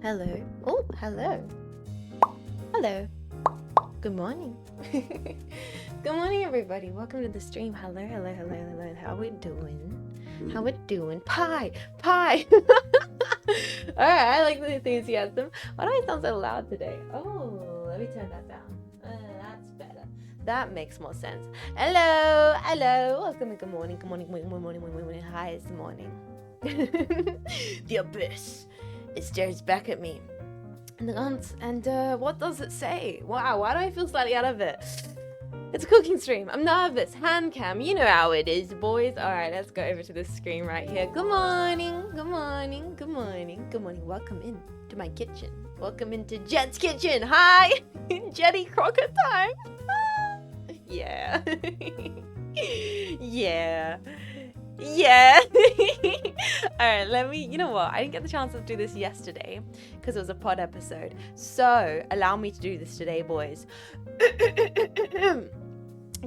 Hello. Oh, hello. Hello. Good morning. Good morning, everybody. Welcome to the stream. Hello, hello, hello, hello. How we doing? How we doing? Pie! Pie! Alright, I like the enthusiasm. Why do I sound so loud today? Oh, let me turn that down. That's better. That makes more sense. Hello! Hello! Welcome. Good morning. Good morning. Good morning. Good morning. Hi, it's morning. The abyss. It stares back at me. And what does it say? Wow, why do I feel slightly out of it? It's a cooking stream. I'm nervous. Hand cam. You know how it is, boys. Alright, let's go over to this screen right here. Good morning. Good morning. Good morning. Good morning. Welcome in to my kitchen. Welcome into Jet's kitchen. Hi! Jetty Crocker time. Yeah. Yeah. Yeah. Alright, you know what? I didn't get the chance to do this yesterday because it was a pod episode. So, allow me to do this today, boys.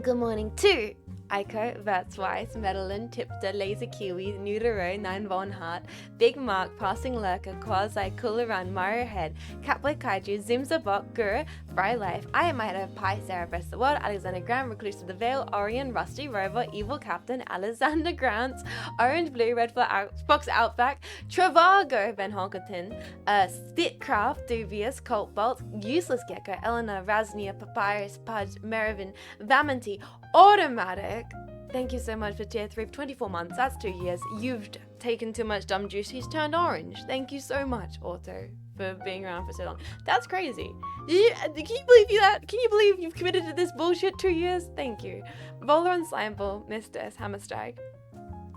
Good morning to Aiko, Vertsweiss, Madeline, Tipter, Laser Kiwi, Nudero, Nine Von Hart, Big Mark, Passing Lurker, Quasi, Coolaran, Mario Head, Catboy Kaiju, Zimzabok, Guru, Fry Life, I Am Ida, Pi, Sarah, Best the World, Alexander Graham, Recluse of the Veil, Orion, Rusty, Rover, Evil Captain, Alexander Grant, Orange Blue, Red Fox Outback, Travago, Ben Honkerton, Spitcraft, Dubious, Colt Bolt, Useless Gecko, Eleanor, Raznia, Papyrus, Pudge, Merivin, Vamanti, Automatic. Thank you so much for tier 3 for 24 months. That's 2 years. You've taken too much dumb juice. He's turned orange. Thank you so much, Auto, for being around for so long. That's crazy. Can you believe that? Can you believe you've committed to this bullshit 2 years? Thank you. Bowler and Slimeball, Mr. Hammerstrike.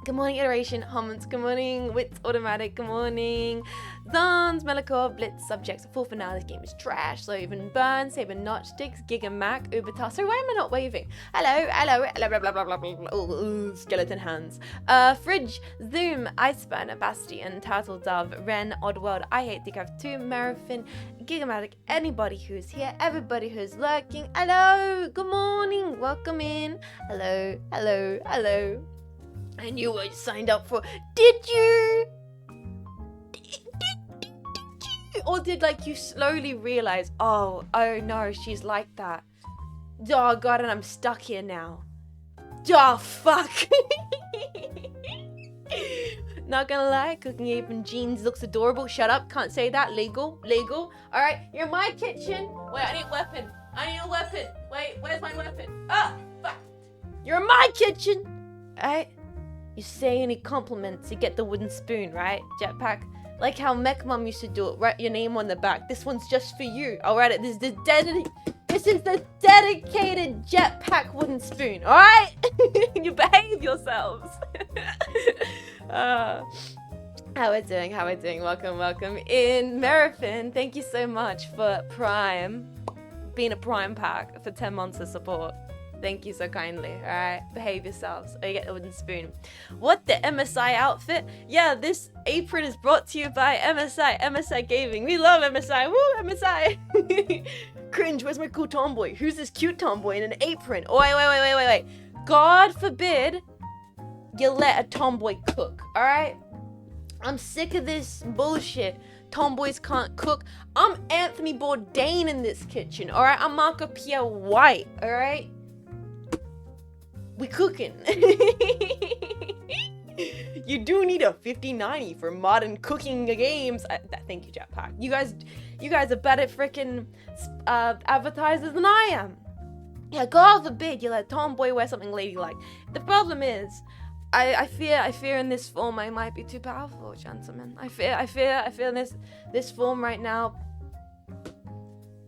Good morning, Iteration, Homins. Good morning, Wits Automatic. Good morning, Zans, Melikor, Blitz, Subjects. Full finale. This game is trash. So even Burn, Saber Notch, Sticks, Giga Mac, Ubertar. So why am I not waving? Hello, hello, hello, blah, blah, blah, blah, blah, blah. Ooh, skeleton hands. Fridge, Zoom, Iceburner, Bastion, Turtle Dove, Ren, Oddworld, I Hate Decaf 2, Marifin, Gigamatic, anybody who's here, everybody who's lurking. Hello, good morning, welcome in. Hello, hello, hello. And you were signed up for, did you? Did you? Or did you slowly realize, oh no, she's like that. Oh god, and I'm stuck here now. Oh fuck. Not gonna lie, cooking even jeans looks adorable. Shut up, can't say that. Legal. Alright, you're in my kitchen. Wait, I need a weapon. Wait, where's my weapon? Ah, fuck. You're in my kitchen, alright? You say any compliments, you get the wooden spoon, right? Jetpack. Like how Mech Mom used to do it. Write your name on the back. This one's just for you. I'll write it. This is the dedicated jetpack wooden spoon, alright? You behave yourselves. How we're doing, welcome in. Merifin, thank you so much for Prime, being a Prime pack for 10 months of support. Thank you so kindly, alright? Behave yourselves, or you get the wooden spoon. What, the MSI outfit? Yeah, this apron is brought to you by MSI Gaming. We love MSI, woo, MSI! Cringe, where's my cool tomboy? Who's this cute tomboy in an apron? Oh, wait. God forbid you let a tomboy cook, alright? I'm sick of this bullshit. Tomboys can't cook. I'm Anthony Bourdain in this kitchen, alright? I'm Marco Pierre White, alright? We cooking. You do need a 5090 for modern cooking games. Thank you, Jetpack. You guys are better freaking advertisers than I am. Yeah, God forbid you let Tomboy wear something ladylike. The problem is, I fear in this form I might be too powerful, gentlemen. I fear in this form right now.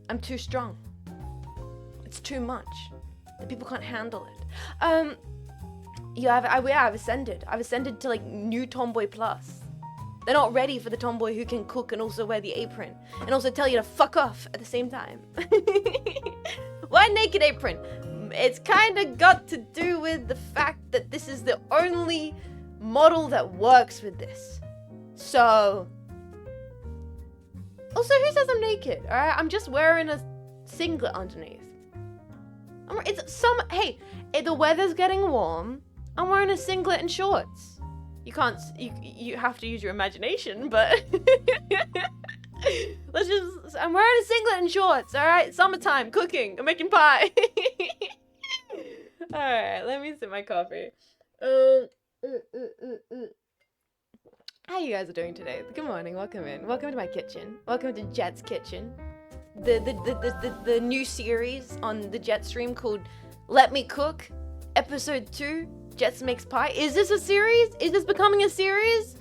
I'm too strong. It's too much. The people can't handle it. I've ascended. I've ascended to like new Tomboy Plus. They're not ready for the tomboy who can cook and also wear the apron and also tell you to fuck off at the same time. Why naked apron? It's kind of got to do with the fact that this is the only model that works with this. So, also, who says I'm naked? All right, I'm just wearing a singlet underneath. Hey, if the weather's getting warm, I'm wearing a singlet and shorts. You have to use your imagination, but I'm wearing a singlet and shorts, all right? Summertime, cooking, I'm making pie. All right, let me sip my coffee. How you guys are doing today? Good morning, welcome in. Welcome to my kitchen. Welcome to Jet's kitchen. The new series on the Jet stream called Let Me Cook, episode 2, Jets Makes Pie. Is this a series? Is this becoming a series?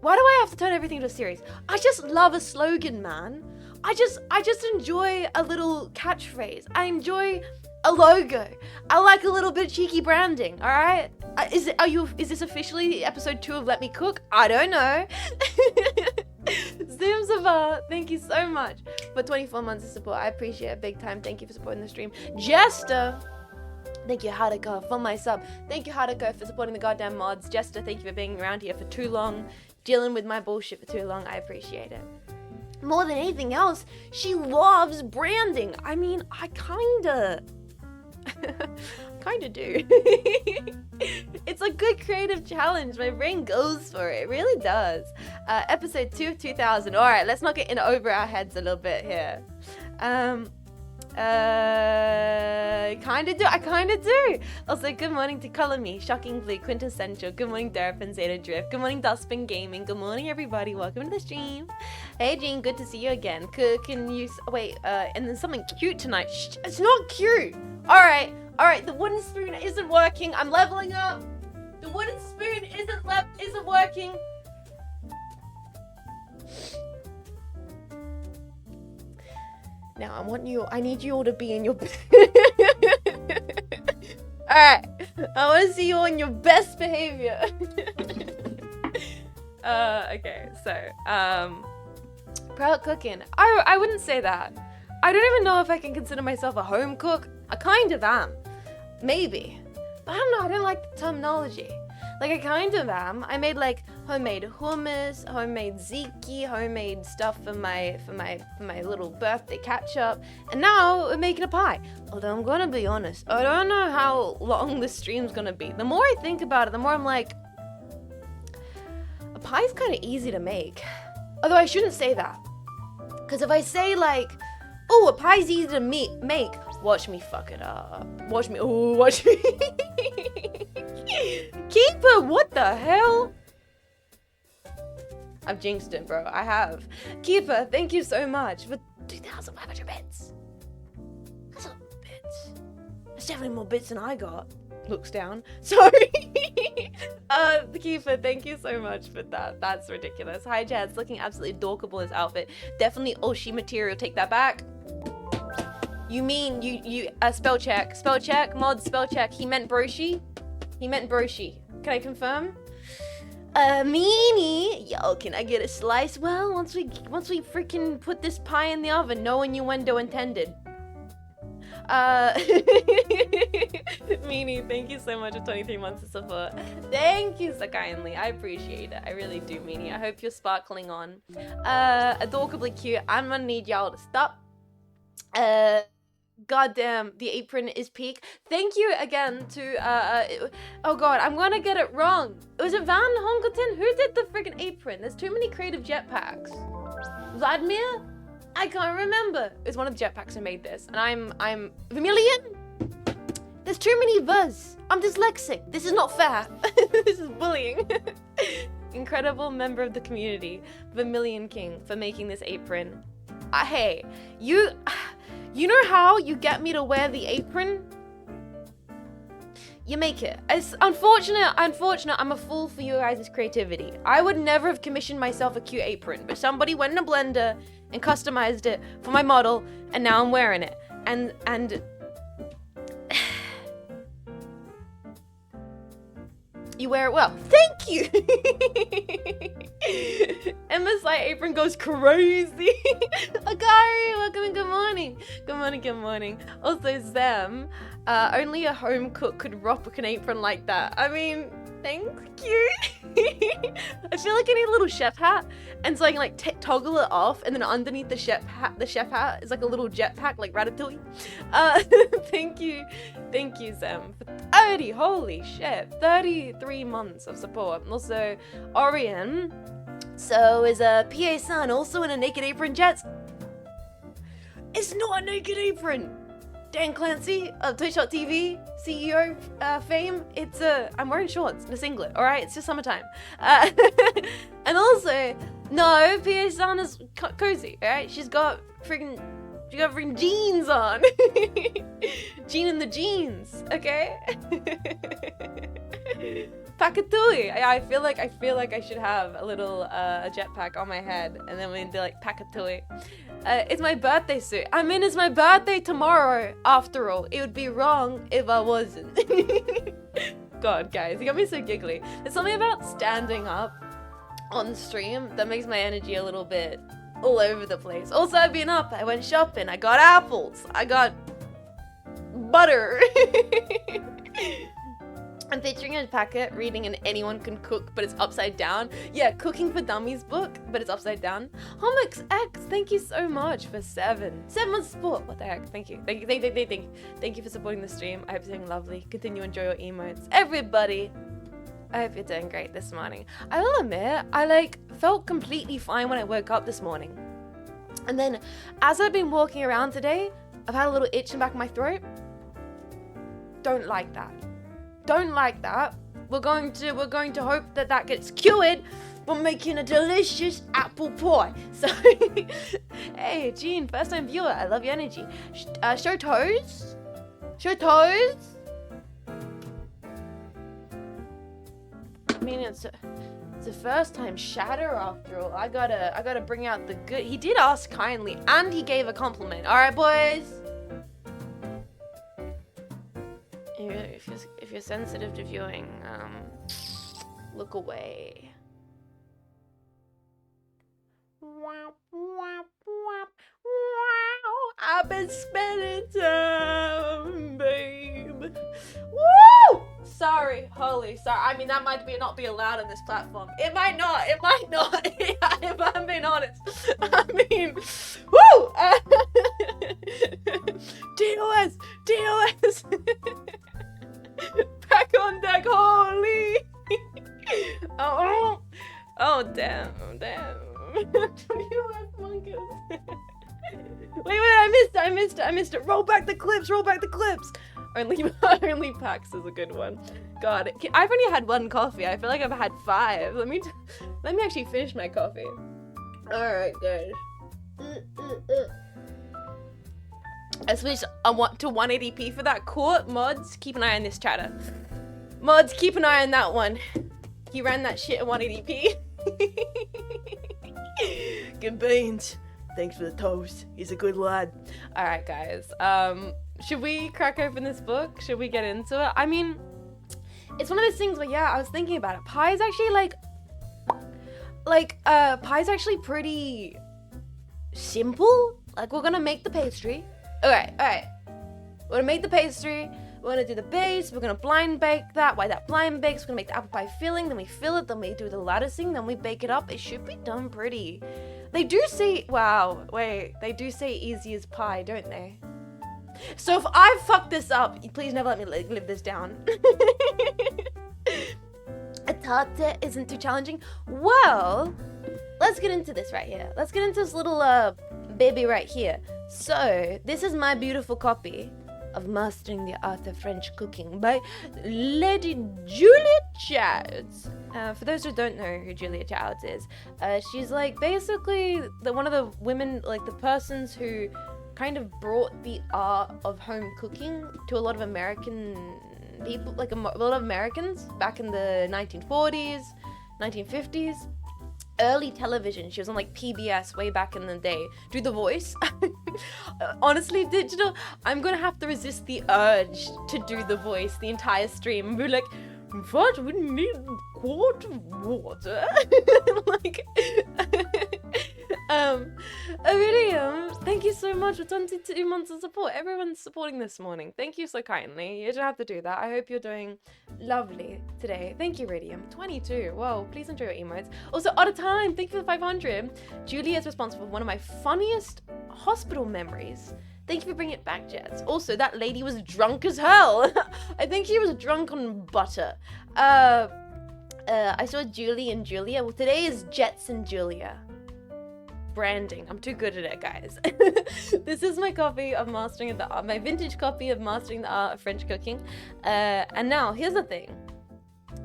Why do I have to turn everything into a series? I just love a slogan, man. I just enjoy a little catchphrase. I enjoy a logo. I like a little bit of cheeky branding, all right? Is this officially episode 2 of Let Me Cook? I don't know. Zoom Savar, thank you so much for 24 months of support. I appreciate it big time. Thank you for supporting the stream. Jester, thank you, Hadako, for my sub. Thank you, Hadako, for supporting the goddamn mods. Jester, thank you for being around here for too long, dealing with my bullshit for too long. I appreciate it. More than anything else, she loves branding. I mean, I kinda do. It's a good creative challenge. My brain goes for it. It really does. Episode 2 of 2000. All right, let's not get in over our heads a little bit here. I kinda do. Also, good morning to Color Me, Shocking Blue, Quintessential. Good morning, Durapin, Zeta Drift. Good morning, Dustbin Gaming. Good morning, everybody. Welcome to the stream. Hey, Jean, good to see you again. Can you wait? And then something cute tonight. Shh, it's not cute. All right. The wooden spoon isn't working. I'm leveling up. The wooden spoon isn't working. Now I need you all to be in your Alright. I want to see you all in your best behavior. Okay, so proud cooking. I wouldn't say that. I don't even know if I can consider myself a home cook. I kind of am. Maybe. But I don't know, I don't like the terminology. Like, I kind of am. I made like homemade hummus, homemade ziti, homemade stuff for my little birthday catch-up, and now we're making a pie. Although I'm gonna be honest, I don't know how long this stream's gonna be. The more I think about it, the more I'm like, a pie's kind of easy to make. Although I shouldn't say that, because if I say like, oh, a pie's easy to make, watch me fuck it up. Watch me. Keeper, what the hell? I've jinxed it, bro. I have. Keeper, thank you so much for 2,500 bits. That's a lot of bits. That's definitely more bits than I got. looks down. Sorry. Kiefer, thank you so much for that. That's ridiculous. Hi, Jazz. Looking absolutely dorkable in this outfit. Definitely Oshi material. Take that back. You mean you spell check. Spell check. Mod spell check. He meant broshi. He meant broshi. Can I confirm? Meanie. Yo, can I get a slice? Well, once we freaking put this pie in the oven, no innuendo intended. Meanie, thank you so much for 23 months of support. Thank you so kindly. I appreciate it. I really do, Meanie. I hope you're sparkling on. Adorably cute. I'm gonna need y'all to stop. Goddamn, the apron is peak. Thank you again to, oh god, I'm gonna get it wrong. Was it Van Honkelton? Who did the friggin' apron? There's too many creative jetpacks. Vladimir? I can't remember. It's one of the jetpacks who made this. And I'm Vermilion? There's too many V's. I'm dyslexic. This is not fair. This is bullying. Incredible member of the community, Vermilion King, for making this apron. Hey, you know how you get me to wear the apron? You make it. It's unfortunate, I'm a fool for you guys' creativity. I would never have commissioned myself a cute apron, but somebody went in a blender and customized it for my model, and now I'm wearing it. And you wear it well. Thank you! Emma's light apron goes crazy. Akari, welcome and good morning. Good morning, good morning. Also, Zem, only a home cook could rock an apron like that. I mean, thank you. I feel like I need a little chef hat, and so I can like toggle it off, and then underneath the chef hat is like a little jetpack, like Ratatouille. Thank you, Zem, for 30, holy shit, 33 months of support. Also, Orion, so is a PA Sun also in a naked apron, Jets? It's not a naked apron. Dan Clancy of Twitch.tv, CEO, fame. It's I'm wearing shorts and a singlet, alright? It's just summertime. And also, no, PA Sun is cozy, alright? She got freaking jeans on. Jean in the jeans, okay? Pakatui. I feel like I should have a little a jetpack on my head, and then we'd be like Pakatui. It's my birthday suit. I mean, it's my birthday tomorrow. After all, it would be wrong if I wasn't. God, guys, you got me so giggly. There's something about standing up on stream that makes my energy a little bit all over the place. Also, I've been up. I went shopping. I got apples. I got butter. I'm picturing a packet reading an Anyone Can Cook, but it's upside down. Yeah, Cooking for Dummies book, but it's upside down. Homix X, thank you so much for 7 months support. What the heck? Thank you. Thank you for supporting the stream. I hope you're doing lovely. Continue to enjoy your emotes. Everybody, I hope you're doing great this morning. I will admit, I felt completely fine when I woke up this morning. And then as I've been walking around today, I've had a little itch in the back of my throat. Don't like that. Don't like that. We're going to hope that gets cured. We're making a delicious apple pie. So, hey, Jean, first time viewer. I love your energy. Show toes. Show toes. I mean, it's a first time shatter after all. I gotta bring out the good. He did ask kindly, and he gave a compliment. All right, boys. If you're sensitive to viewing, look away. I've been spending time, babe. Woo! Sorry, holy, sorry. I mean, that might not be allowed on this platform. It might not. If I'm being honest. I mean, woo! DOS! Back on deck, holy! Oh, damn. DOS monkeys. Wait, I missed it. Roll back the clips. Only Pax is a good one. God, I've only had one coffee. I feel like I've had 5. Let me actually finish my coffee. All right, guys. I switched to 180p for that. Court mods. Keep an eye on this chatter. Mods, keep an eye on that one. He ran that shit at 180p. Good beans. Thanks for the toast. He's a good lad. Alright, guys. Should we crack open this book? Should we get into it? I mean, it's one of those things where, yeah, I was thinking about it. Pie is actually pie's actually pretty simple. Like, we're gonna make the pastry. Alright. We're gonna make the pastry. We're gonna do the base. We're gonna blind bake that. While that blind bakes, we're gonna make the apple pie filling. Then we fill it. Then we do the latticing. Then we bake it up. It should be done pretty. They do say, wow, wait. They do say easy as pie, don't they? So if I fuck this up, please never let me live this down. A tarte isn't too challenging. Well, let's get into this right here. Let's get into this little baby right here. So this is my beautiful copy of Mastering the Art of French Cooking by Lady Julia Childs. For those who don't know who Julia Childs is, she's like basically one of the women, like the persons who kind of brought the art of home cooking to a lot of American people, like a lot of Americans back in the 1940s, 1950s. Early television. She was on like PBS way back in the day. Do the voice. Honestly, digital, I'm gonna have to resist the urge to do the voice the entire stream and be like, first we need a quart of water. Like, Iridium, thank you so much for 22 months of support. Everyone's supporting this morning. Thank you so kindly. You don't have to do that. I hope you're doing lovely today. Thank you, Iridium. 22. Whoa, please enjoy your emotes. Also, out of time, thank you for the 500. Julie is responsible for one of my funniest hospital memories. Thank you for bringing it back, Jets. Also, that lady was drunk as hell. I think she was drunk on butter. I saw Julie and Julia. Well, today is Jets and Julia. Branding. I'm too good at it, guys. This is my copy of Mastering the Art, my vintage copy of Mastering the Art of French Cooking. And now, here's the thing.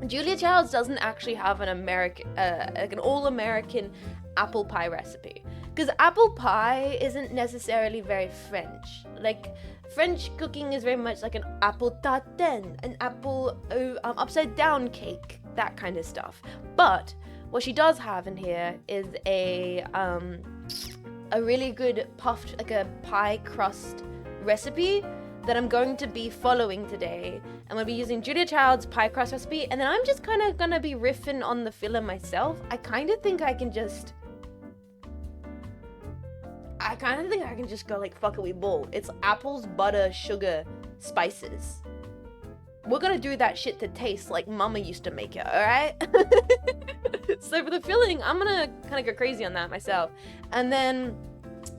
Julia Childs doesn't actually have an like an all-American apple pie recipe. Because apple pie isn't necessarily very French. Like, French cooking is very much like an apple tartine, an apple upside down cake, that kind of stuff. But what she does have in here is a really good puffed, like a pie crust recipe that I'm going to be following today. I'm going to be using Julia Child's pie crust recipe, and then I'm just kind of going to be riffing on the filler myself. I kind of think I can just go like fuck it, we ball. It's apples, butter, sugar, spices. We're gonna do that shit to taste like mama used to make it, alright? So for the filling, I'm gonna kind of go crazy on that myself. And then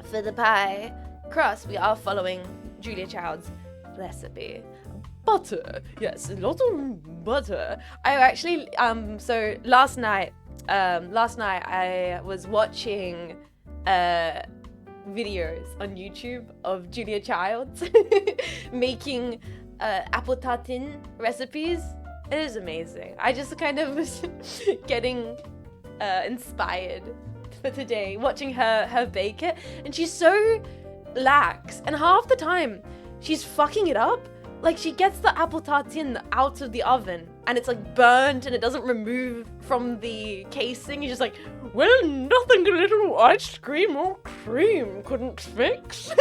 for the pie crust, we are following Julia Child's recipe. Butter, yes, a lot of butter. I actually, so last night I was watching videos on YouTube of Julia Childs making apple tartine recipes. It is amazing. I just kind of was getting inspired for today, watching her bake it, and she's so lax, and half the time she's fucking it up. Like, she gets the apple tartine out of the oven and it's like burnt and it doesn't remove from the casing. You're just like, well, nothing a little ice cream or cream couldn't fix.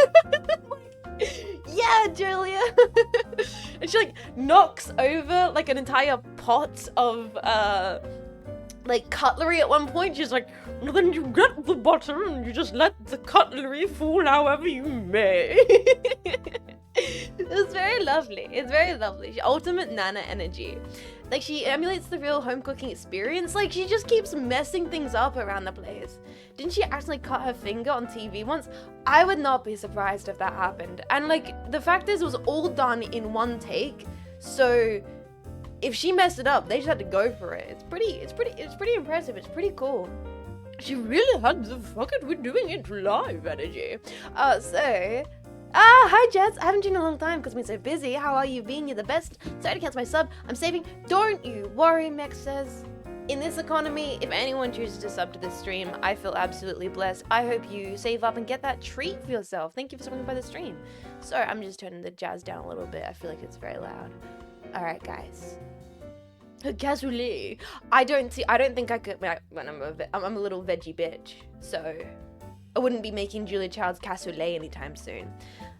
Yeah, Julia. And she like knocks over like an entire pot of like cutlery at one point. She's like, well, then you get the butter and you just let the cutlery fall however you may. It's very lovely. It's very lovely. Ultimate Nana energy. Like, she emulates the real home cooking experience. Like, she just keeps messing things up around the place. Didn't she actually cut her finger on TV once? I would not be surprised if that happened. And like, the fact is, it was all done in one take. So if she messed it up, they just had to go for it. It's pretty impressive. It's pretty cool. She really had the fuck it, we're doing it live energy. Hi Jets, I haven't seen you in a long time because we've been so busy. How are you being? You're the best. Sorry to cancel my sub. I'm saving. Don't you worry, Mech says. In this economy, if anyone chooses to sub to this stream, I feel absolutely blessed. I hope you save up and get that treat for yourself. Thank you for stopping by the stream. Sorry, I'm just turning the jazz down a little bit. I feel like it's very loud. Alright, guys. Cassoulet. I don't think I could, when I'm a little veggie bitch, so I wouldn't be making Julia Child's cassoulet anytime soon.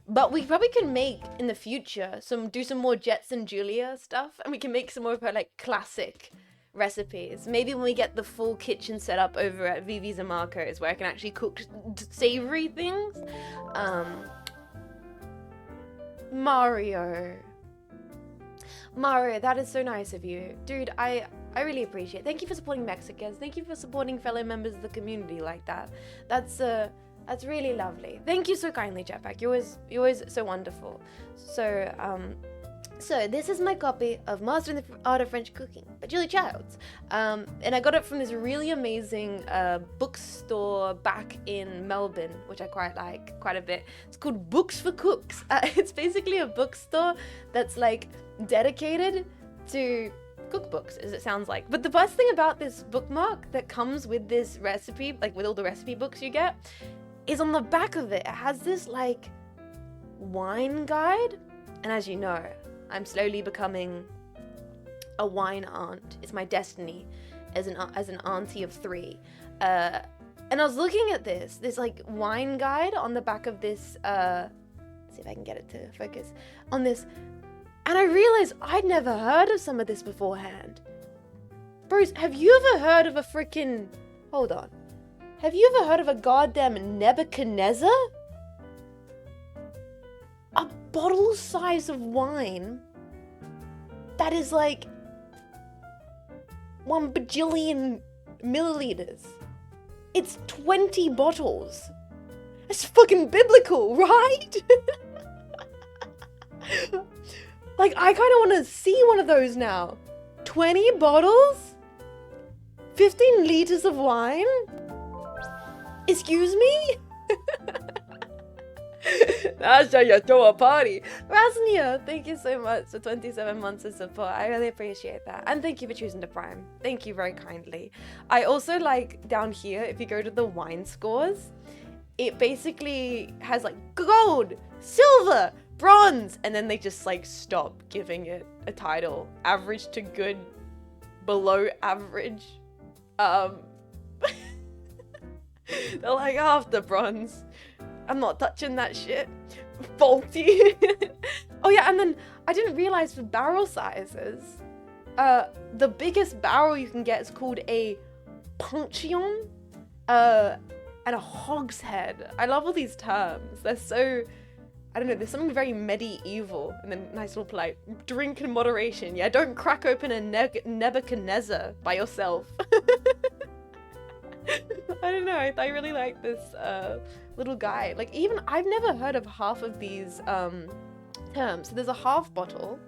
But we probably can make in the future do some more Jets and Julia stuff, and we can make some more of her like classic recipes. Maybe when we get the full kitchen set up over at Vivi's and Marco's, where I can actually cook savory things. Mario, that is so nice of you, dude. I really appreciate it. Thank you for supporting Mexicans. Thank you for supporting fellow members of the community like that. That's really lovely. Thank you so kindly, Jetpack. You're always so wonderful. So this is my copy of Mastering the Art of French Cooking by Julia Childs. And I got it from this really amazing bookstore back in Melbourne, which I quite like quite a bit. It's called Books for Cooks. It's basically a bookstore that's like dedicated to cookbooks, as it sounds like. But the best thing about this bookmark that comes with this recipe, like with all the recipe books you get, is on the back of it has this like wine guide. And as you know, I'm slowly becoming a wine aunt. It's my destiny as an auntie of 3. And I was looking at this like wine guide on the back of this, see if I can get it to focus on this. And I realized I'd never heard of some of this beforehand. Bruce, have you ever heard of a freaking, hold on. Have you ever heard of a goddamn Nebuchadnezzar? A bottle size of wine that is like 1 bajillion milliliters. It's 20 bottles. That's fucking biblical, right? Like, I kind of want to see one of those now. 20 bottles? 15 liters of wine? Excuse me? That's how you throw a party. Rasnia, thank you so much for 27 months of support. I really appreciate that. And thank you for choosing to Prime. Thank you very kindly. I also like down here, if you go to the wine scores, it basically has like gold, silver, bronze, and then they just like stop giving it a title. Average to good, below average. They're like after bronze. I'm not touching that shit. Faulty. Oh yeah, and then I didn't realize for barrel sizes, the biggest barrel you can get is called a puncheon, and a hogshead. I love all these terms. They're so, I don't know, there's something very medieval, and then nice little polite. Drink in moderation. Yeah, don't crack open a Nebuchadnezzar by yourself. I don't know, I really like this little guy. Like, even I've never heard of half of these terms. So there's a half bottle,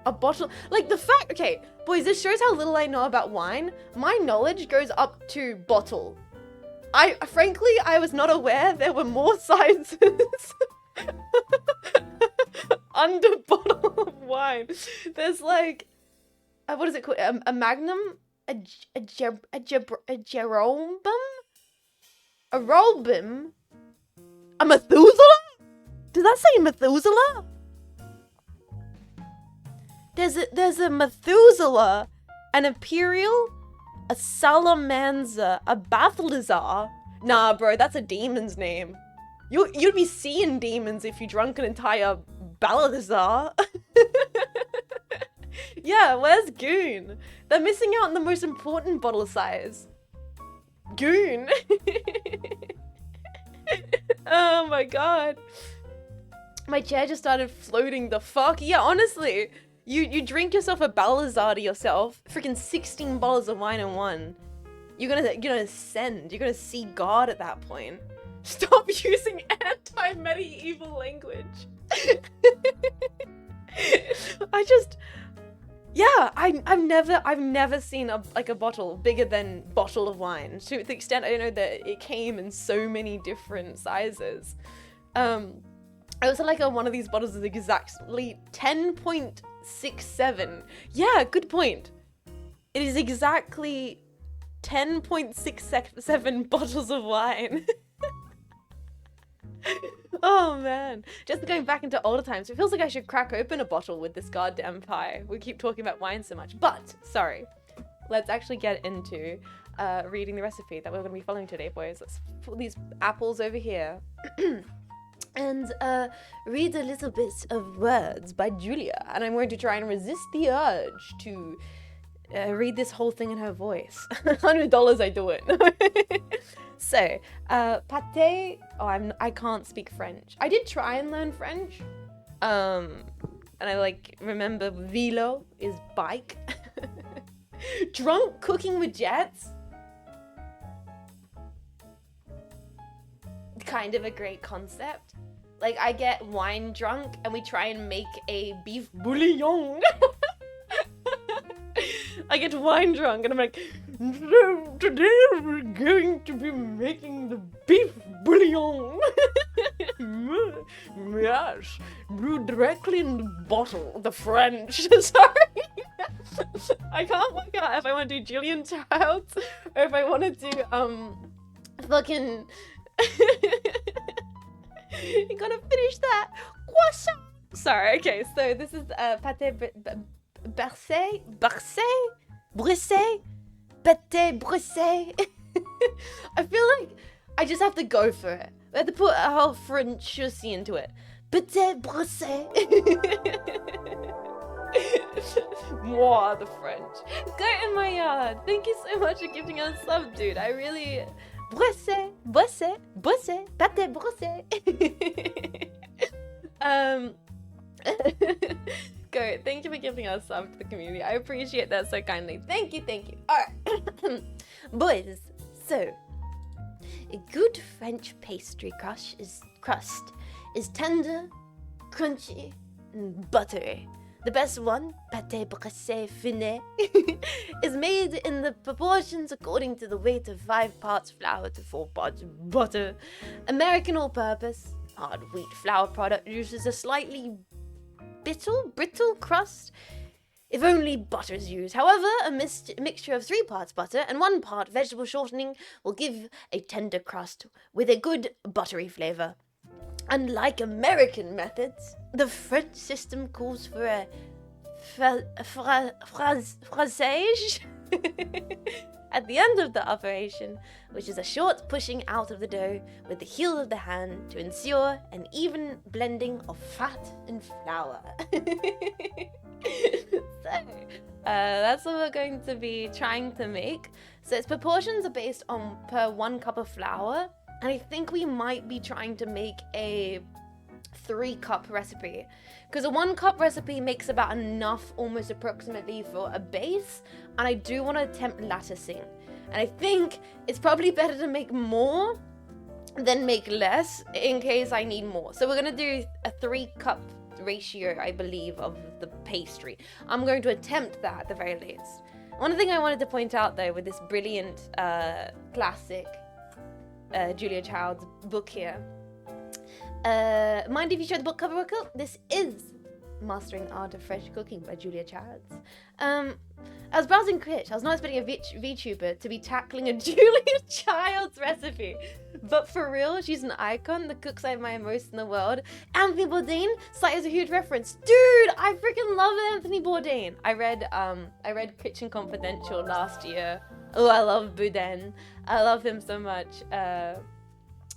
a bottle, like the fact, okay, boys, this shows how little I know about wine. My knowledge goes up to bottle. Frankly, I was not aware there were more sizes under bottle of wine. There's like, what is it called? A magnum? A Jerobum? A Robum? A Methuselah? Does that say Methuselah? There's a Methuselah, an Imperial, a Salamanza, a Balthazar. Nah, bro, that's a demon's name. You'd be seeing demons if you drank an entire Balthazar. Yeah, where's Goon? They're missing out on the most important bottle size. Goon. Oh my god. My chair just started floating the fuck. Yeah, honestly. You drink yourself a Balthazar to yourself. Freaking 16 bottles of wine in one. You're gonna ascend. You're gonna see God at that point. Stop using anti-medieval language. Yeah, I've never seen a bottle bigger than bottle of wine. To the extent I know that it came in so many different sizes. I also like one of these bottles is exactly 10.67. Yeah, good point. It is exactly 10.67 bottles of wine. Oh man, just going back into older times, it feels like I should crack open a bottle with this goddamn pie. We keep talking about wine so much, but sorry, let's actually get into reading the recipe that we're going to be following today, boys. Let's put these apples over here and read a little bit of words by Julia, and I'm going to try and resist the urge to read this whole thing in her voice. $100 I do it. So, pâté. Oh, I can't speak French. I did try and learn French. And I remember vélo is bike. Drunk cooking with jets. Kind of a great concept. Like, I get wine drunk and we try and make a beef bouillon. I get wine drunk and I'm like, today we're going to be making the beef bouillon. Yes, brewed directly in the bottle. The French. Sorry. I can't work out if I want to do Julian Childs or if I want to do fucking. You gotta finish that. Croissant. Sorry. Okay, so this is pâté. Bercé, Brissé, Pâté Brissé. I feel like I just have to go for it. I have to put a whole French into it. Pâté Brissé. Moi, the French. Go in my yard. Thank you so much for gifting us a sub, dude. I really... Brissé, Brissé, Brissé, Pâté Brissé. Go. Thank you for giving us sub to the community. I appreciate that so kindly. Thank you, thank you. Alright. Boys, so a good French pastry crust is tender, crunchy, and buttery. The best one, pâté bressé fine, is made in the proportions according to the weight of 5 parts flour to 4 parts butter. American all-purpose, hard wheat flour product uses a slightly brittle crust, if only butter is used. However, a mixture of 3 parts butter and 1 part vegetable shortening will give a tender crust with a good buttery flavor. Unlike American methods, the French system calls for a fraisage at the end of the operation, which is a short pushing out of the dough with the heel of the hand to ensure an even blending of fat and flour. So, that's what we're going to be trying to make. So its proportions are based on per 1 cup of flour, and I think we might be trying to make a 3-cup recipe, because a 1-cup recipe makes about enough almost approximately for a base, and I do want to attempt latticing, and I think it's probably better to make more than make less in case I need more. So we're going to do a 3-cup ratio, I believe, of the pastry. I'm going to attempt that at the very least. One thing I wanted to point out though with this brilliant classic Julia Child's book here, mind if you show the book cover real quick? This is Mastering the Art of French Cooking by Julia Childs. I was browsing Twitch. I was not expecting a VTuber to be tackling a Julia Childs recipe. But for real, she's an icon, the cooks I admire most in the world. Anthony Bourdain, cited as a huge reference. Dude, I freaking love Anthony Bourdain. I read Kitchen Confidential last year. Oh, I love Bourdain. I love him so much.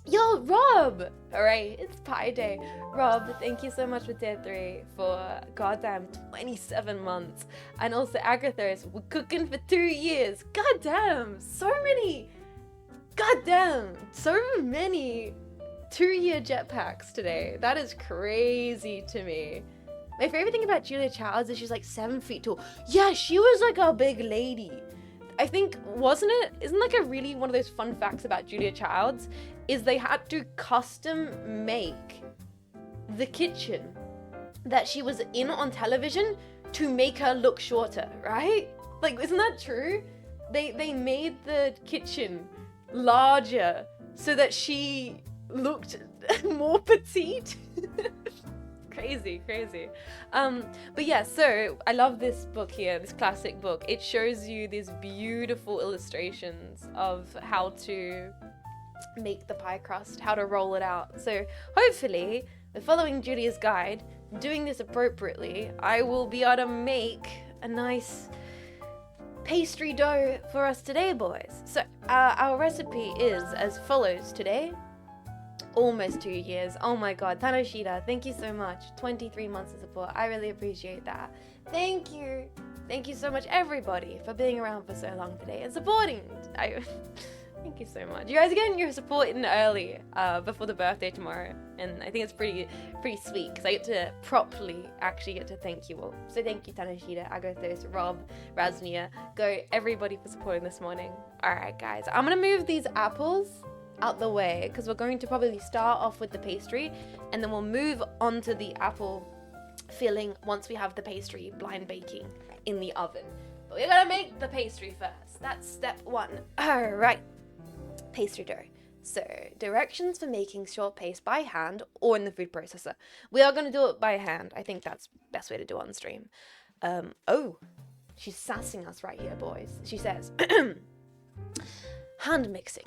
Yo, Rob! Alright, it's Pie Day. Rob, thank you so much for tier 3 for goddamn 27 months. And also Agathos, we're cooking for 2 years. Goddamn, so many 2-year jetpacks today. That is crazy to me. My favorite thing about Julia Childs is she's like 7 feet tall. Yeah, she was like a big lady. I think, isn't like a really one of those fun facts about Julia Childs is they had to custom make the kitchen that she was in on television to make her look shorter, right? Like, isn't that true? They made the kitchen larger so that she looked more petite. Crazy. But yeah, so I love this book here, this classic book. It shows you these beautiful illustrations of how to make the pie crust, how to roll it out. So hopefully, following Julia's guide, doing this appropriately, I will be able to make a nice pastry dough for us today, boys. So our recipe is as follows today. Almost 2 years. Oh my god, Tanoshita, thank you so much. 23 months of support. I really appreciate that. Thank you. Thank you so much, everybody, for being around for so long today and supporting. Thank you so much. You guys are getting your support in early before the birthday tomorrow, and I think it's pretty sweet because I get to properly actually get to thank you all. So thank you, Tanoshita, Agathos, Rob, Raznia, go everybody for supporting this morning. All right, guys, I'm gonna move these apples out the way because we're going to probably start off with the pastry, and then we'll move on to the apple filling once we have the pastry blind baking in the oven. But we're gonna make the pastry first. That's step one. All right. Pastry dough. So, directions for making short paste by hand or in the food processor. We are going to do it by hand. I think that's the best way to do it on stream. Oh, she's sassing us right here, boys. She says, hand mixing.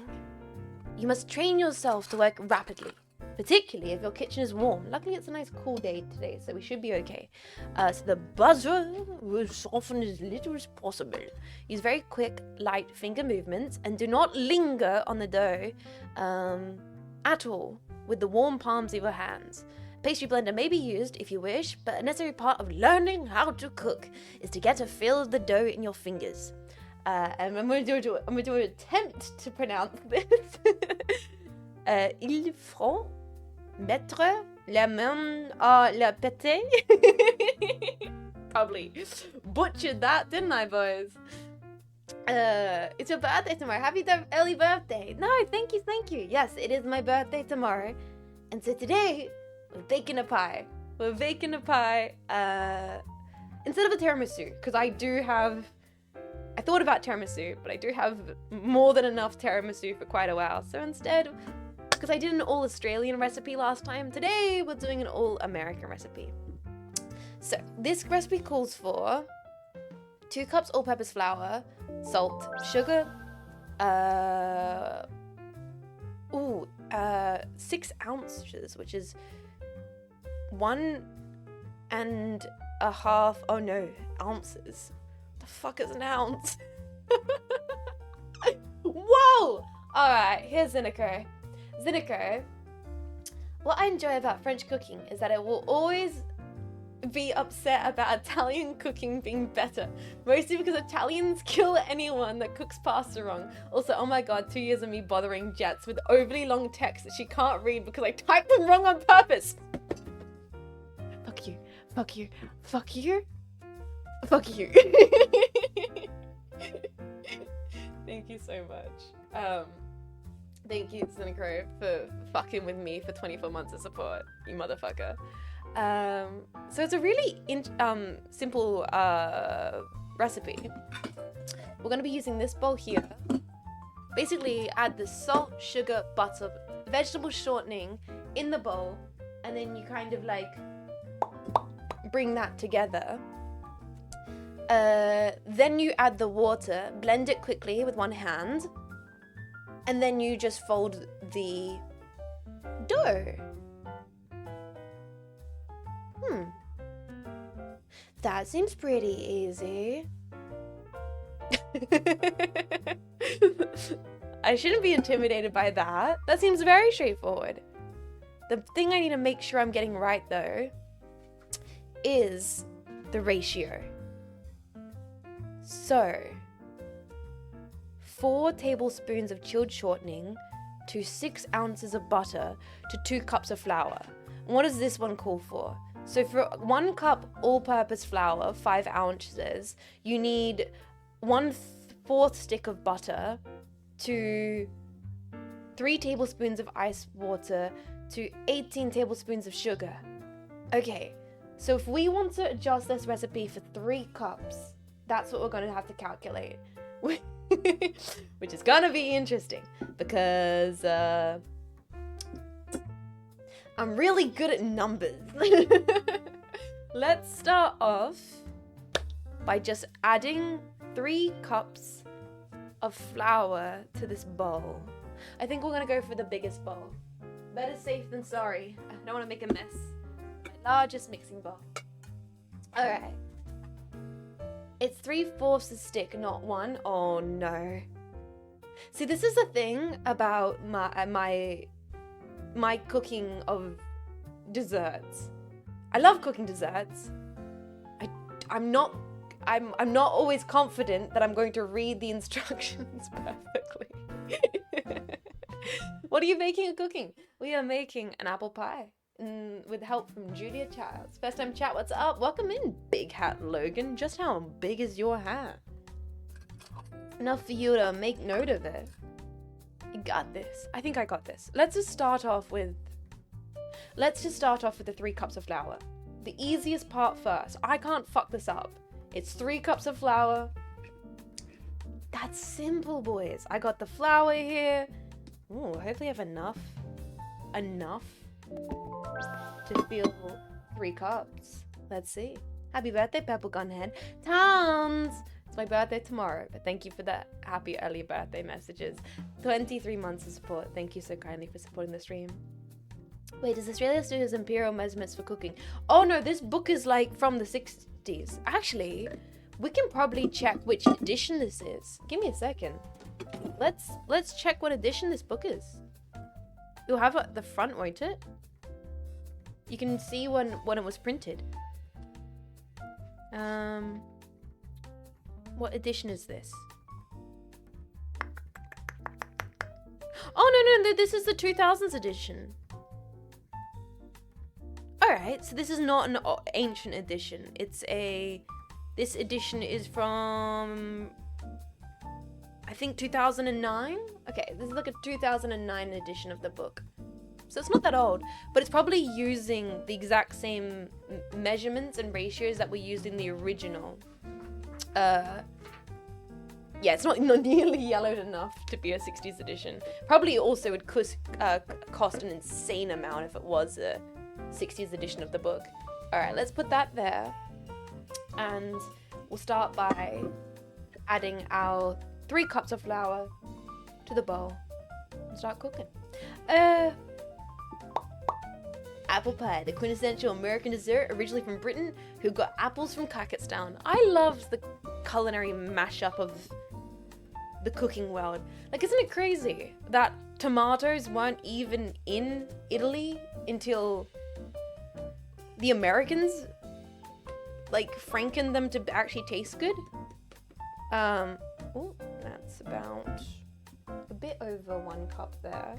You must train yourself to work rapidly, particularly if your kitchen is warm. Luckily, it's a nice cool day today, so we should be okay. So the buzzer will soften as little as possible. Use very quick, light finger movements and do not linger on the dough at all with the warm palms of your hands. Pastry blender may be used if you wish, but a necessary part of learning how to cook is to get a feel of the dough in your fingers. And I'm going to do an attempt to pronounce this. Il faut mettre la main à la pâté. Probably butchered that, didn't I, boys? It's your birthday tomorrow. Happy early birthday. No, thank you. Yes, it is my birthday tomorrow. And so today, we're baking a pie. Instead of a tiramisu, because I thought about tiramisu, but I do have more than enough tiramisu for quite a while. So instead, because I did an all-Australian recipe last time, today we're doing an all-American recipe. So this recipe calls for 2 cups all-purpose flour, salt, sugar, 6 ounces, which is 1.5 ounces. The fuck is an ounce? Whoa! Alright, here's Zinnico. What I enjoy about French cooking is that I will always be upset about Italian cooking being better. Mostly because Italians kill anyone that cooks pasta wrong. Also, oh my god, 2 years of me bothering Jets with overly long texts that she can't read because I typed them wrong on purpose. Fuck you. Thank you so much. Thank you, Zinnicro, for fucking with me for 24 months of support, you motherfucker. So it's a really simple recipe. We're going to be using this bowl here. Basically, add the salt, sugar, butter, vegetable shortening in the bowl, and then you kind of like bring that together. Then you add the water, blend it quickly with one hand, and then you just fold the dough. That seems pretty easy. I shouldn't be intimidated by that. That seems very straightforward. The thing I need to make sure I'm getting right, though, is the ratio. So, 4 tablespoons of chilled shortening to 6 ounces of butter to 2 cups of flour. And what does this one call for? So for 1 cup all-purpose flour, 5 ounces, you need 1/4 stick of butter to 3 tablespoons of ice water to 18 tablespoons of sugar. Okay, so if we want to adjust this recipe for 3 cups, that's what we're going to have to calculate. Which is going to be interesting because I'm really good at numbers. Let's start off by just adding 3 cups of flour to this bowl. I think we're gonna go for the biggest bowl. Better safe than sorry. I don't want to make a mess. My largest mixing bowl. Alright. It's 3/4 a stick, not one. Oh no. See, this is the thing about my cooking of desserts. I love cooking desserts. I'm not always confident that I'm going to read the instructions perfectly. What are you making and cooking? We are making an apple pie with help from Julia Childs. First time chat, what's up? Welcome in, Big Hat Logan. Just how big is your hat? Enough for you to make note of it. You got this. I think I got this. Let's just start off with the 3 cups of flour. The easiest part first. I can't fuck this up. It's 3 cups of flour. That's simple, boys. I got the flour here. Ooh, hopefully I have enough to fill 3 cups. Let's see. Happy birthday, Purple Gunhead. Towns! It's my birthday tomorrow, but thank you for the happy early birthday messages. 23 months of support. Thank you so kindly for supporting the stream. Wait, does Australia still use imperial measurements for cooking? Oh no, this book is like from the 60s. Actually, we can probably check which edition this is. Give me a second. Let's check what edition this book is. You'll have it at the front, won't it? You can see when it was printed. What edition is this? Oh no, this is the 2000s edition. Alright, so this is not an ancient edition. This edition is from, I think 2009? Okay, this is like a 2009 edition of the book. So it's not that old, but it's probably using the exact same measurements and ratios that were used in the original. Yeah, it's not nearly yellowed enough to be a 60s edition. Probably also would cost an insane amount if it was a 60s edition of the book. Alright, let's put that there. And we'll start by adding our 3 cups of flour to the bowl and start cooking. Apple pie, the quintessential American dessert, originally from Britain, who got apples from Kazakhstan. I love the culinary mashup of the cooking world. Like, isn't it crazy that tomatoes weren't even in Italy until the Americans like frankened them to actually taste good? Oh, that's about a bit over 1 cup there.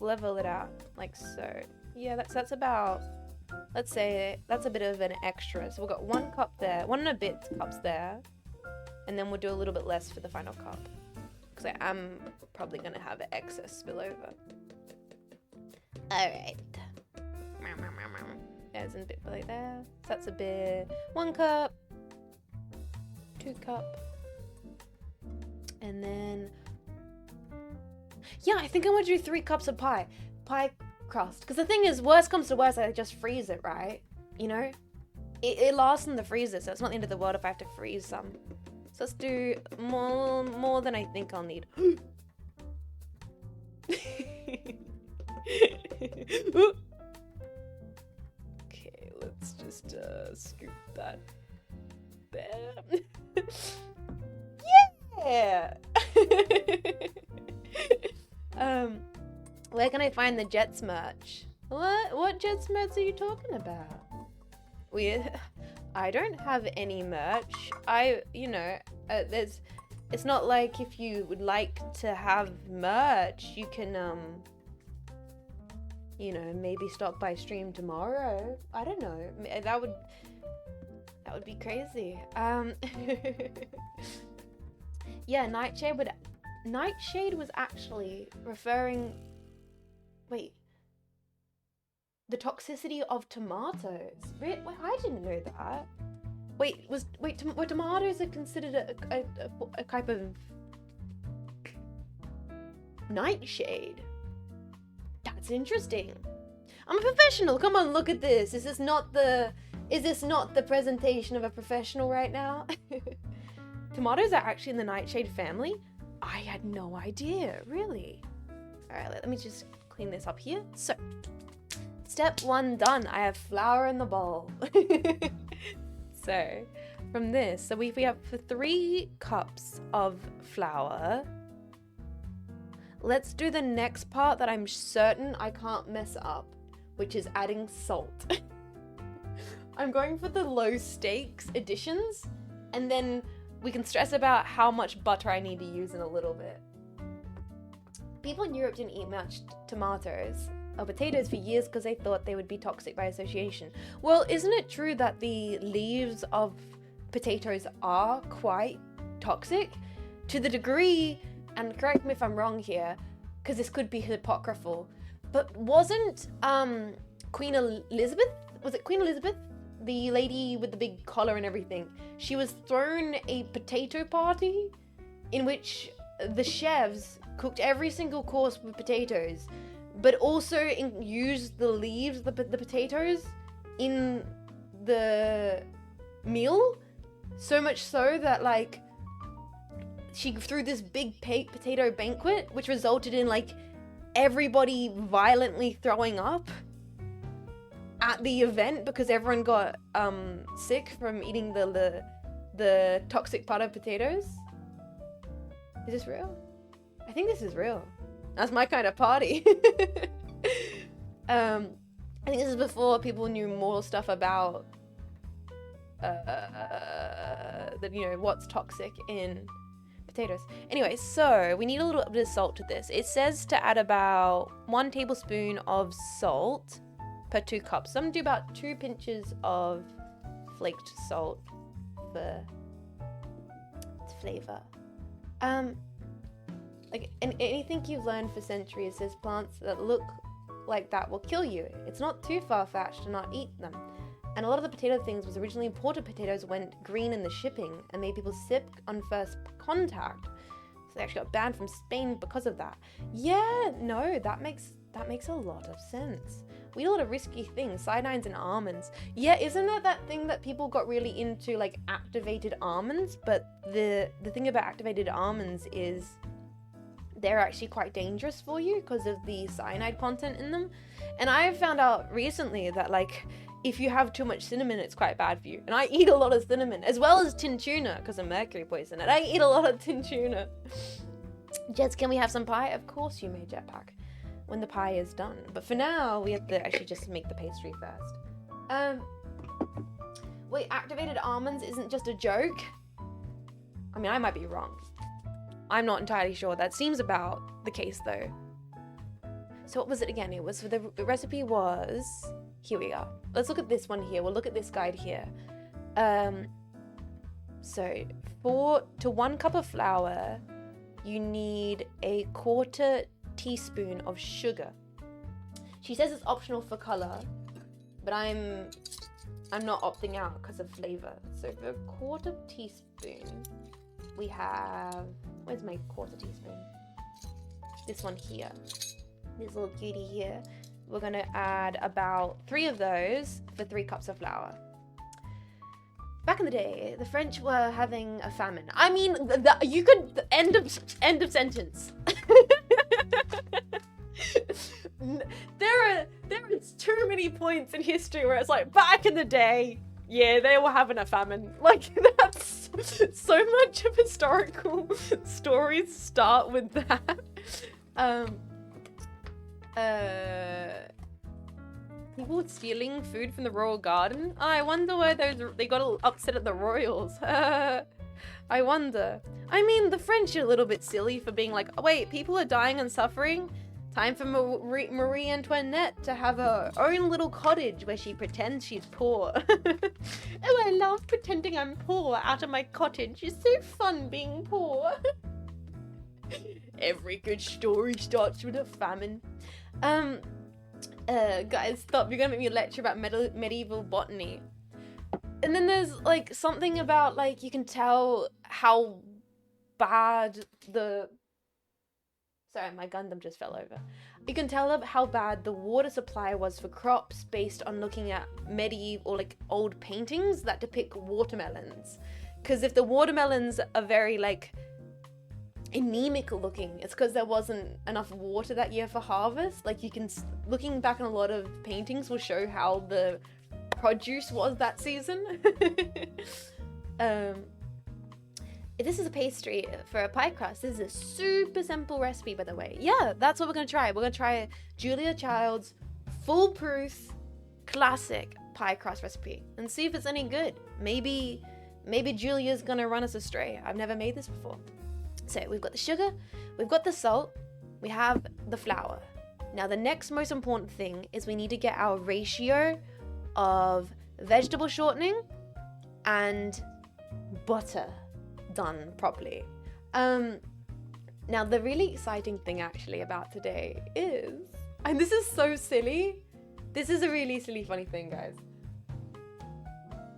Level it out like so. Yeah, that's about, let's say that's a bit of an extra. So we've got 1 cup there, 1 and a bit cups there, and then we'll do a little bit less for the final cup because I am probably gonna have an excess spillover. All right. There's a bit below there. So that's a bit. 1 cup, 2 cup, and then. Yeah, I think I'm gonna do 3 cups of pie crust. Because the thing is, worst comes to worst, I just freeze it, right? You know? It lasts in the freezer, so it's not the end of the world if I have to freeze some. So let's do more than I think I'll need. Okay, let's just scoop that there. Yeah! Where can I find the Jets merch? What Jets merch are you talking about? I don't have any merch. It's not like if you would like to have merch, you can, maybe stop by stream tomorrow. I don't know. That would be crazy. Yeah, Nightshade was actually referring. Wait. The toxicity of tomatoes. I didn't know that. Were tomatoes considered a type of nightshade? That's interesting. I'm a professional. Come on, look at this. Is this not the presentation of a professional right now? Tomatoes are actually in the nightshade family. I had no idea, really. All right, let me just clean this up here. So, step 1 done. I have flour in the bowl. So, from this, so we have for 3 cups of flour. Let's do the next part that I'm certain I can't mess up, which is adding salt. I'm going for the low stakes additions, and then we can stress about how much butter I need to use in a little bit. People in Europe didn't eat much tomatoes or potatoes for years because they thought they would be toxic by association. Well, isn't it true that the leaves of potatoes are quite toxic? To the degree, and correct me if I'm wrong here, because this could be apocryphal, but wasn't Queen Elizabeth, was it Queen Elizabeth? The lady with the big collar and everything. She was thrown a potato party in which the chefs cooked every single course with potatoes, but also used the leaves, the potatoes, in the meal. So much so that, like, she threw this big potato banquet, which resulted in, like, everybody violently throwing up at the event because everyone got sick from eating the toxic part of potatoes. Is this real? I think this is real. That's my kind of party. I think this is before people knew more stuff about what's toxic in potatoes. Anyway, so we need a little bit of salt to this. It says to add about 1 tablespoon of salt per 2 cups. So I'm gonna do about 2 pinches of flaked salt for its flavor. Like anything you've learned for centuries, there's plants that look like that will kill you. It's not too far-fetched to not eat them. And a lot of the potato things was originally imported potatoes went green in the shipping and made people sick on first contact. So they actually got banned from Spain because of that. Yeah, no, that makes a lot of sense. We do a lot of risky things, cyanines and almonds. Yeah, isn't that thing that people got really into, like activated almonds? But the thing about activated almonds is they're actually quite dangerous for you because of the cyanide content in them. And I found out recently that, like, if you have too much cinnamon, it's quite bad for you. And I eat a lot of cinnamon, as well as tin tuna, because of mercury poison. And I eat a lot of tin tuna. Jets, can we have some pie? Of course you may, Jetpack, when the pie is done. But for now, we have to actually just make the pastry first. Wait, activated almonds isn't just a joke? I mean, I might be wrong. I'm not entirely sure. That seems about the case, though. So what was it again? It was, the recipe was... Here we are. Let's look at this one here. We'll look at this guide here. So 4 to 1 cup of flour, you need a 1/4 teaspoon of sugar. She says it's optional for color, but I'm not opting out because of flavor. So for 1/4 teaspoon, we have, where's my 1/4 teaspoon? This one here. This little cutie here. We're gonna add about 3 of those for 3 cups of flour. Back in the day, the French were having a famine. I mean, you could end of sentence. There is too many points in history where it's like, back in the day, yeah, they were having a famine. Like, that's so much of historical stories start with that. People stealing food from the royal garden. Oh, I wonder why they got upset at the royals. I wonder. I mean, the French are a little bit silly for being like, oh, wait, people are dying and suffering. Time for Marie Antoinette to have her own little cottage where she pretends she's poor. Oh, I love pretending I'm poor out of my cottage. It's so fun being poor. Every good story starts with a famine. Guys, stop. You're gonna make me lecture about medieval botany. And then there's, like, something about, like, you can tell how bad the... Sorry, my Gundam just fell over. You can tell how bad the water supply was for crops based on looking at medieval or, like, old paintings that depict watermelons. Because if the watermelons are very, like, anemic looking. It's because there wasn't enough water that year for harvest. Like you can, looking back on a lot of paintings will show how the produce was that season. This is a pastry for a pie crust. This is a super simple recipe, by the way. Yeah, that's what we're gonna try. We're gonna try Julia Child's foolproof classic pie crust recipe and see if it's any good. Maybe Julia's gonna run us astray. I've never made this before. So we've got the sugar, we've got the salt, we have the flour. Now the next most important thing is we need to get our ratio of vegetable shortening and butter done properly. Now the really exciting thing actually about today is, and this is so silly, this is a really silly funny thing, guys.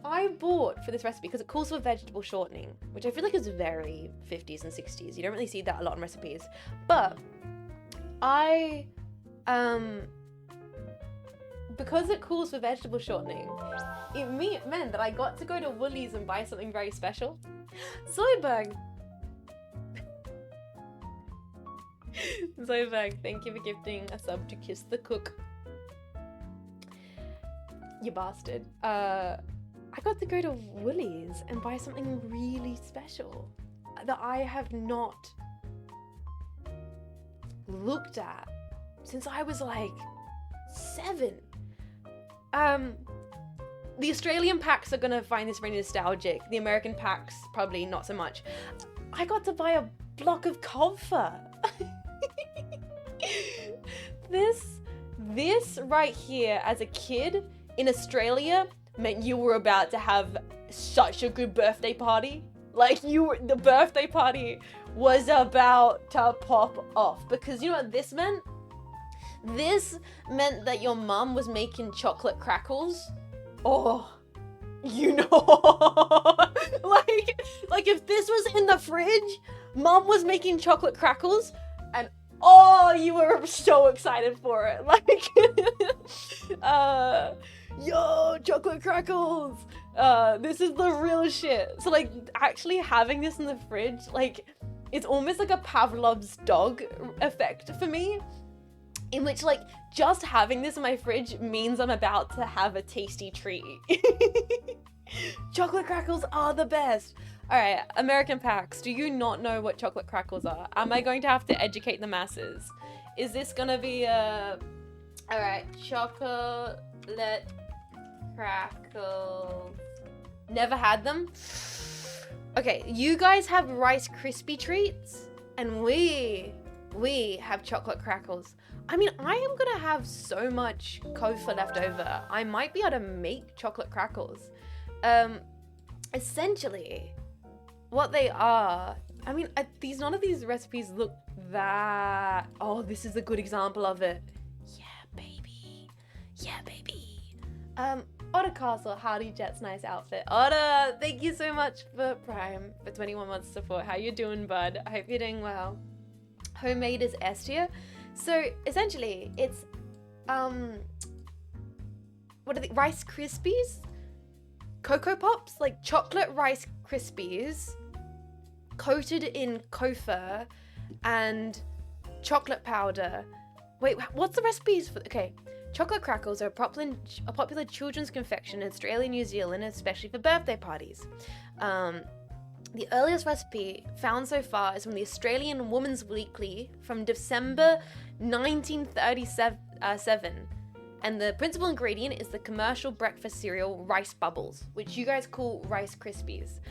I bought for this recipe, because it calls for vegetable shortening, which I feel like is very 50s and 60s. You don't really see that a lot in recipes. But I, because it calls for vegetable shortening, it meant that I got to go to Woolies and buy something very special. Zoidberg! Zoidberg, thank you for gifting a sub to Kiss the Cook. You bastard. I got to go to Woolies and buy something really special that I have not looked at since I was like 7. The Australian packs are gonna find this very nostalgic. The American packs, probably not so much. I got to buy a block of comfort. This right here, as a kid in Australia, meant you were about to have such a good birthday party. Like the birthday party was about to pop off, because you know what this meant? This meant that your mum was making chocolate crackles. Oh, you know, like if this was in the fridge, mum was making chocolate crackles, and oh, you were so excited for it. Like, yo, chocolate crackles. This is the real shit. So like actually having this in the fridge, like it's almost like a Pavlov's dog effect for me, in which like just having this in my fridge means I'm about to have a tasty treat. Chocolate crackles are the best. All right, American packs, do you not know what chocolate crackles are? Am I going to have to educate the masses? Is this gonna be all right, chocolate crackles. Never had them? Okay, you guys have Rice Krispie treats, and we have chocolate crackles. I mean, I am gonna have so much Kofa left over. I might be able to make chocolate crackles. Essentially, what they are, I mean, none of these recipes look that, oh, this is a good example of it. Yeah, baby. Yeah, baby. Otter Castle, howdy, Jet's nice outfit. Otter, thank you so much for Prime, for 21 months support. How you doing, bud? I hope you're doing well. Homemade is S tier. So essentially, it's what are the Rice Krispies? Cocoa Pops, like chocolate Rice Krispies coated in Kofa and chocolate powder. Wait, what's the recipes for? Okay, chocolate crackles are a popular children's confection in Australia and New Zealand, especially for birthday parties. The earliest recipe found so far is from the Australian Woman's Weekly from December 1937. And the principal ingredient is the commercial breakfast cereal Rice Bubbles, which you guys call Rice Krispies.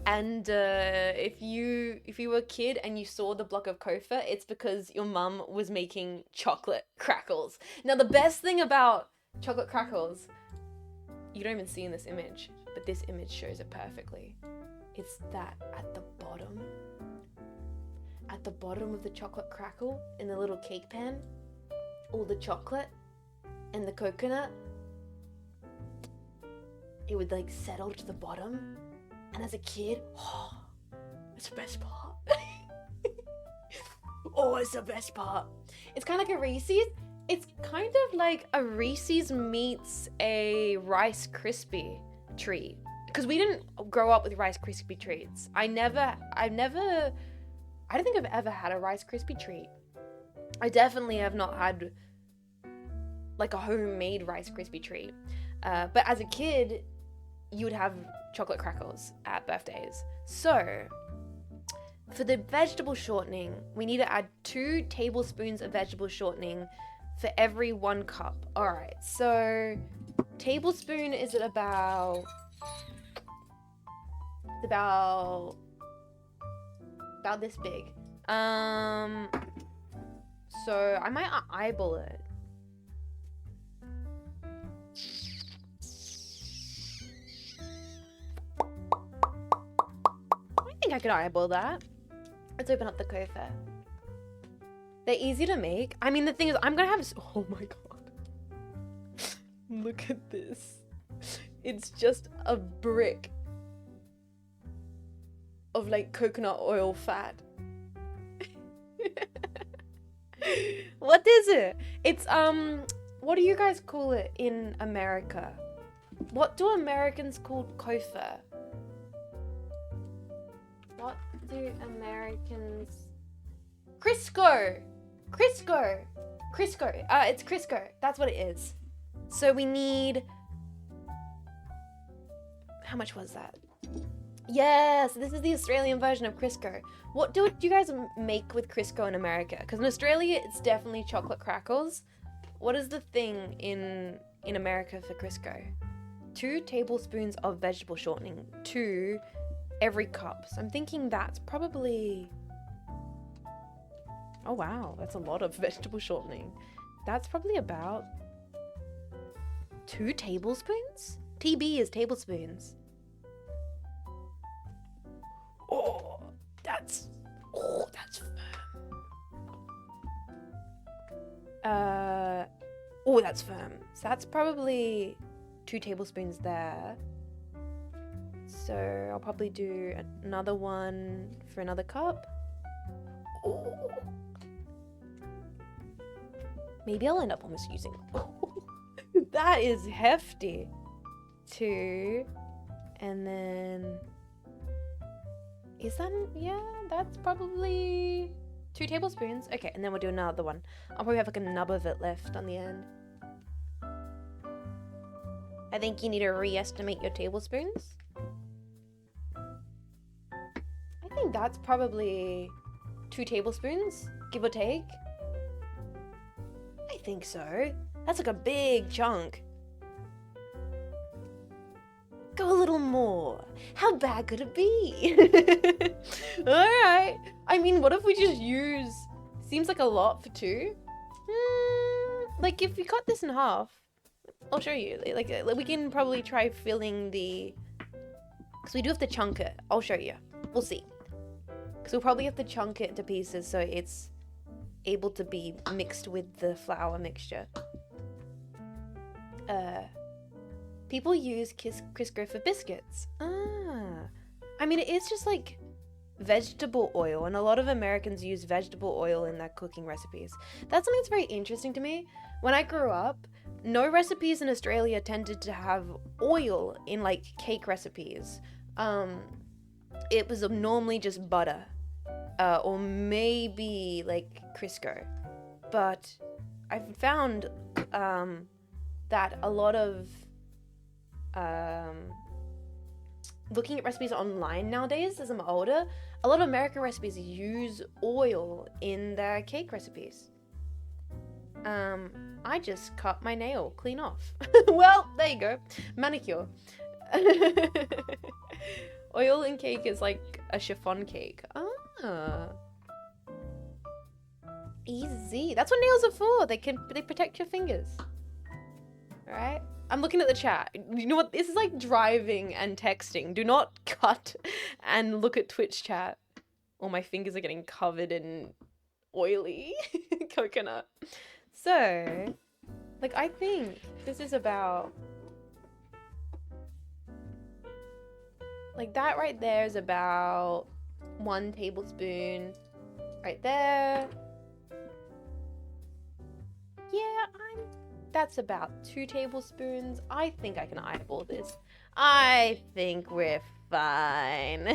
If you were a kid and you saw the block of Kofa, it's because your mum was making chocolate crackles. Now the best thing about chocolate crackles, you don't even see in this image, but this image shows it perfectly. It's that at the bottom of the chocolate crackle, in the little cake pan, all the chocolate and the coconut, it would like settle to the bottom. And as a kid, oh, it's the best part. Oh, it's the best part. It's kind of like a Reese's. It's kind of like a Reese's meets a Rice Krispie treat. because we didn't grow up with Rice Krispie treats. I don't think I've ever had a Rice Krispie treat. I definitely have not had like a homemade Rice Krispie treat. But as a kid, you would have chocolate crackers at birthdays. So for the vegetable shortening, we need to add 2 tablespoons of vegetable shortening for every 1 cup. All right, so tablespoon is at about this big. So I might eyeball it. I think I could eyeball that. Let's open up the kofar. They're easy to make. I mean, the thing is, I'm gonna have... Oh my god. Look at this. It's just a brick of like coconut oil fat. What is it? It's what do you guys call it in America? What do Americans call kofar? What do Americans... Crisco! Crisco! Crisco. It's Crisco. That's what it is. So we need... How much was that? Yes, this is the Australian version of Crisco. What do you guys make with Crisco in America? Because in Australia, it's definitely chocolate crackers. What is the thing in America for Crisco? 2 tablespoons of vegetable shortening. 2 every cup. So I'm thinking that's probably... Oh wow, that's a lot of vegetable shortening. That's probably about 2 tablespoons? TB is tablespoons. Oh, that's firm. Oh, that's firm. So that's probably 2 tablespoons there. So I'll probably do another one for another cup. Oh. Maybe I'll end up almost using... That is hefty. 2. And then... Is that... Yeah, that's probably 2 tablespoons. Okay, and then we'll do another one. I'll probably have like a nub of it left on the end. I think you need to re-estimate your tablespoons. I think that's probably 2 tablespoons, give or take. I think so. That's like a big chunk. Go a little more. How bad could it be? Alright. I mean, what if we just use... Seems like a lot for 2. Like, if we cut this in half, I'll show you. Like we can probably try filling the... Because we do have to chunk it. I'll show you. We'll see. Because we'll probably have to chunk it into pieces so it's able to be mixed with the flour mixture. People use Crisco for biscuits. I mean, it is just like vegetable oil, and a lot of Americans use vegetable oil in their cooking recipes. That's something that's very interesting to me. When I grew up, no recipes in Australia tended to have oil in like cake recipes. It was normally just butter, or maybe like Crisco. But I've found that a lot of looking at recipes online nowadays as I'm older, a lot of American recipes use oil in their cake recipes. I just cut my nail clean off. Well, there you go. Manicure. Oil in cake is like a chiffon cake. Easy. That's what nails are for. They protect your fingers. Alright? I'm looking at the chat. You know what? This is like driving and texting. Do not cut and look at Twitch chat. Or my fingers are getting covered in oily coconut. So, like, I think this is about... Like, that right there is about 1 tablespoon. Right there. Yeah, that's about 2 tablespoons. I think I can eyeball this. I think we're fine.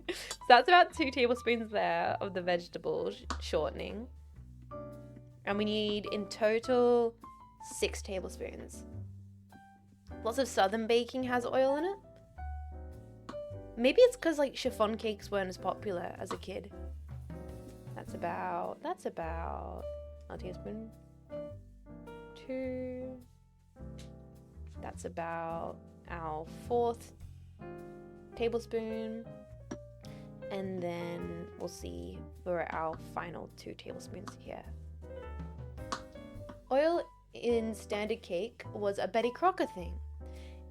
So that's about 2 tablespoons there of the vegetable shortening. And we need in total 6 tablespoons. Lots of southern baking has oil in it. Maybe it's because like chiffon cakes weren't as popular as a kid. That's about a teaspoon. 2. That's about our 4th tablespoon. And then we'll see for our final 2 tablespoons here. Oil in standard cake was a Betty Crocker thing.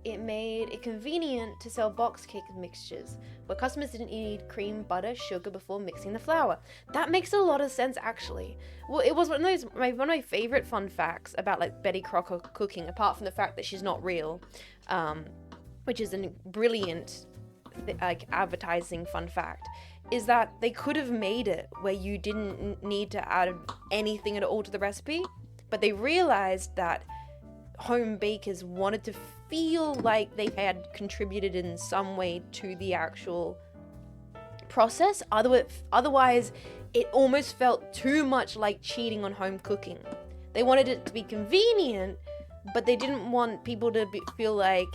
It made it convenient to sell box cake mixtures where customers didn't need cream, butter, sugar before mixing the flour. That makes a lot of sense, actually. Well, it was one of my favorite fun facts about like Betty Crocker cooking, apart from the fact that she's not real, which is a brilliant like advertising fun fact, is that they could have made it where you didn't need to add anything at all to the recipe, but they realized that home bakers wanted to feel like they had contributed in some way to the actual process. Otherwise, it almost felt too much like cheating on home cooking. They wanted it to be convenient, but they didn't want people to feel like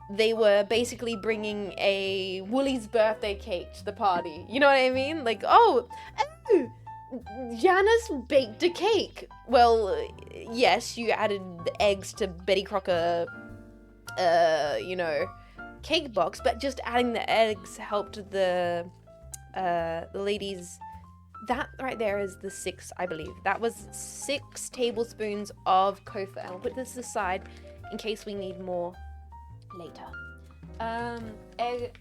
they were basically bringing a Woolies birthday cake to the party. You know what I mean? Like, oh, Janice baked a cake. Well, yes, you added the eggs to Betty Crocker, cake box, but just adding the eggs helped the ladies. That right there is the 6, I believe. That was 6 tablespoons of kofa. And I'll put this aside in case we need more later.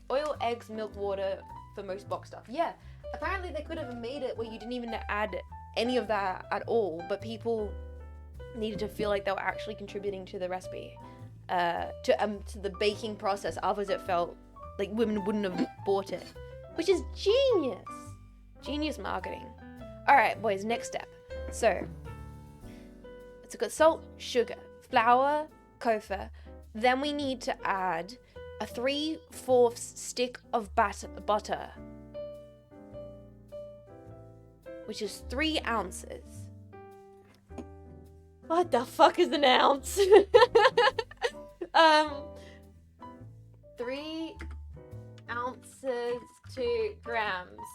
Oil, eggs, milk, water for most box stuff. Yeah. Apparently they could have made it where you didn't even add any of that at all, but people needed to feel like they were actually contributing to the recipe, to the baking process. Otherwise it felt like women wouldn't have bought it, which is genius marketing. All right, boys, next step. So it's got salt, sugar, flour, kofa. Then we need to add a 3/4 stick of butter, which is 3 ounces. What the fuck is an ounce? 3 ounces to grams.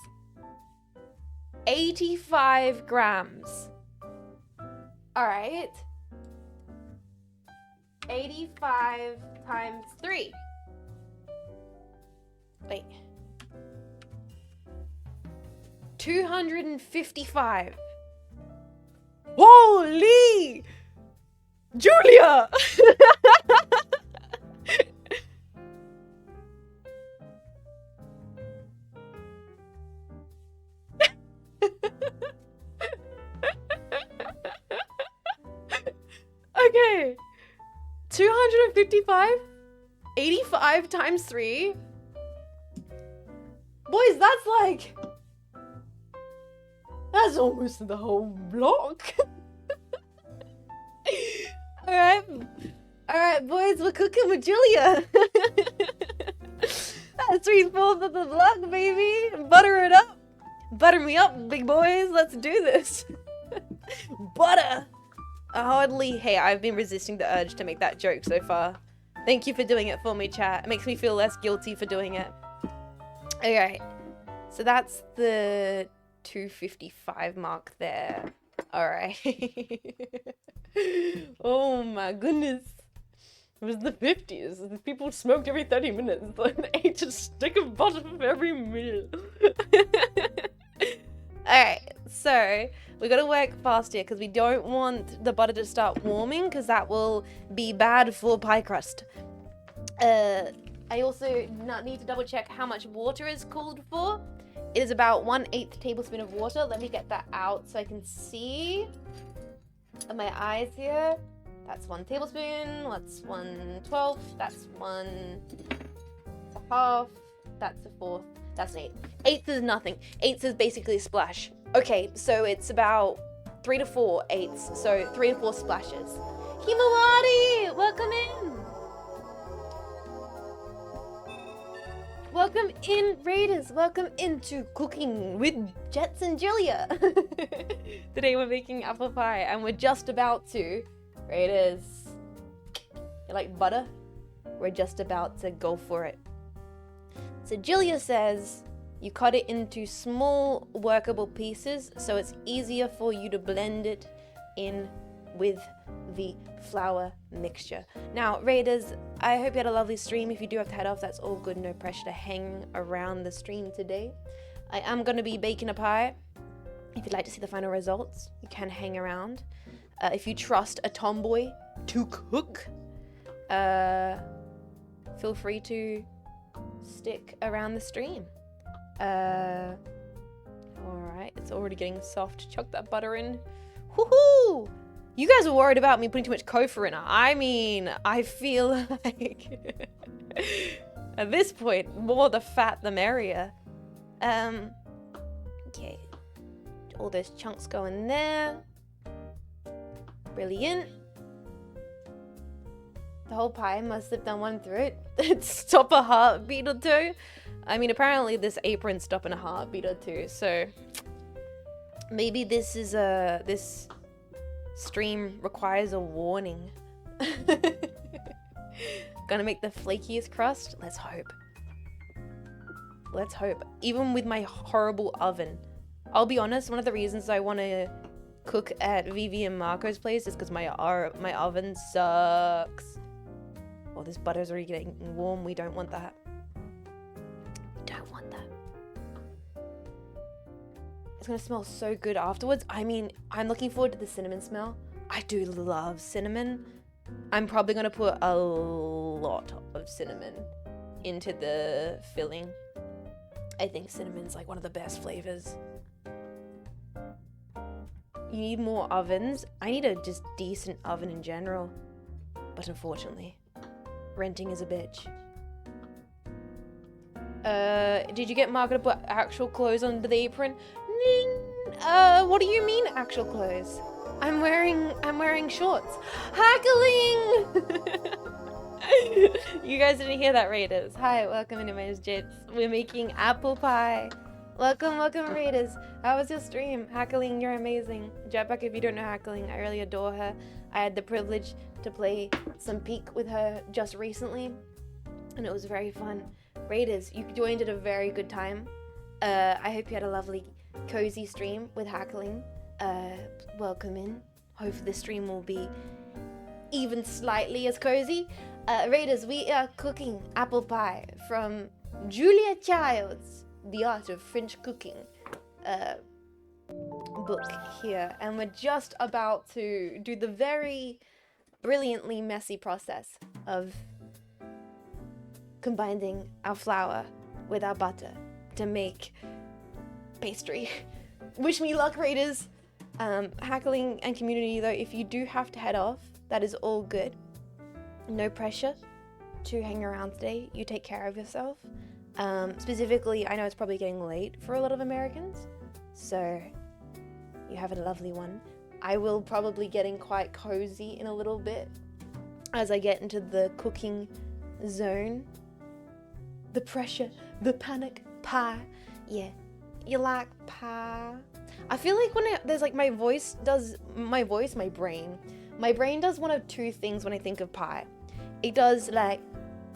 85 grams. All right. 85 times 3. Wait. 255. Holy! Julia! Okay. 255? 85 times 3? Boys, that's almost the whole block. Alright, boys, we're cooking with Julia. That's 3/4 of the block, baby. Butter it up. Butter me up, big boys. Let's do this. Butter. Hey, I've been resisting the urge to make that joke so far. Thank you for doing it for me, chat. It makes me feel less guilty for doing it. Alright, so that's the 255 mark there. Alright. Oh my goodness. It was the 50s. People smoked every 30 minutes and ate a stick of butter for every meal. Alright, so we gotta work fast here because we don't want the butter to start warming because that will be bad for pie crust. I also need to double check how much water is called for. It is about 1/8 tablespoon of water. Let me get that out so I can see my eyes here. That's 1 tablespoon. That's 1/12. That's 1/2. That's 1/4. That's an 1/8. 1/8 is nothing. 1/8 is basically a splash. Okay, so it's about 3 to 4 1/8. So 3 to 4 splashes. Himawari, welcome in. Welcome in, Raiders. Welcome into Cooking with Jets and Julia. Today we're making apple pie and we're just about to, Raiders, you like butter? We're just about to go for it. So Julia says you cut it into small workable pieces so it's easier for you to blend it in with the flour mixture. Now, Raiders, I hope you had a lovely stream. If you do have to head off, that's all good. No pressure to hang around the stream today. I am going to be baking a pie. If you'd like to see the final results, you can hang around. If you trust a tomboy to cook, feel free to stick around the stream. Alright, it's already getting soft. Chuck that butter in. Woohoo! You guys were worried about me putting too much kofar in it. I mean, I feel like at this point, more the fat the merrier. Okay. All those chunks go in there. Brilliant. The whole pie must have done one through it. Stop a heartbeat or two. I mean, apparently this apron's stopping a heartbeat or two, so maybe this is this stream requires a warning. Gonna make the flakiest crust? Let's hope. Let's hope. Even with my horrible oven. I'll be honest, one of the reasons I want to cook at Vivi and Marco's place is because my oven sucks. Oh, this butter's already getting warm. We don't want that. Don't want that. It's gonna smell so good afterwards. I mean, I'm looking forward to the cinnamon smell. I do love cinnamon. I'm probably gonna put a lot of cinnamon into the filling. I think cinnamon's like one of the best flavors. You need more ovens. I need a just decent oven in general. But unfortunately, renting is a bitch. Did you get Marco to put actual clothes under the apron? What do you mean actual clothes? I'm wearing shorts. Hackling! You guys didn't hear that, Raiders. Hi, welcome into my Jits. We're making apple pie. Welcome, Raiders. How was your stream? Hackling, you're amazing. Jetpack, if you don't know Hackling, I really adore her. I had the privilege to play some Peak with her just recently, and it was very fun. Raiders, you joined at a very good time. I hope you had a lovely, cozy stream with Hackling. Welcome in. Hope this stream will be even slightly as cozy. Raiders, we are cooking apple pie from Julia Child's The Art of French Cooking book here, and we're just about to do the very brilliantly messy process of combining our flour with our butter to make pastry. Wish me luck, Raiders. Hackling and community though, if you do have to head off, that is all good. No pressure to hang around today. You take care of yourself. Specifically, I know it's probably getting late for a lot of Americans, so you have a lovely one. I will probably getting quite cozy in a little bit as I get into the cooking zone. The pressure, the panic, pie. Yeah, you like pie? I feel like when there's like my brain does one of two things when I think of pie. It does like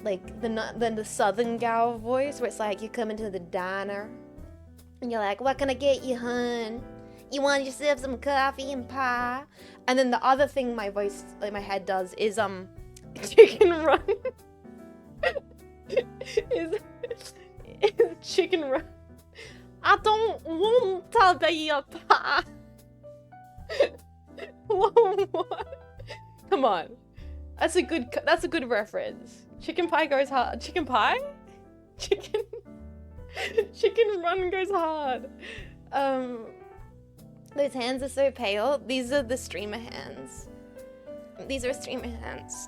the southern gal voice where it's like you come into the diner and you're like, what can I get you, hun? You want yourself some coffee and pie? And then the other thing my voice, like my head does is chicken run. is chicken run. I don't want to be a pie. What? Come on. That's a good reference. Chicken pie goes hard. Chicken pie? Chicken run goes hard. Those hands are so pale. These are the streamer hands. These are streamer hands.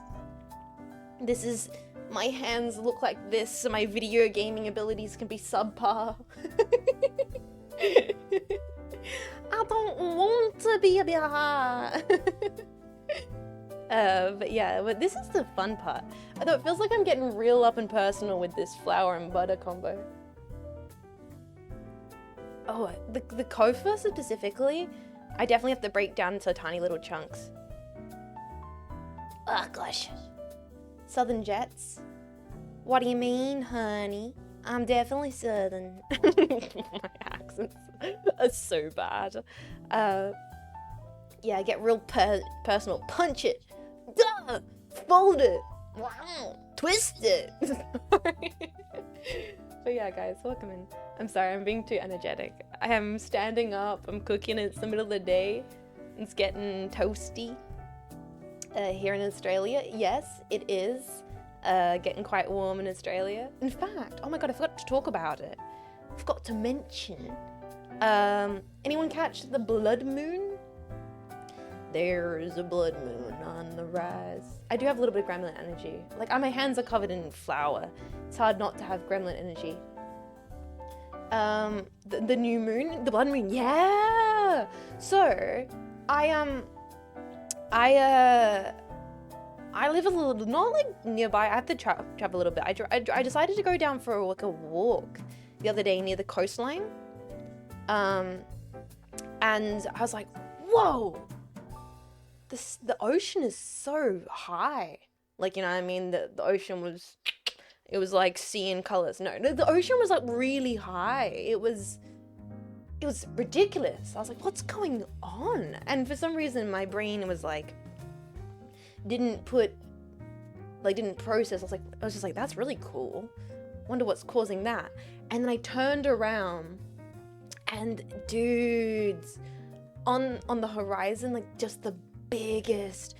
This is, my hands look like this, so my video gaming abilities can be subpar. I don't want to be a pie. But yeah, but this is the fun part. Although it feels like I'm getting real up and personal with this flour and butter combo. Oh, the kofa specifically, I definitely have to break down into tiny little chunks. Oh gosh. Southern Jets. What do you mean, honey? I'm definitely Southern. My accents are so bad. Yeah, get real personal. Punch it. Duh! Fold it. Wow. Twist it. But yeah, guys, welcome in. I'm sorry, I'm being too energetic. I am standing up, I'm cooking, it's the middle of the day. It's getting toasty. Here in Australia, yes, it is getting quite warm in Australia. In fact, oh my god, I forgot to talk about it. I forgot to mention. Anyone catch the blood moon? There's a blood moon on the rise. I do have a little bit of gremlin energy. Like, my hands are covered in flour. It's hard not to have gremlin energy. The new moon, the blood moon, yeah. So, I live a little, not like nearby. I have to travel a little bit. I decided to go down for like a walk the other day near the coastline. And I was like, whoa. The ocean is so high. Like, you know what I mean? The ocean was, it was like seeing colors. No, the ocean was like really high. It was ridiculous. I was like, what's going on? And for some reason, my brain was like, didn't process. I was just like, that's really cool. Wonder what's causing that. And then I turned around and dudes, on the horizon, like just the biggest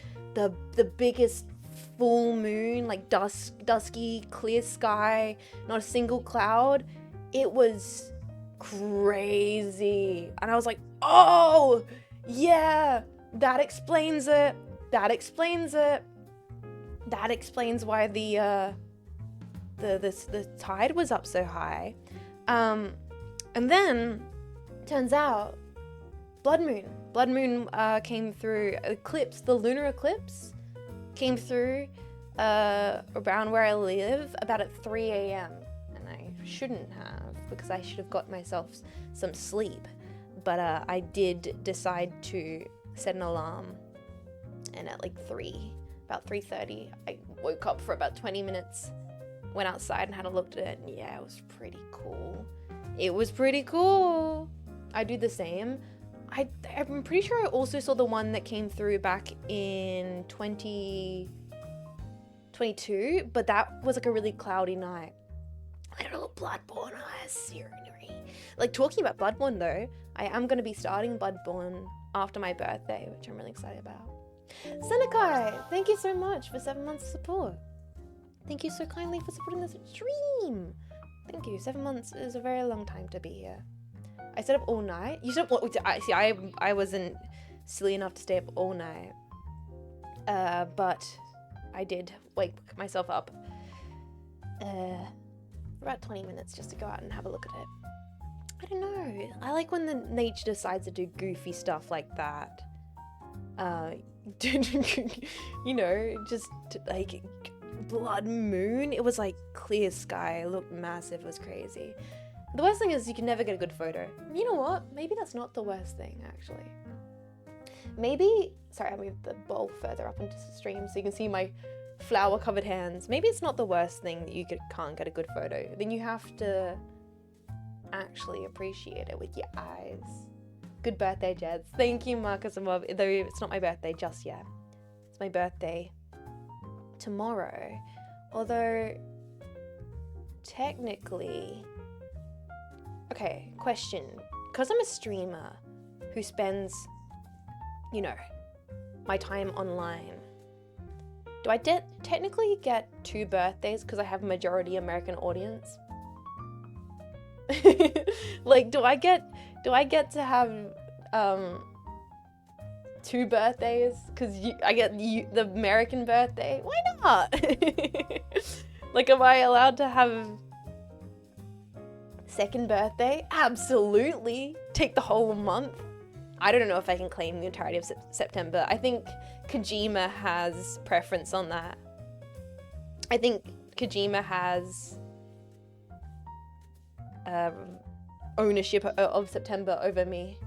full moon, like dusky, clear sky, not a single cloud. It was crazy. And I was like, oh, yeah, that explains it. That explains it. That explains why the tide was up so high. And then, turns out, blood moon came through, the lunar eclipse came through around where I live about at 3 a.m. And I shouldn't have, because I should have got myself some sleep. But I did decide to set an alarm, and at like about 3:30, I woke up for about 20 minutes, went outside and had a look at it, and yeah, it was pretty cool. It was pretty cool. I do the same. I'm pretty sure I also saw the one that came through back in 2022, but that was like a really cloudy night. I had a little Bloodborne scenery. Like, talking about Bloodborne though, I am going to be starting Bloodborne after my birthday, which I'm really excited about. Senekai, thank you so much for 7 months of support. Thank you so kindly for supporting this stream. Thank you. 7 months is a very long time to be here. I stayed up all night. You said what? See, I wasn't silly enough to stay up all night, but I did wake myself up for about 20 minutes just to go out and have a look at it. I don't know. I like when the nature decides to do goofy stuff like that. You know, just like blood moon. It was like clear sky. It looked massive. It was crazy. The worst thing is you can never get a good photo. You know what? Maybe that's not the worst thing, actually. Maybe, sorry, I'll move the bowl further up into the stream so you can see my flour-covered hands. Maybe it's not the worst thing that you can't get a good photo. Then you have to actually appreciate it with your eyes. Good birthday, Jeds. Thank you, Marcus and Bob. Though it's not my birthday just yet. It's my birthday tomorrow. Although, technically... Okay, question. Because I'm a streamer who spends, you know, my time online, do I technically get 2 birthdays because I have a majority American audience? Like, do I get to have 2 birthdays because I get the American birthday? Why not? Like, am I allowed to have second birthday? Absolutely. Take the whole month. I don't know if I can claim the entirety of September. I think Kojima has preference on that. I think Kojima has ownership of September over me.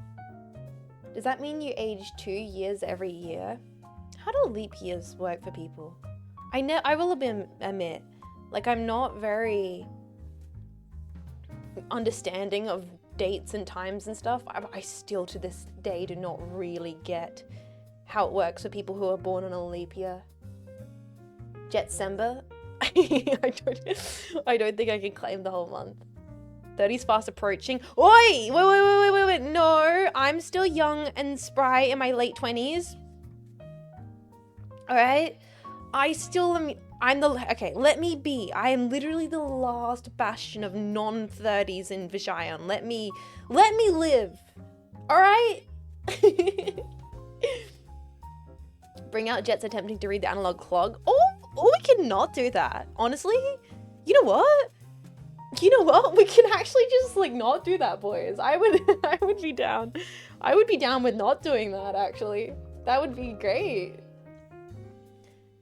Does that mean you age 2 years every year? How do leap years work for people? I will admit, like, I'm not very understanding of dates and times and stuff. I still to this day do not really get how it works for people who are born on a leap year. Jetsember? I don't think I can claim the whole month. 30's fast approaching. Oi! Wait. No, I'm still young and spry in my late 20s. Alright? Okay, let me be. I am literally the last bastion of non-30s in Vishayan. Let me live. Alright? Bring out Jets attempting to read the analog clog. Oh, we cannot do that. Honestly, you know what? We can actually just like not do that, boys. I would be down. I would be down with not doing that, actually. That would be great.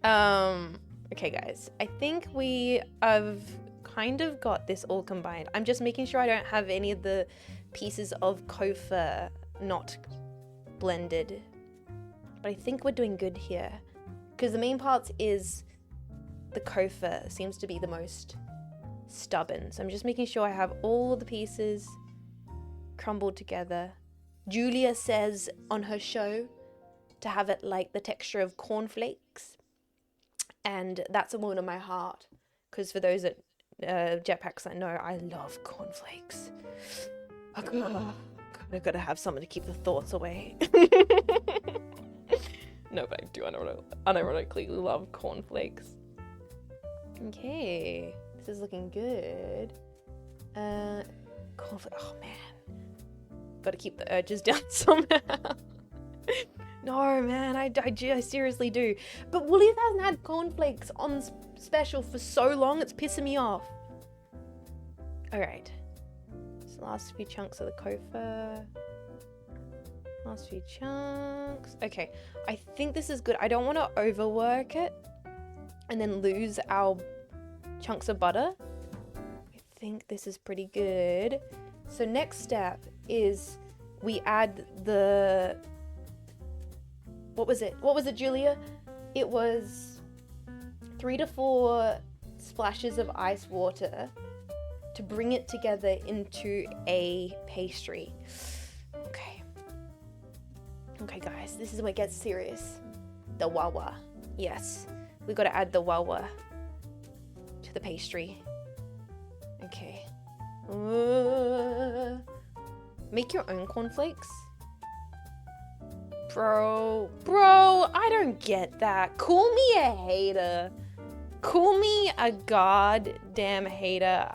Okay guys, I think we have kind of got this all combined. I'm just making sure I don't have any of the pieces of Kofa not blended. But I think we're doing good here. Because the main parts is the Kofa seems to be the most stubborn. So I'm just making sure I have all the pieces crumbled together. Julia says on her show to have it like the texture of cornflakes. And that's a wound on my heart. Because for those that jetpacks that know, I love cornflakes. I've got to have something to keep the thoughts away. No, but I do unironically love cornflakes. Okay, this is looking good. Cornflakes, oh man. Gotta keep the urges down somehow. No, man, I seriously do. But Woolies hasn't had cornflakes on special for so long, it's pissing me off. Alright. So last few chunks of the Kofa. Last few chunks. Okay, I think this is good. I don't want to overwork it and then lose our chunks of butter. I think this is pretty good. So next step is we add the... What was it, Julia? It was 3 to 4 splashes of ice water to bring it together into a pastry. Okay guys, this is where it gets serious. The wawa. Yes, we gotta add the wawa to the pastry. Okay. Make your own cornflakes? Bro, I don't get that. Call me a hater. Call me a goddamn hater.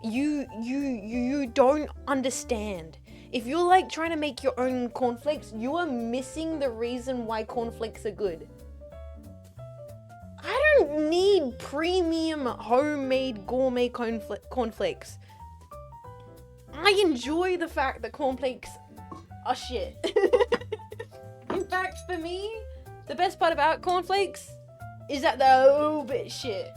You don't understand. If you're like trying to make your own cornflakes, you are missing the reason why cornflakes are good. I don't need premium homemade gourmet cornflakes. I enjoy the fact that cornflakes are shit. In fact, for me, the best part about cornflakes is that they're a little bit shit.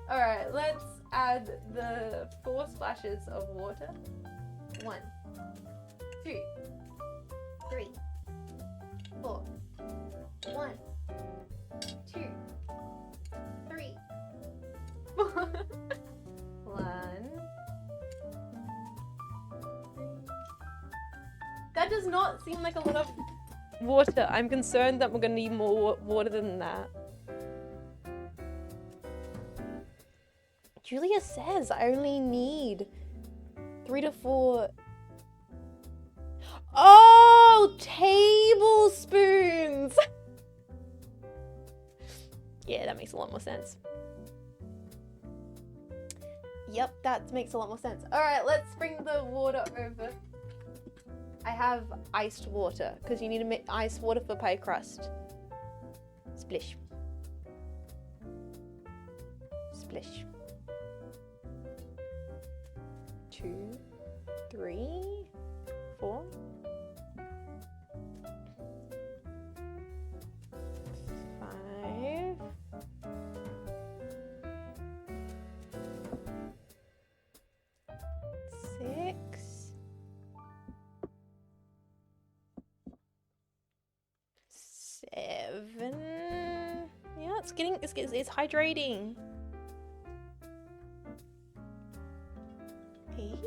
Alright, let's add the 4 splashes of water. 1, 2, 3, 4. 1, 2, 3, 4. 1. That does not seem like a lot of water. I'm concerned that we're gonna need more water than that. Julia says I only need 3 to 4. Oh, tablespoons. Yeah, that makes a lot more sense. Yep, that makes a lot more sense. All right, let's bring the water over. I have iced water because you need to make iced water for pie crust. Splish. Splish. 2, 3, 4. it's hydrating. 8.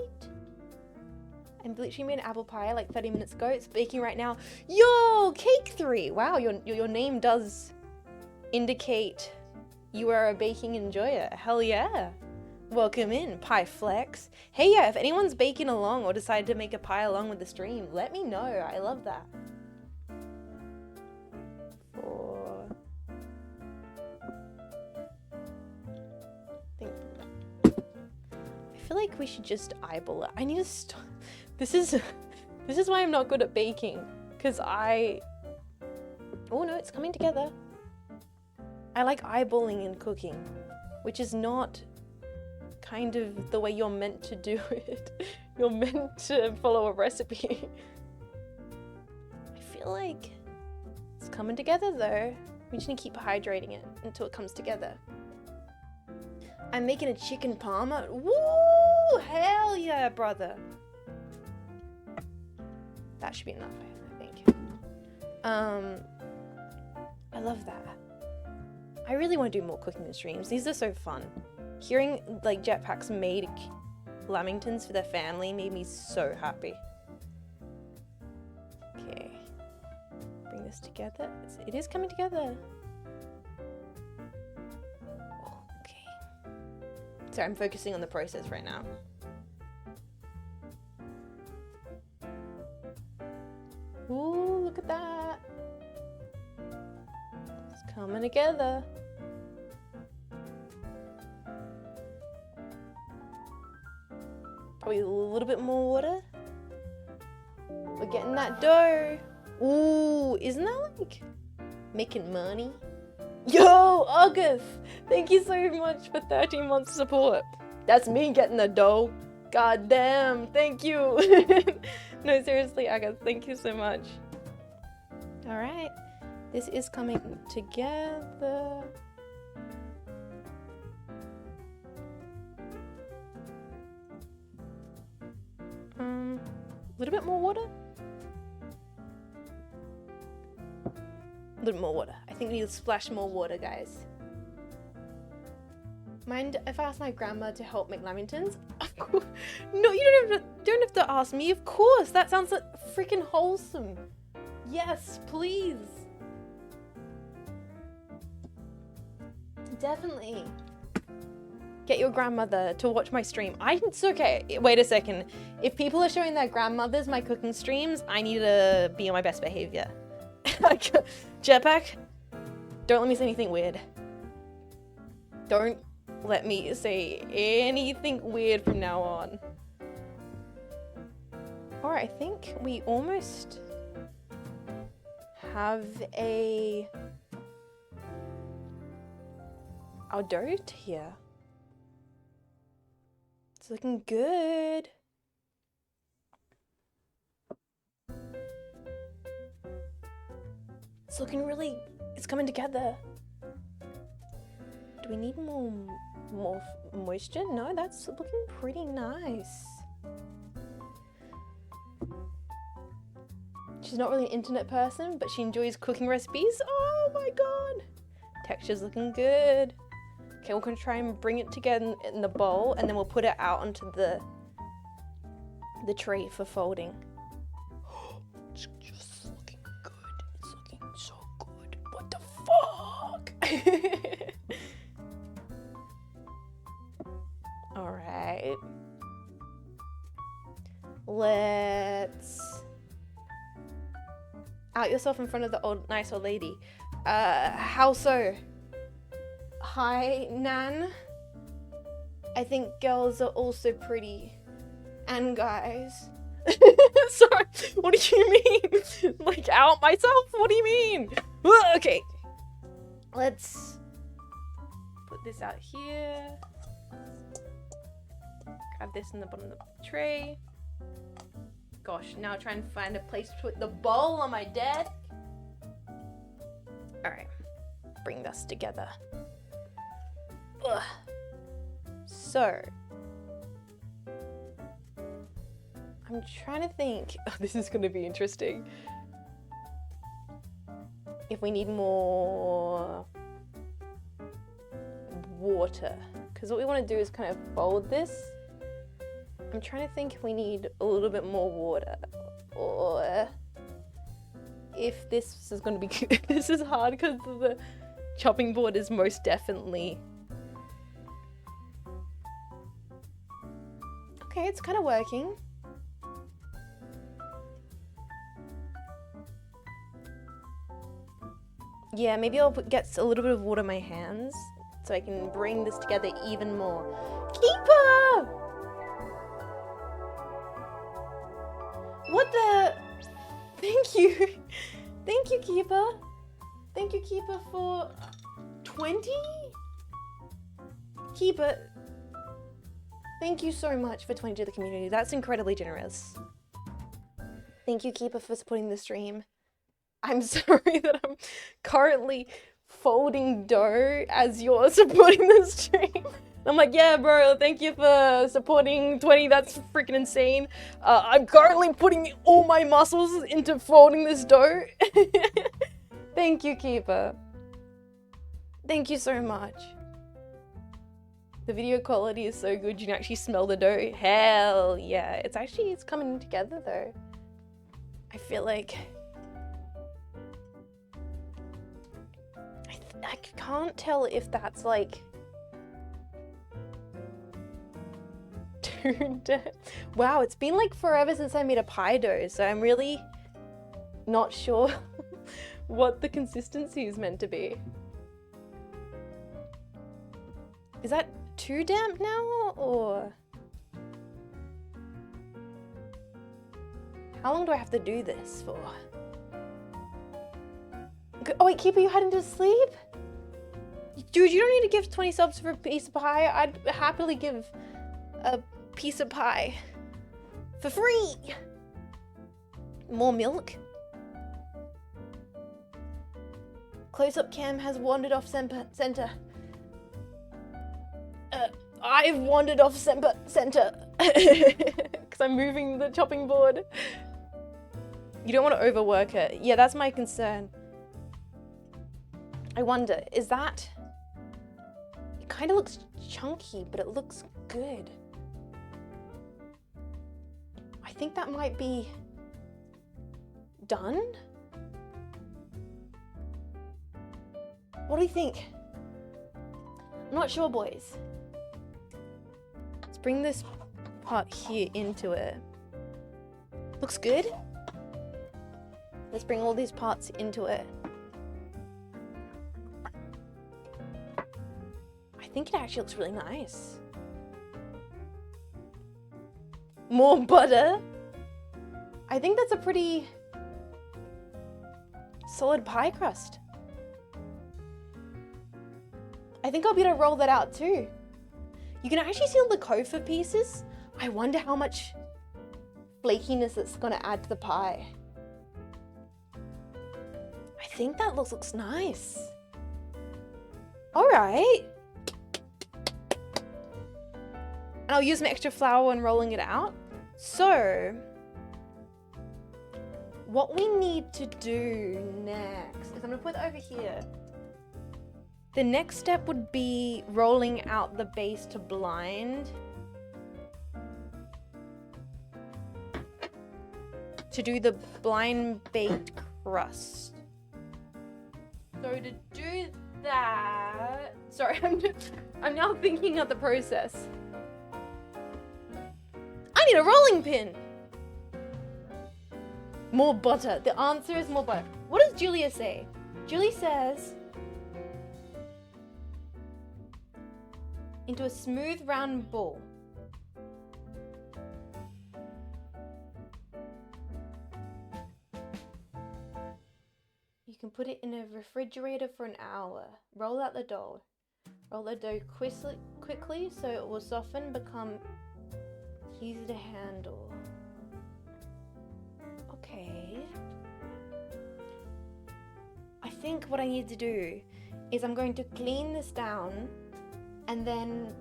I literally made an apple pie like 30 minutes ago. It's baking right now. Yo, cake 3. Wow, your name does indicate you are a baking enjoyer. Hell yeah. Welcome in, Pie Flex. Hey, yeah, if anyone's baking along or decided to make a pie along with the stream, let me know. I love that. 4. I feel like we should just eyeball it. I need to stop. This is why I'm not good at baking. Because oh no, it's coming together. I like eyeballing in cooking, which is not kind of the way you're meant to do it. You're meant to follow a recipe. I feel like it's coming together though. We just need to keep hydrating it until it comes together. I'm making a chicken parma. Woo! Hell yeah, brother. That should be enough, I think. I love that. I really want to do more cooking streams. These are so fun. Hearing like Jetpacks made lamingtons for their family made me so happy. Okay. Bring this together. It is coming together. Okay. Sorry, I'm focusing on the process right now. Ooh, look at that. It's coming together. Probably a little bit more water. We're getting that dough. Ooh, isn't that like making money? Yo, August, thank you so much for 13 months support. That's me getting the dough. God damn, thank you. No, seriously, August, thank you so much. All right, this is coming together. A little bit more water? A little more water. I think we need to splash more water, guys. Mind if I ask my grandma to help make lamingtons? Of course. No, you don't have to ask me. Of course. That sounds like freaking wholesome. Yes, please. Definitely. Get your grandmother to watch my stream. It's okay. Wait a second. If people are showing their grandmothers my cooking streams, I need to be on my best behavior. Jetpack, don't let me say anything weird. Don't let me say anything weird from now on. Alright, I think we almost have our dough here. It's looking good. It's looking really, it's coming together. Do we need more moisture? No, that's looking pretty nice. She's not really an internet person, but she enjoys cooking recipes. Oh my god. Texture's looking good. Okay, we're gonna try and bring it together in the bowl, and then we'll put it out onto the tray for folding. It's just looking good. It's looking so good. What the fuck? All right. Let's out yourself in front of the nice old lady. How so? Hi, Nan. I think girls are also pretty. And guys. Sorry, what do you mean? Like, out myself? What do you mean? Okay. Let's put this out here. Grab this in the bottom of the tray. Gosh, now try and find a place to put the bowl on my desk. Alright. Bring this together. Ugh. So, I'm trying to think. Oh, this is going to be interesting. If we need more water, because what we want to do is kind of fold this. I'm trying to think if we need a little bit more water, or if this is going to be this is hard because the chopping board is most definitely okay. It's kind of working. Yeah, maybe I'll get a little bit of water in my hands so I can bring this together even more. Keeper! What the? Thank you. Thank you, Keeper. Thank you, Keeper, for 20? Keeper, thank you so much for 20 to the community. That's incredibly generous. Thank you, Keeper, for supporting the stream. I'm sorry that I'm currently folding dough as you're supporting the stream. I'm like, yeah, bro, thank you for supporting 20. That's freaking insane. I'm currently putting all my muscles into folding this dough. Thank you, Keeper. Thank you so much. The video quality is so good, you can actually smell the dough. Hell yeah. It's coming together though. I feel like I can't tell if that's like wow, it's been like forever since I made a pie dough, so I'm really not sure what the consistency is meant to be. Is that too damp now, or how long do I have to do this for? Oh wait, Keeper, you heading to sleep? Dude, you don't need to give 20 subs for a piece of pie. I'd happily give a piece of pie for free. More milk? Close-up cam has wandered off center. I've wandered off center because I'm moving the chopping board. You don't want to overwork it. Yeah, that's my concern. I wonder, is that... It kind of looks chunky, but it looks good. I think that might be done. What do you think? I'm not sure, boys. Let's bring this part here into it. Looks good. Let's bring all these parts into it. I think it actually looks really nice. More butter. I think that's a pretty solid pie crust. I think I'll be able to roll that out too. You can actually see all the kofa pieces. I wonder how much flakiness it's gonna add to the pie. I think that looks nice. All right. And I'll use my extra flour when rolling it out. So, what we need to do next is I'm gonna put it over here. The next step would be rolling out the base to blind. To do the blind baked crust. So to do that, sorry, I'm now thinking of the process. I need a rolling pin. More butter. The answer is more butter. What does Julia say? Julie says, into a smooth round ball. You can put it in a refrigerator for an hour. Roll out the dough. Roll the dough quickly so it will soften, become easy to handle. Okay. I think what I need to do is I'm going to clean this down and then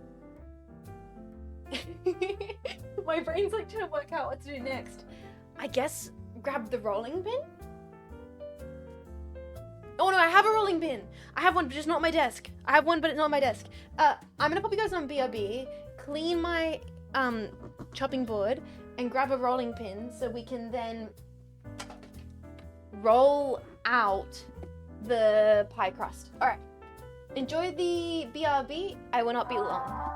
my brain's like trying to work out what to do next. I guess grab the rolling pin. Oh no, I have a rolling pin. I have one, but just not on my desk. I have one, but it's not on my desk. I'm gonna pop you guys on BRB, clean my chopping board, and grab a rolling pin so we can then roll out the pie crust. All right, enjoy the BRB. I will not be long.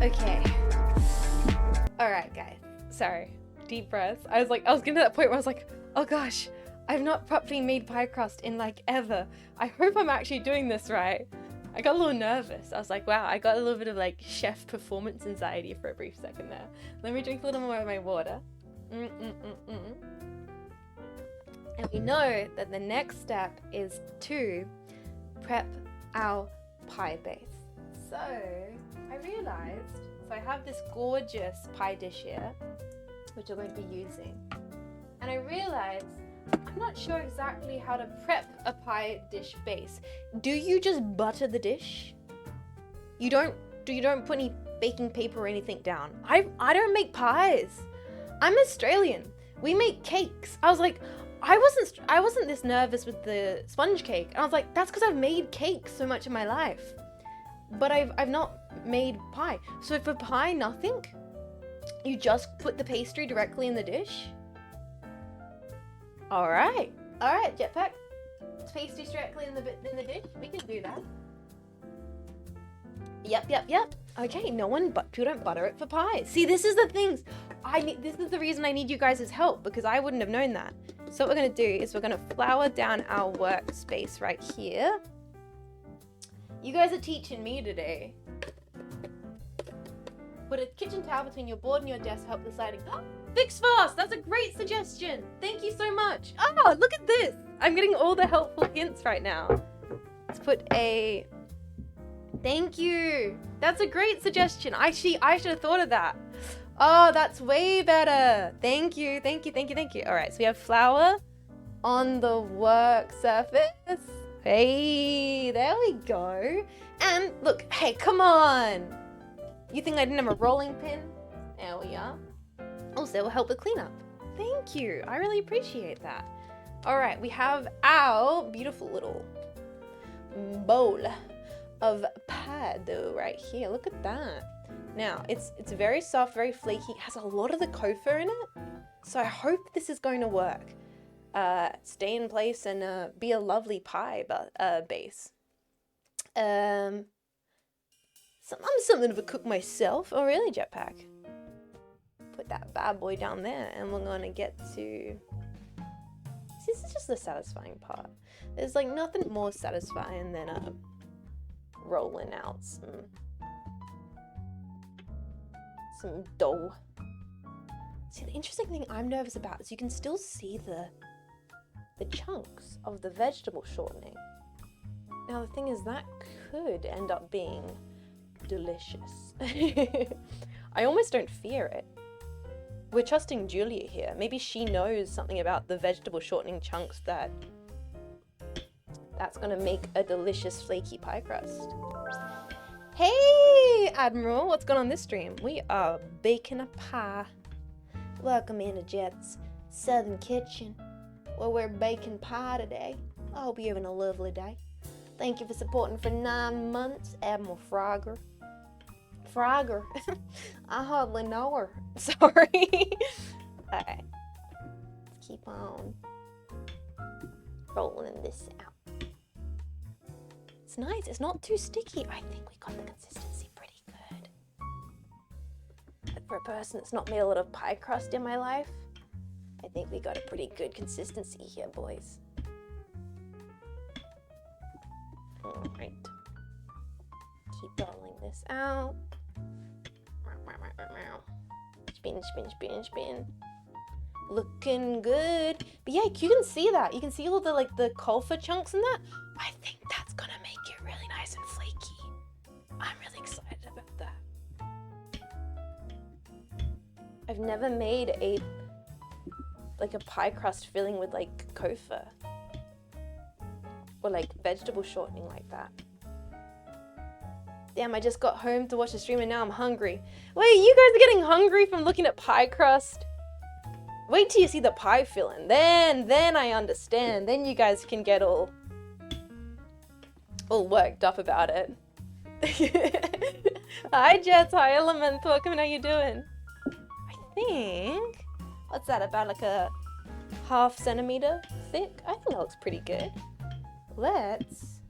Okay. All right, guys. Sorry. Deep breaths. I was getting to that point where I was like, oh gosh, I've not properly made pie crust in like ever. I hope I'm actually doing this right. I got a little nervous. I was like, wow, I got a little bit of like chef performance anxiety for a brief second there. Let me drink a little more of my water. And we know that the next step is to prep our pie base. So I realized, I have this gorgeous pie dish here, which I'm going to be using. And I realized I'm not sure exactly how to prep a pie dish base. Do you just butter the dish? You don't put any baking paper or anything down? I don't make pies. I'm Australian. We make cakes. I was like, I wasn't this nervous with the sponge cake. And I was like, that's because I've made cakes so much in my life. But I've not made pie. So for pie, nothing? You just put the pastry directly in the dish? All right, Jetpack. Pastry directly in the dish. We can do that. Yep. Okay, people don't butter it for pie. See, this is the things. This is the reason I need you guys' help, because I wouldn't have known that. So what we're gonna do is we're gonna flour down our workspace right here. You guys are teaching me today. Put a kitchen towel between your board and your desk to help the sliding. Fix fast! That's a great suggestion! Thank you so much! Oh, look at this! I'm getting all the helpful hints right now. Let's put a... Thank you! That's a great suggestion. I should have thought of that. Oh, that's way better. Thank you. All right, so we have flour on the work surface. Hey, there we go. And look, hey, come on. You think I didn't have a rolling pin? There we are. Also, it will help with cleanup. Thank you. I really appreciate that. All right, we have our beautiful little bowl of pie dough right here. Look at that. Now, it's very soft, very flaky. It has a lot of the kofa in it. So I hope this is going to work. Stay in place and be a lovely pie base. I'm something of a cook myself. Oh, really, Jetpack? Put that bad boy down there, and we're gonna get to... This is just the satisfying part. There's like nothing more satisfying than rolling out some dough. See, the interesting thing I'm nervous about is you can still see the chunks of the vegetable shortening. Now the thing is, that could end up being delicious. I almost don't fear it. We're trusting Julia here. Maybe she knows something about the vegetable shortening chunks that's gonna make a delicious flaky pie crust. Hey, Admiral, what's going on this stream? We are baking a pie. Welcome into Jet's Southern Kitchen, where we're baking pie today. I hope you're having a lovely day. Thank you for supporting for 9 months, Admiral Frogger. Frogger. I hardly know her. Sorry. Alright. Let's keep on rolling this out. It's nice. It's not too sticky. I think we got the consistency pretty good. But for a person that's not made a lot of pie crust in my life, I think we got a pretty good consistency here, boys. Alright. Keep rolling this out. Spin, spin, spin, spin. Looking good. But yeah, you can see that. You can see all the the kulfa chunks in that. I think that's gonna make it really nice and flaky. I'm really excited about that. I've never made a pie crust filling with kofa or vegetable shortening like that. Damn, I just got home to watch the stream and now I'm hungry. Wait, you guys are getting hungry from looking at pie crust? Wait till you see the pie filling. Then I understand. Then you guys can get all worked up about it. Hi Jets, hi Element, welcome, how you doing? I think, what's that, about a ½ centimeter thick? I think that looks pretty good. Let's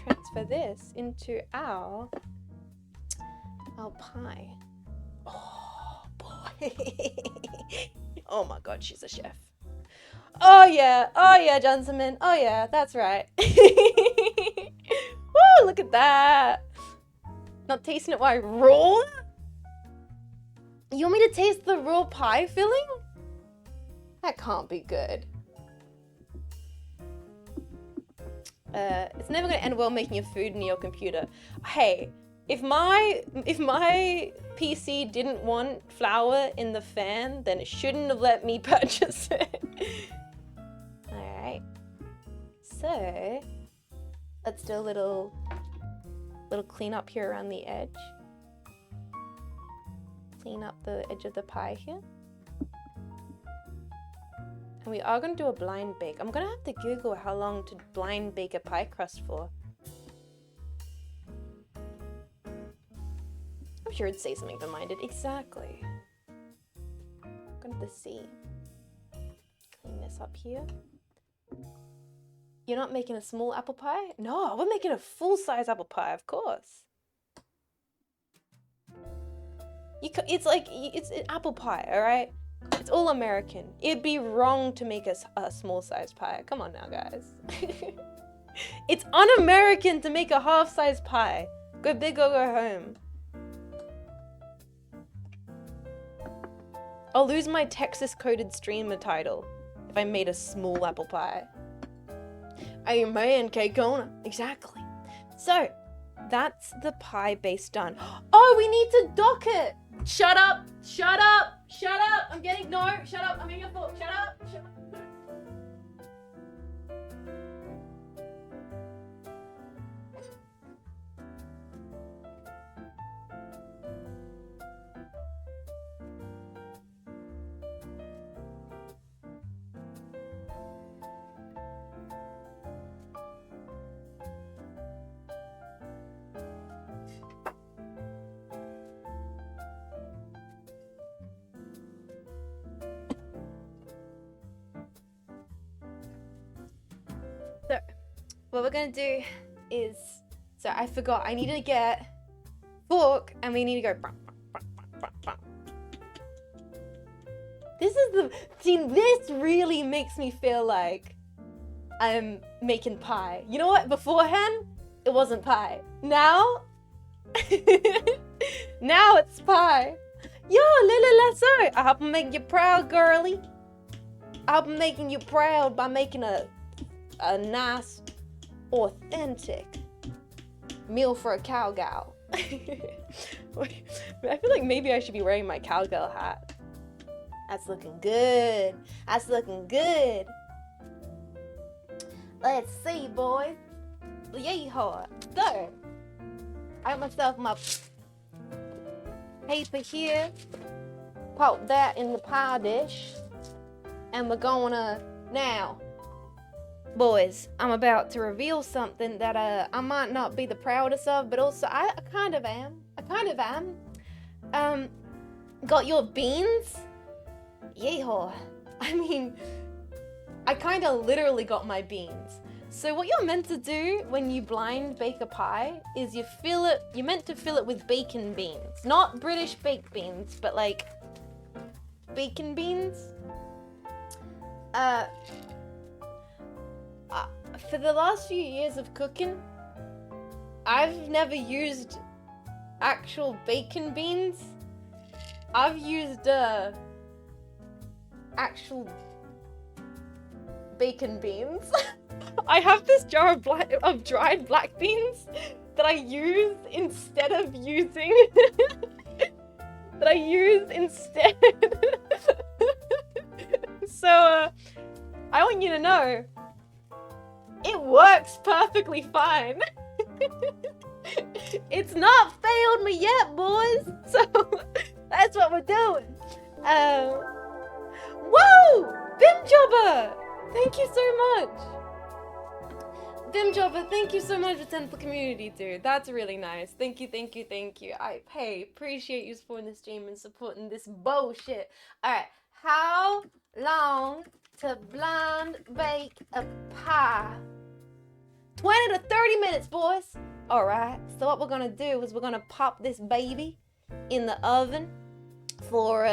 transfer this into our pie. Oh boy. Oh my god, she's a chef. Oh yeah, gentlemen. Oh yeah, that's right. Woo, look at that. Not tasting it while raw? You want me to taste the raw pie filling? That can't be good. It's never gonna end well making your food near your computer. Hey, if my PC didn't want flour in the fan, then it shouldn't have let me purchase it. Alright. So let's do a little clean up here around the edge. Clean up the edge of the pie here. And we are going to do a blind bake. I'm going to have to Google how long to blind bake a pie crust for. I'm sure it'd say something for minded. Exactly. I'm going to have to see. Clean this up here. You're not making a small apple pie? No, we're making a full-size apple pie, of course. It's an apple pie, all right? It's all American. It'd be wrong to make a small-sized pie. Come on now, guys. It's un-American to make a half-size pie. Go big or go home. I'll lose my Texas-coded streamer title if I made a small apple pie. Hey man, K-Kona. Exactly. So, that's the pie base done. Oh, we need to dock it! Shut up! Shut up! Shut up! I'm getting, no, shut up! I'm getting a thought. Shut up! Shut up! So, what we're gonna do is, so I forgot, I need to get fork and we need to go. This is see, this really makes me feel like I'm making pie. You know what? Beforehand, it wasn't pie. Now, now it's pie. Yo, Lily Lasso, I hope I'm making you proud, girly. I hope I'm making you proud by making a nice, authentic meal for a cowgirl. I feel like maybe I should be wearing my cowgirl hat. That's looking good. That's looking good. Let's see, boys. Yeehaw. So, I got myself my paper here. Pop that in the pie dish. And we're gonna, now, boys, I'm about to reveal something that I might not be the proudest of, but also I kind of am. Got your beans? Yeehaw. I mean, I kind of literally got my beans. So what you're meant to do when you blind bake a pie is you're meant to fill it with bacon beans. Not British baked beans, but like bacon beans. For the last few years of cooking, I've never used actual bacon beans. I've used actual bacon beans. I have this jar of dried black beans that I use instead of using So I want you to know it works perfectly fine. It's not failed me yet, boys. So that's what we're doing. Whoa! Bim Jobber! Thank you so much. Bim Jobber, thank you so much for 10 for community, dude. That's really nice. Thank you. Appreciate you supporting this stream and supporting this bullshit. Alright, how long to blind bake a pie? 20 to 30 minutes, boys. Alright, so what we're gonna do is we're gonna pop this baby in the oven for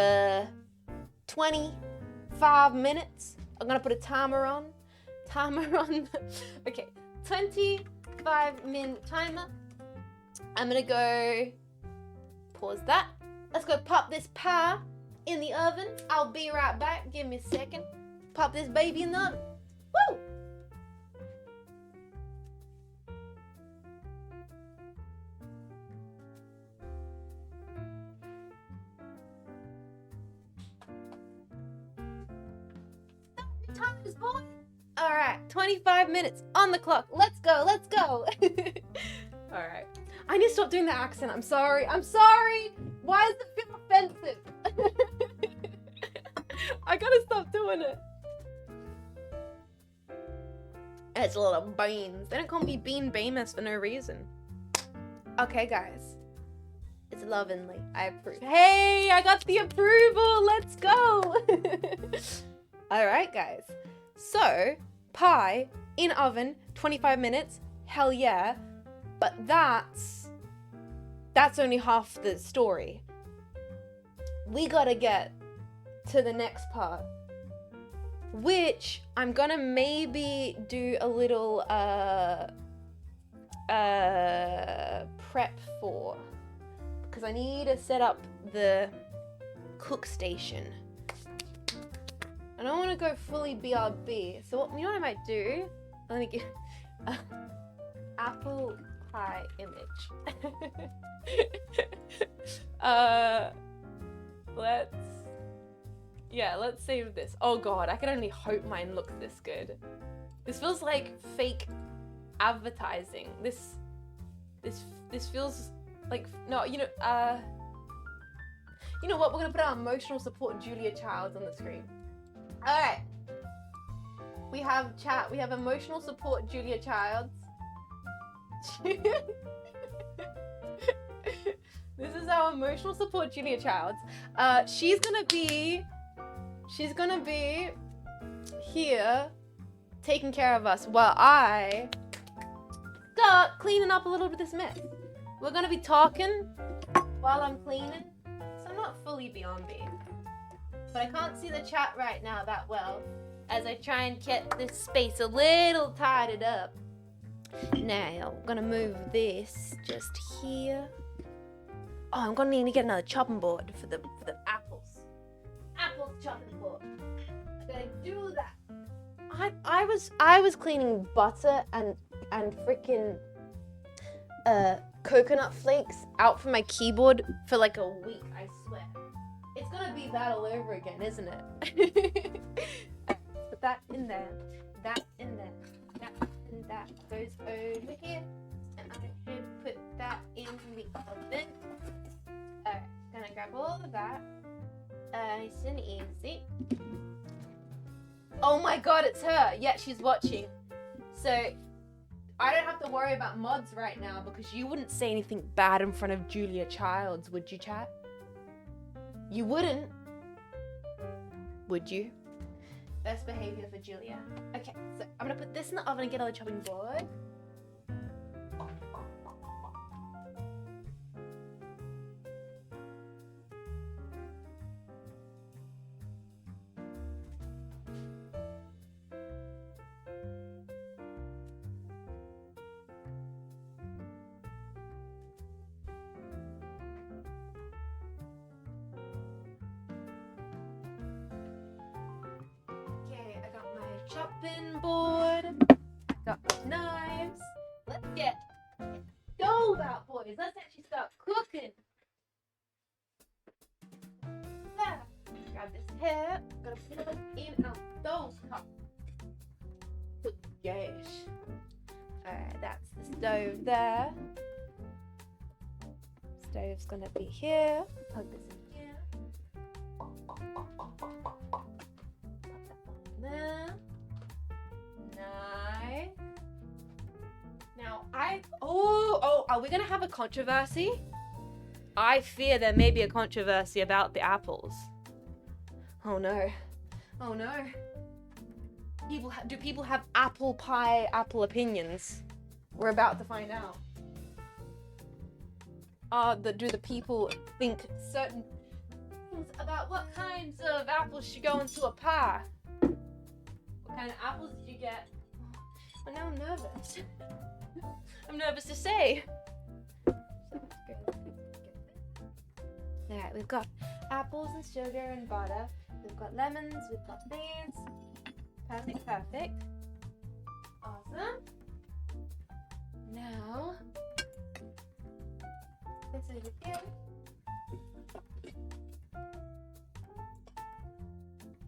25 minutes. I'm gonna put a timer on. Okay, 25-minute timer. I'm gonna go pause that. Let's go pop this pie in the oven. I'll be right back. Give me a second. Pop this baby in the oven. Woo! Times, boy. All right, 25 minutes on the clock. Let's go. All right. I need to stop doing the accent. I'm sorry. Why does it feel offensive? I gotta stop doing it. It's a lot of beans. They don't call me Jean Faymas for no reason. Okay, guys. It's lovingly. I approve. Hey, I got the approval. Let's go. All right, guys. So, pie in oven, 25 minutes. Hell yeah. But that's only half the story. We gotta get to the next part, which I'm gonna maybe do a little prep for, because I need to set up the cook station. I don't want to go fully BRB, so you know what I might do? Let me get apple pie image. Let's save this. Oh god, I can only hope mine looks this good. This feels like fake advertising. This feels like, no, you know what? We're gonna put our emotional support Julia Childs on the screen. All right. We have chat. We have emotional support Julia Childs. This is our emotional support Julia Childs. She's gonna be here taking care of us while I start cleaning up a little bit of this mess. We're gonna be talking while I'm cleaning, so I'm not fully beyond me. But I can't see the chat right now that well. as I try and get this space a little tidied up. Now, I'm gonna move this just here. Oh, I'm gonna need to get another chopping board for the apples. Apples chopping board. I gotta do that. I was cleaning butter and freaking coconut flakes out from my keyboard for like a week, I swear. It's gonna be that all over again, isn't it? Put that in there, that in there, that and that goes over here, and I should put that in the oven. Alright, gonna grab all of that. Nice and easy. Oh my god, it's her! Yeah, she's watching. So, I don't have to worry about mods right now because you wouldn't say anything bad in front of Julia Childs, would you, chat? You wouldn't. Would you? Best behavior for Julia. Okay, so I'm gonna put this in the oven and get on the chopping board. Chopping board, got my knives. Let's get stove out, boys. Let's actually start cooking. There. Grab this here. Gonna put it in our stove top. Put gas. Alright, that's the stove there. Stove's gonna be here. Plug this in here. Pop that there. Nice. Now are we gonna have a controversy? I fear there may be a controversy about the apples. Oh no. Oh no. Do people have apple pie apple opinions? We're about to find out. Do the people think certain things about what kinds of apples should go into a pie? What kind of apples did you get? Well, now I'm nervous. I'm nervous to say. Alright, we've got apples and sugar and butter. We've got lemons, we've got these. Perfect, perfect. Awesome. Now, this over here.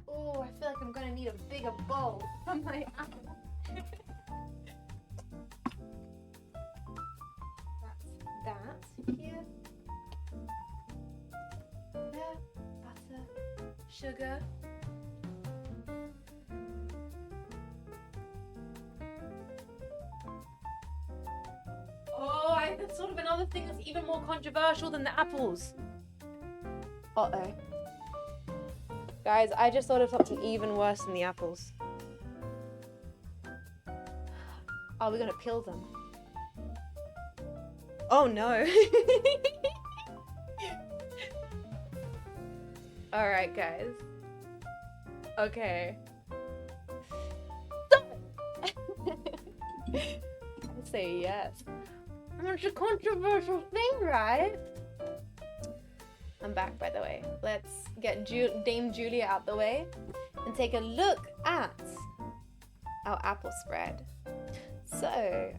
Oh, I feel like I'm gonna need a bigger bowl for my apple. That's that here. There, butter, sugar. Oh, that's sort of another thing that's even more controversial than the apples. Uh-oh. Guys, I just thought of something even worse than the apples. Are we gonna peel them? Oh no. Alright, guys. Okay. I say yes. It's a controversial thing, right? I'm back, by the way. Let's get Dame Julia out the way and take a look at our apple spread. So,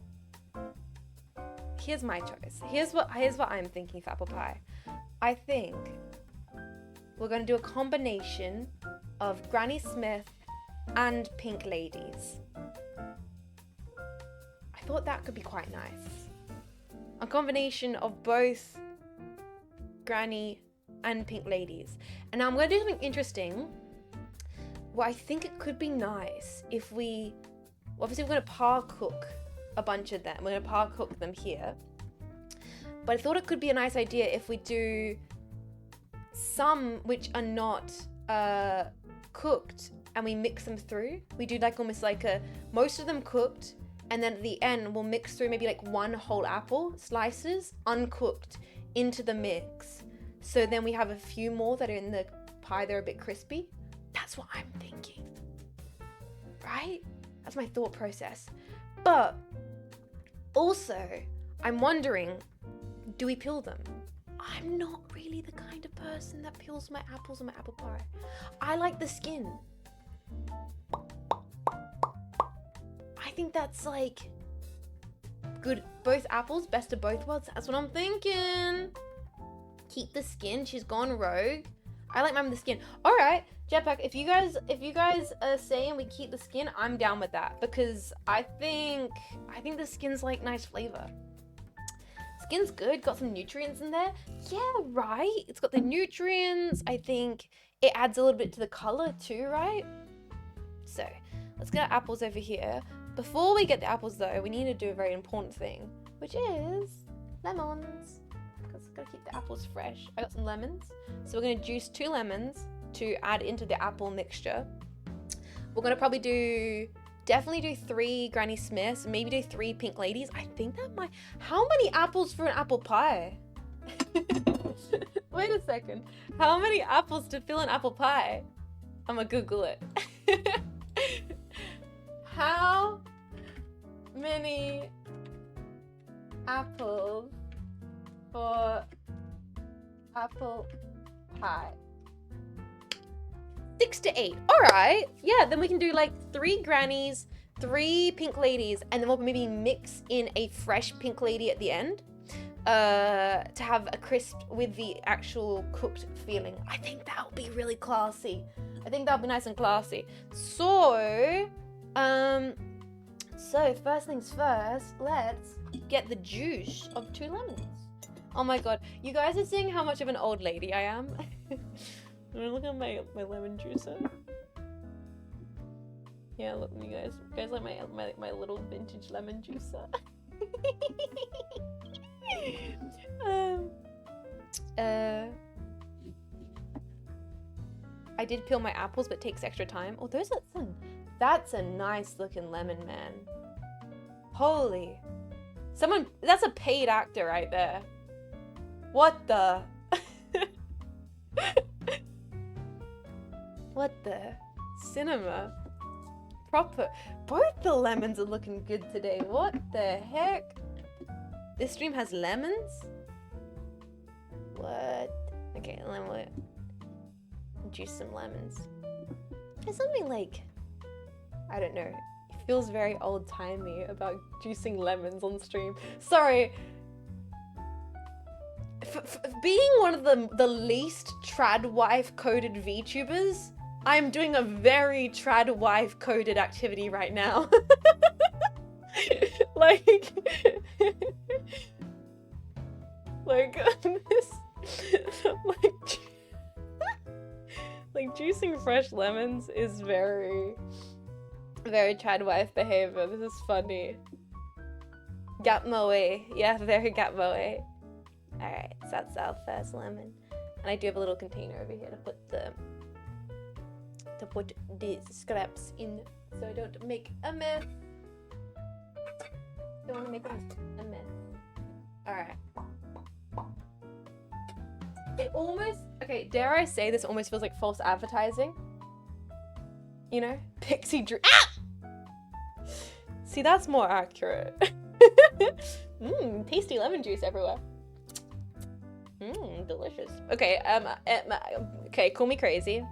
here's my choice. Here's what I'm thinking for apple pie. I think we're going to do a combination of Granny Smith and Pink Ladies. I thought that could be quite nice. A combination of both Granny and Pink Ladies. And now I'm going to do something interesting. Well, I think it could be nice if we... Obviously, we're going to par cook a bunch of them. We're going to par cook them here. But I thought it could be a nice idea if we do some which are not cooked and we mix them through. We do like almost like most of them cooked, and then at the end we'll mix through maybe like one whole apple slices uncooked into the mix. So then we have a few more that are in the pie that are a bit crispy. That's what I'm thinking. right? That's my thought process. But also, I'm wondering, do we peel them? I'm not really the kind of person that peels my apples on my apple pie. I like the skin. I think that's like good. Both apples, best of both worlds. That's what I'm thinking. Keep the skin. She's gone rogue. I like mine with the skin. All right, Jetpack. If you guys are saying we keep the skin, I'm down with that because I think the skin's like nice flavor. Skin's good. Got some nutrients in there. Yeah, right. It's got the nutrients. I think it adds a little bit to the color too, right? So let's get our apples over here. Before we get the apples though, we need to do a very important thing, which is lemons. Because gotta keep the apples fresh. I got some lemons. So we're gonna juice 2 lemons to add into the apple mixture. We're gonna probably definitely do 3 Granny Smiths, maybe do 3 Pink Ladies. I think that might, how many apples for an apple pie? Wait a second. How many apples to fill an apple pie? I'm gonna Google it. How many apples for apple pie? 6 to 8. All right. Yeah, then we can do like 3 grannies, 3 pink ladies, and then we'll maybe mix in a fresh pink lady at the end to have a crisp with the actual cooked feeling. I think that would be really classy. I think that would be nice and classy. So first things first, let's get the juice of 2 lemons. Oh my god, you guys are seeing how much of an old lady I am? Look at my lemon juicer. Yeah, look, you guys like my little vintage lemon juicer. I did peel my apples, but it takes extra time. Oh, that's a nice looking lemon, man. Holy. That's a paid actor right there. What the? What the? Cinema. Proper. Both the lemons are looking good today. What the heck? This stream has lemons? What? Okay, let me juice some lemons. There's something like, I don't know. It feels very old-timey about juicing lemons on stream. Sorry. Being one of the least trad wife coded VTubers, I'm doing a very trad wife coded activity right now. like this, like juicing fresh lemons is very, very trad wife behavior. This is funny. Gap my way. Yeah, very gap my way. Alright, so that's our first lemon. And I do have a little container over here to put the scraps in so I don't make a mess. Don't want to make a mess. Alright. It almost, okay, dare I say this almost feels like false advertising? You know? Pixie Dream. Ah! See, that's more accurate. Tasty lemon juice everywhere. Delicious. Okay, okay, call me crazy.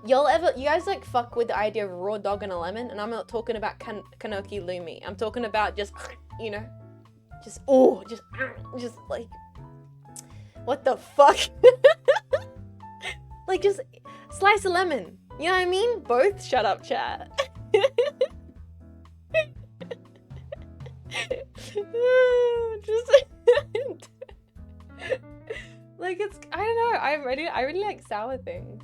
You guys like fuck with the idea of raw dog and a lemon, and I'm not talking about Kanoki Lumi. I'm talking about just, you know, just like, what the fuck? Like, just slice a lemon. You know what I mean? Both. Shut up, chat. Like, it's, I don't know, I really like sour things.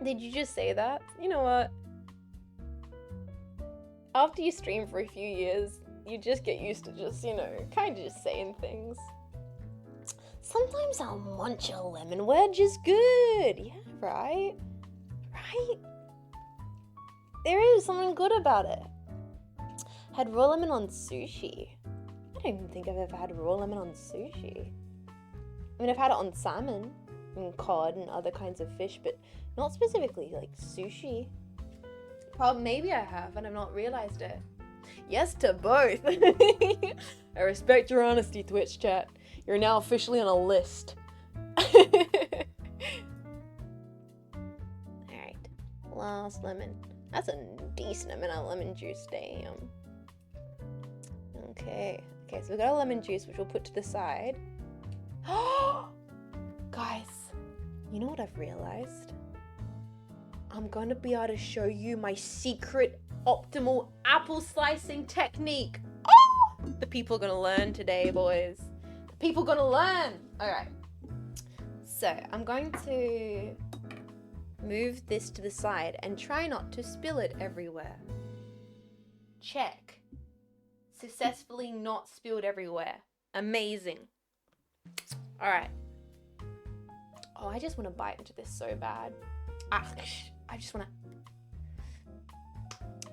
Did you just say that? You know what? After you stream for a few years, you just get used to just, you know, kind of just saying things. Sometimes I'll munch a lemon wedge is good. Yeah, right? Right? There is something good about it. Had raw lemon on sushi. I don't even think I've ever had raw lemon on sushi. I mean, I've had it on salmon and cod and other kinds of fish, but not specifically like sushi. Maybe I have, and I've not realized it. Yes to both. I respect your honesty, Twitch chat. You're now officially on a list. Alright. Last lemon. That's a decent amount of lemon juice, damn. Okay. Okay, so we've got our lemon juice, which we'll put to the side. Guys, you know what I've realized? I'm going to be able to show you my secret optimal apple slicing technique. Oh! The people are going to learn today, boys. The people are going to learn. All right. So I'm going to move this to the side and try not to spill it everywhere. Check. Successfully not spilled everywhere. Amazing. All right. Oh, I just want to bite into this so bad. I just want to...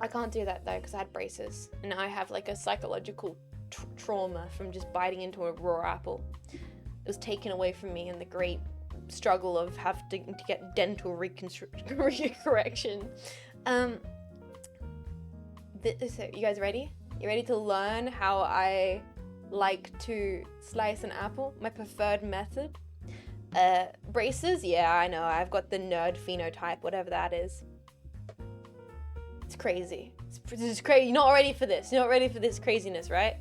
I can't do that though because I had braces and now I have like a psychological trauma from just biting into a raw apple. It was taken away from me in the great struggle of having to get dental recorrection. So you guys ready? You ready to learn how I like to slice an apple? My preferred method? Braces? Yeah, I know. I've got the nerd phenotype, whatever that is. It's crazy. It's crazy. You're not ready for this. You're not ready for this craziness, right?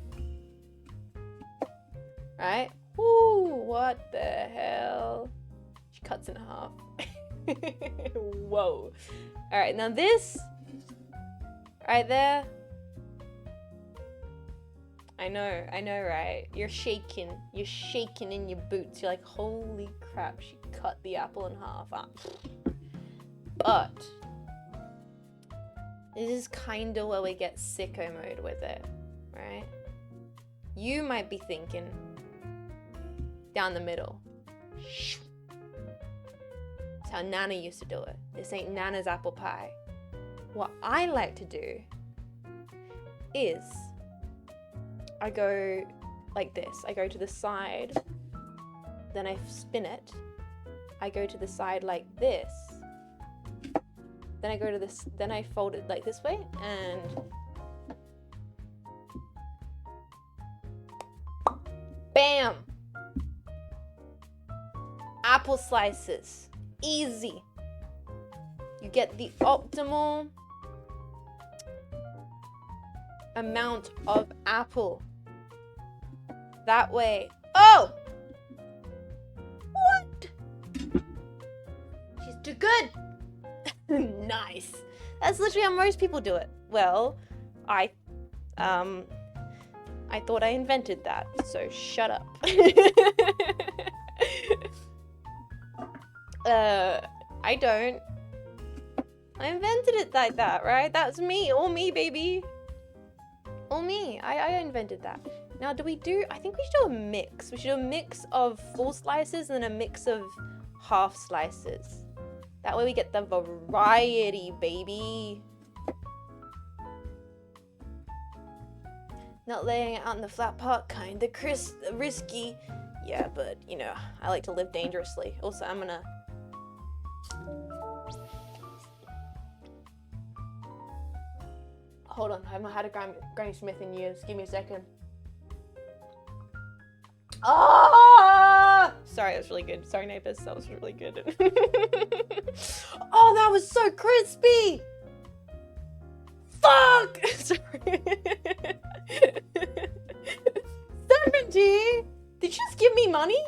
Right? Woo! What the hell? She cuts in half. Whoa. Alright, now this right there. I know, right? You're shaking in your boots. You're like, holy crap, she cut the apple in half. But this is kind of where we get sicko mode with it, right? You might be thinking down the middle. That's how Nana used to do it. This ain't Nana's apple pie. What I like to do is I go like this. I go to the side, then I spin it. I go to the side like this. Then I go to this, then I fold it like this way and bam! Apple slices. Easy. You get the optimal amount of apple. That way. Oh! What? She's too good. Nice. That's literally how most people do it. Well, I thought I invented that, so shut up. I don't. I invented it like that, right? That's me. All me, baby. All me. I invented that. Now, I think we should do a mix. We should do a mix of full slices and then a mix of half slices. That way we get the variety, baby. Not laying it out in the flat part, kinda risky. Yeah, but, you know, I like to live dangerously. Also, I'm gonna... Hold on, I haven't had a Granny Smith in years. Give me a second. Ah! Sorry, that was really good. Sorry, neighbors, that was really good. Oh, that was so crispy! Fuck! Sorry. 70? Did you just give me money?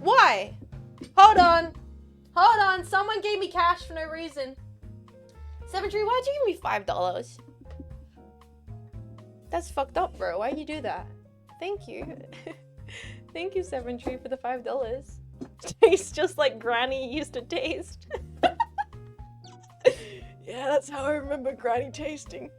Why? Hold on. Someone gave me cash for no reason. 70, why'd you give me $5? That's fucked up, bro. Why'd you do that? Thank you. Thank you, 70, for the $5. Tastes just like Granny used to taste. Yeah, that's how I remember Granny tasting.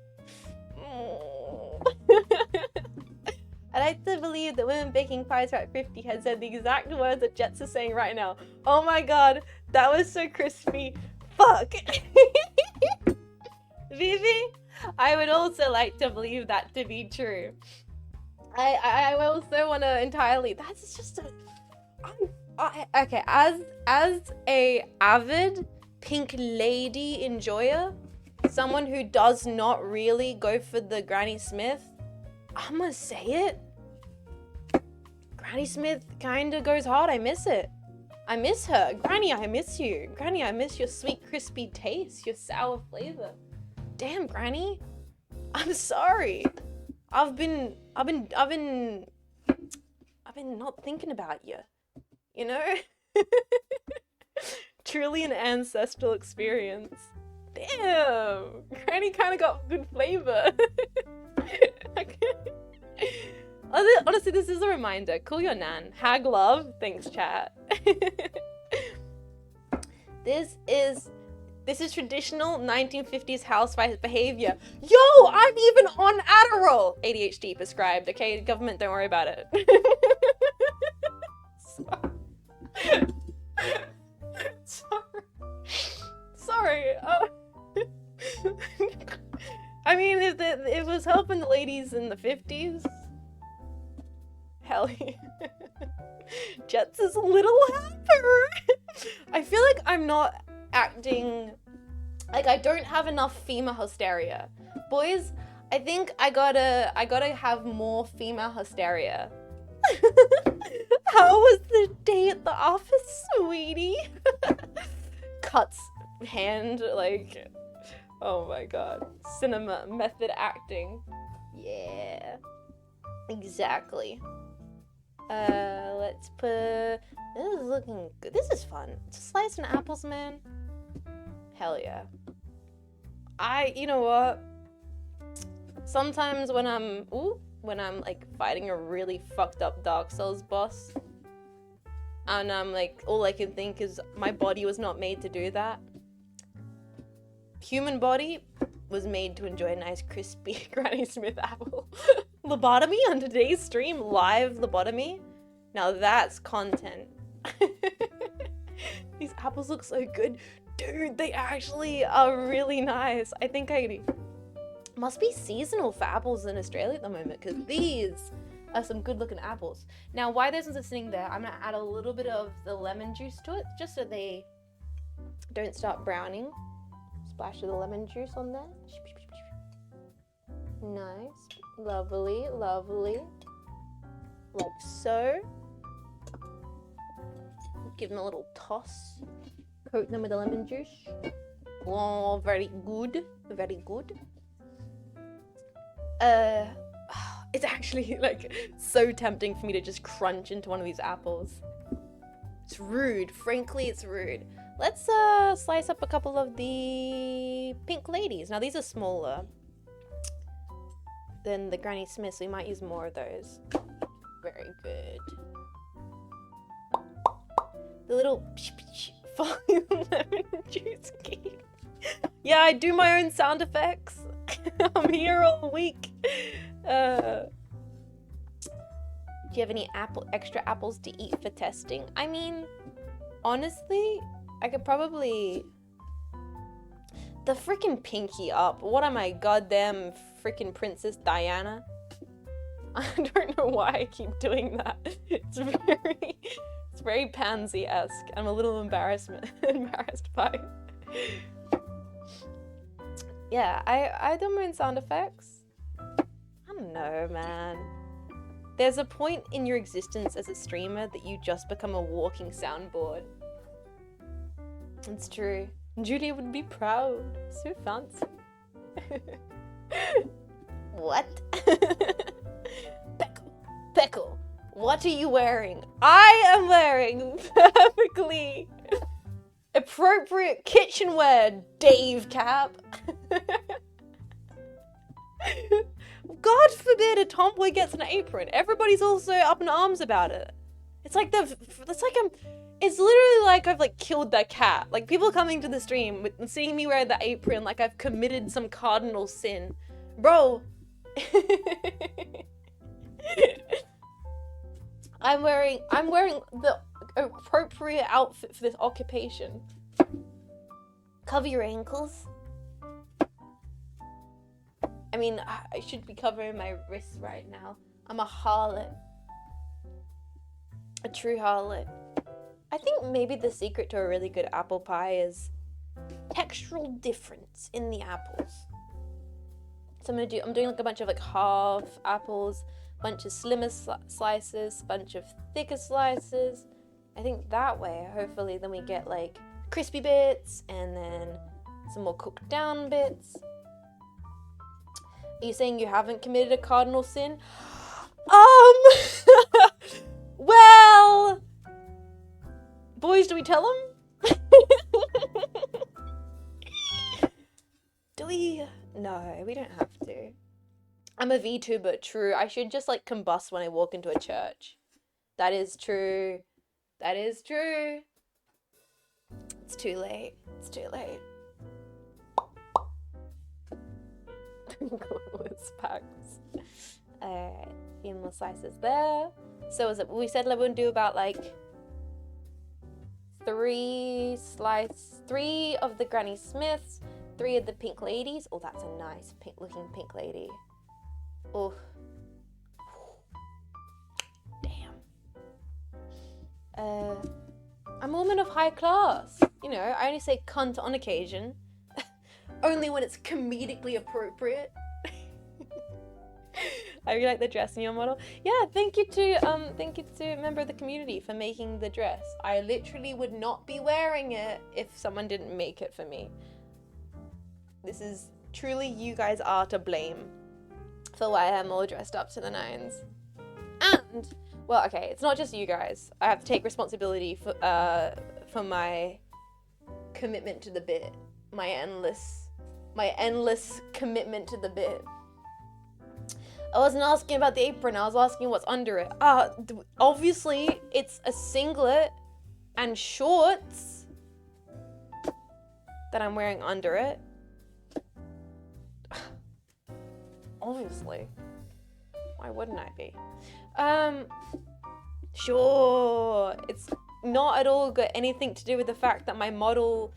I like to believe that women baking pies at 50 had said the exact words that Jets are saying right now. Oh my god, that was so crispy. Fuck. Vivi, I would also like to believe that to be true. I also want to entirely. That's just a. Okay, as a avid pink lady enjoyer, someone who does not really go for the Granny Smith, I'm gonna say it. Granny Smith kinda goes hard. I miss it. I miss her. Granny, I miss you. Granny, I miss your sweet, crispy taste, your sour flavor. Damn, Granny. I'm sorry. I've been not thinking about you. You know? Truly an ancestral experience. Damn! Granny kind of got good flavor. Honestly, this is a reminder. Call your nan. Hag love. Thanks, chat. This is traditional 1950s housewife behavior. Yo, I'm even on Adderall. ADHD prescribed. Okay, government, don't worry about it. Sorry. I mean, if it was helping the ladies in the 50s, hell yeah. Jets is a little helper. I feel like I'm not acting like I don't have enough female hysteria. Boys, I think I gotta have more female hysteria. How was the day at the office, sweetie? Cuts hand, like, oh my god. Cinema method acting. Yeah. Exactly. Let's put, this is looking good. This is fun. Just slicing apples, man. Hell yeah. You know what? Sometimes when I'm like fighting a really fucked up Dark Souls boss, and I'm like, all I can think is my body was not made to do that. Human body was made to enjoy a nice crispy Granny Smith apple. Lobotomy on today's stream, live lobotomy. Now that's content. These apples look so good. Dude, they actually are really nice. I think must be seasonal for apples in Australia at the moment, because these are some good looking apples. Now, while those ones are sitting there, I'm gonna add a little bit of the lemon juice to it, just so they don't start browning. Splash of the lemon juice on there. Nice. Lovely, lovely. Like so. Give them a little toss. Coat them with the lemon juice. Oh, very good. Very good. It's actually like so tempting for me to just crunch into one of these apples. It's rude. Frankly, it's rude. Let's slice up a couple of the pink ladies. Now these are smaller than the Granny Smiths, so we might use more of those. Very good. The little falling lemon juice cake. Yeah, I do my own sound effects. I'm here all week. Do you have any extra apples to eat for testing? I mean, honestly, I could probably... The freaking pinky up. What am I, goddamn freaking Princess Diana? I don't know why I keep doing that. It's very pansy-esque. I'm a little embarrassed by it. Yeah, I do my own sound effects. I don't know, man. There's a point in your existence as a streamer that you just become a walking soundboard. It's true. Julia would be proud. So fancy. What? Peckle, what are you wearing? I am wearing perfectly appropriate kitchenware, Dave Cap. God forbid a tomboy gets an apron. Everybody's also up in arms about it. It's literally like I've like killed that cat. Like people coming to the stream and seeing me wear the apron like I've committed some cardinal sin. Bro. I'm wearing the appropriate outfit for this occupation. Cover your ankles. I mean, I should be covering my wrists right now. I'm a harlot. A true harlot. I think maybe the secret to a really good apple pie is textural difference in the apples. So I'm doing like a bunch of like half apples, bunch of slimmer slices, bunch of thicker slices. I think that way, hopefully, then we get like crispy bits and then some more cooked down bits. Are you saying you haven't committed a cardinal sin? Well, boys, do we tell them? Do we? No, we don't have to. I'm a VTuber, true. I should just like combust when I walk into a church. That is true. That is true. It's too late. It's too late. Packs. Alright, a few more slices there. So is it? We said we would do about like 3 of the Granny Smiths, 3 of the pink ladies. Oh, that's a nice looking pink lady. Oh, damn. I'm a woman of high class. You know, I only say cunt on occasion. Only when it's comedically appropriate. I really like the dress in your model. Yeah, thank you to a member of the community for making the dress. I literally would not be wearing it if someone didn't make it for me. This is truly, you guys are to blame for why I'm all dressed up to the nines. And, well, okay, it's not just you guys. I have to take responsibility for my commitment to the bit. My endless commitment to the bit. I wasn't asking about the apron, I was asking what's under it. Obviously, it's a singlet and shorts that I'm wearing under it. Obviously. Why wouldn't I be? Sure. It's not at all got anything to do with the fact that my model's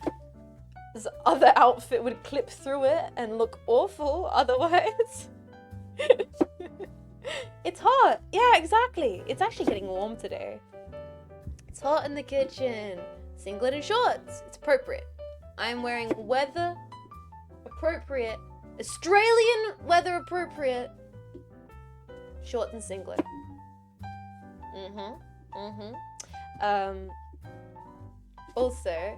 other outfit would clip through it and look awful otherwise. It's hot. Yeah, exactly. It's actually getting warm today. It's hot in the kitchen. Singlet and shorts. It's appropriate. I'm wearing weather appropriate, Australian weather appropriate shorts and singlet. Also,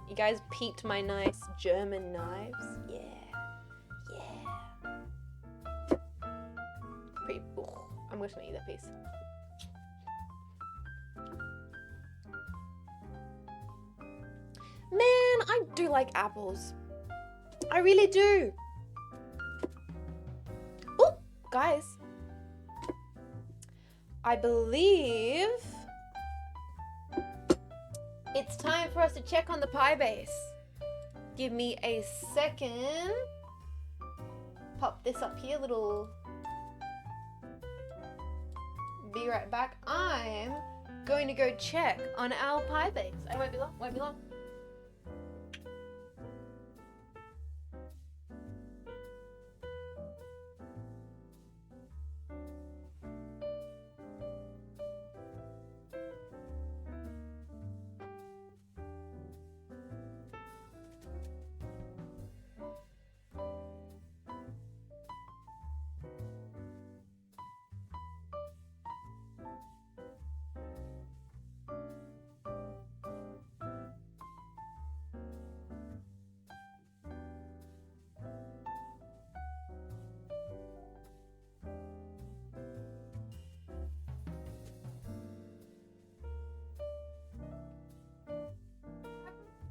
you guys peeped my nice German knives. Yeah. I'm just gonna eat that piece. Man, I do like apples. I really do. Oh, guys. I believe it's time for us to check on the pie base. Give me a second. Pop this up here, little... Be right back. I'm going to go check on our pie base. I won't be long.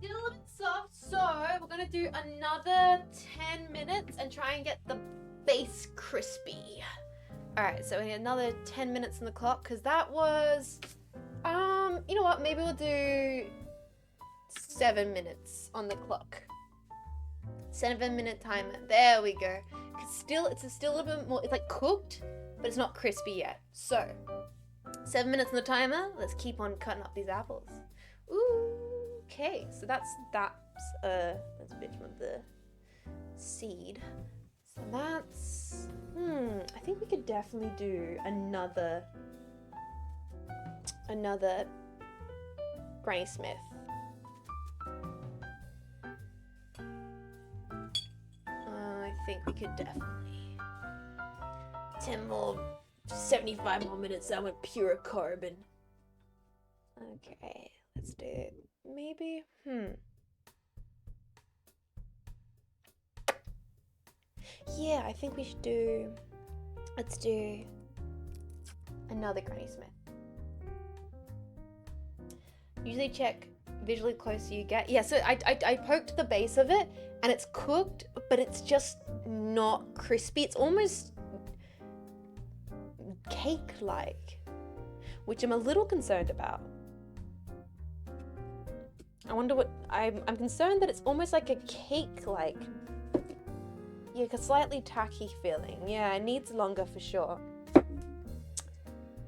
Get a little bit soft, so we're gonna do another 10 minutes and try and get the base crispy. Alright, so we need another 10 minutes on the clock, because that was, you know what, maybe we'll do 7 minutes on the clock. 7-minute timer, there we go. Cause it's still a little bit more, it's like cooked, but it's not crispy yet. So, 7 minutes on the timer, let's keep on cutting up these apples. Ooh. Okay, so that's a bit of the seed. So that's, I think we could definitely do another Granny Smith. think we could definitely 10 more 75 more minutes that went pure carbon. Okay, let's do it. Maybe yeah, I think we should do, let's do another Granny Smith. Usually check visually closer you get. Yeah, so I poked the base of it and it's cooked, but it's just not crispy. It's almost cake-like, which I'm a little concerned about. I wonder what, I'm concerned that it's almost like a cake-like, yeah, like a slightly tacky feeling. Yeah, it needs longer for sure.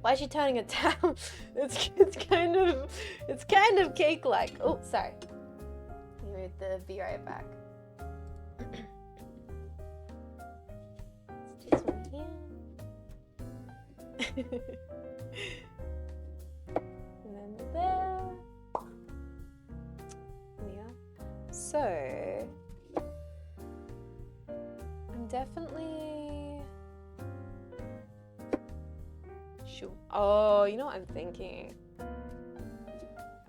Why is she turning it down? It's kind of cake-like. Oh, sorry. Move the VO back. Let's do this one here. And then there. Yeah. So I'm definitely sure. Oh, you know what I'm thinking?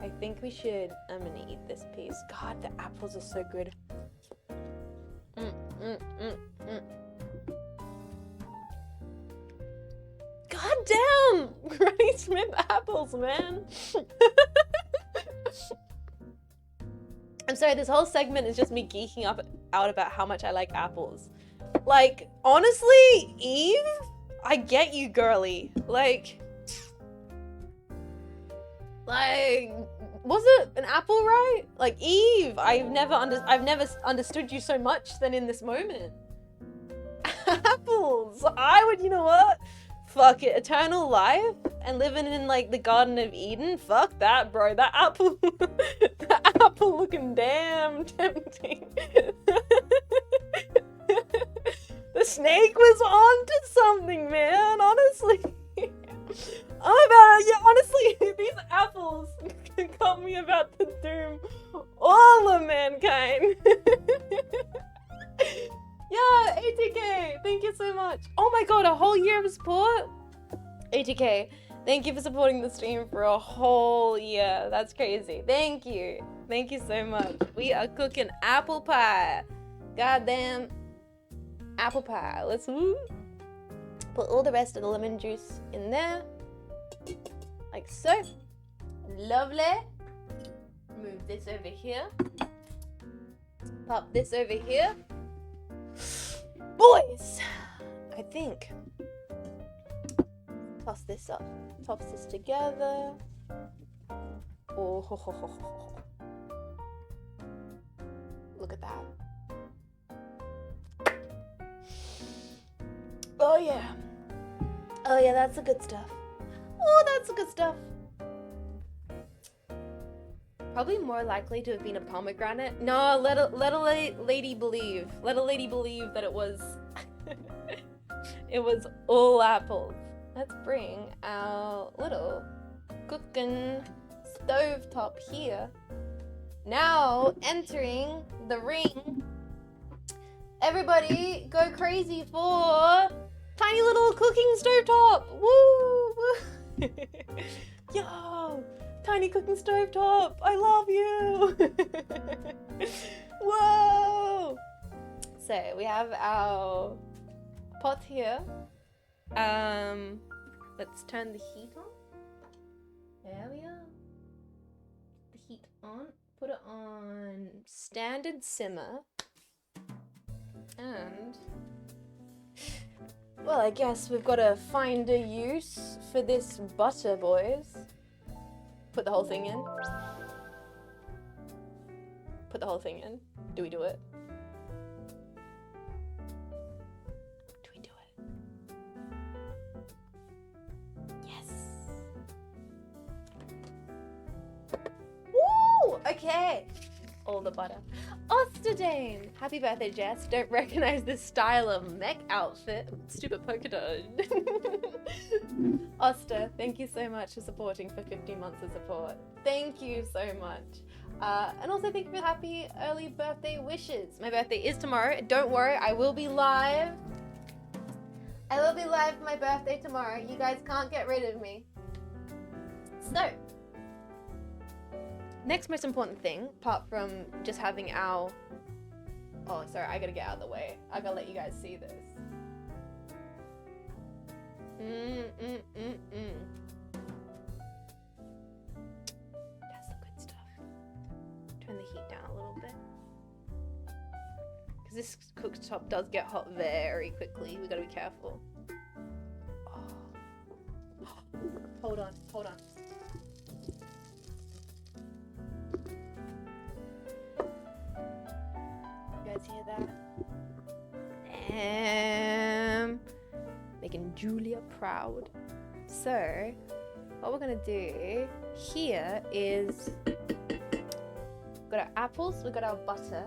I think we should, I'm gonna eat this piece. God, the apples are so good. God damn! Granny Smith apples, man. I'm sorry, this whole segment is just me geeking out about how much I like apples. Like, honestly, Eve, I get you, girly. Like, was it an apple, right? Like, Eve, I've never understood you so much than in this moment. Apples. I would, you know what? Fuck it, eternal life and living in like the Garden of Eden. Fuck that, bro. That apple, that apple looking damn tempting. The snake was onto something, man. Honestly, honestly, these apples got me about to doom all of mankind. Yeah, ATK, thank you so much. Oh my god, a whole year of support? ATK, thank you for supporting the stream for a whole year. That's crazy. Thank you. Thank you so much. We are cooking apple pie. Goddamn apple pie. Let's put all the rest of the lemon juice in there. Like so. Lovely. Move this over here. Pop this over here. Boys, I think toss this up, toss this together. Oh, ho, ho, ho, ho. Look at that. Oh yeah, that's the good stuff. Oh, that's the good stuff. Probably more likely to have been a pomegranate. No, let a lady believe. Let a lady believe that it was it was all apples. Let's bring our little cooking stovetop here. Now entering the ring. Everybody go crazy for tiny little cooking stovetop. Woo! Yo! Tiny cooking stovetop, I love you! Whoa! So we have our pot here. Let's turn the heat on. There we are. The heat on. Put it on standard simmer. And well, I guess we've got to find a use for this butter, boys. Put the whole thing in. Put the whole thing in. Do we do it? Do we do it? Yes. Woo! Okay. All the butter. Osterdane! Happy birthday, Jess. Don't recognize this style of mech outfit. Stupid polka dot. Oster, thank you so much for supporting for 15 months of support. Thank you so much. And also thank you for the happy early birthday wishes. My birthday is tomorrow. Don't worry, I will be live. I will be live for my birthday tomorrow. You guys can't get rid of me. So, next most important thing, apart from just having our... Oh, sorry, I gotta get out of the way. I gotta let you guys see this. That's the good stuff. Turn the heat down a little bit. Because this cooktop does get hot very quickly. We gotta be careful. Oh. Hold on. You guys hear that? Making Julia proud. So, what we're gonna do here is we've got our apples, we've got our butter,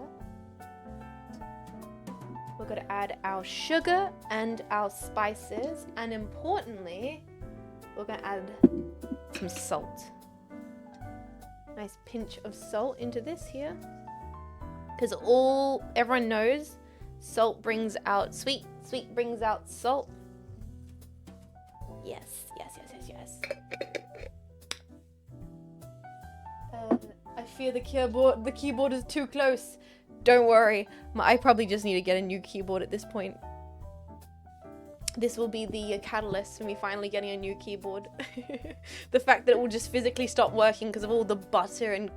we're gonna add our sugar and our spices, and importantly, we're gonna add some salt. Nice pinch of salt into this here, because everyone knows salt brings out sweet, sweet brings out salt. Yes. I fear the keyboard is too close. Don't worry, I probably just need to get a new keyboard at this point. This will be the catalyst for me finally getting a new keyboard. The fact that it will just physically stop working because of all the butter and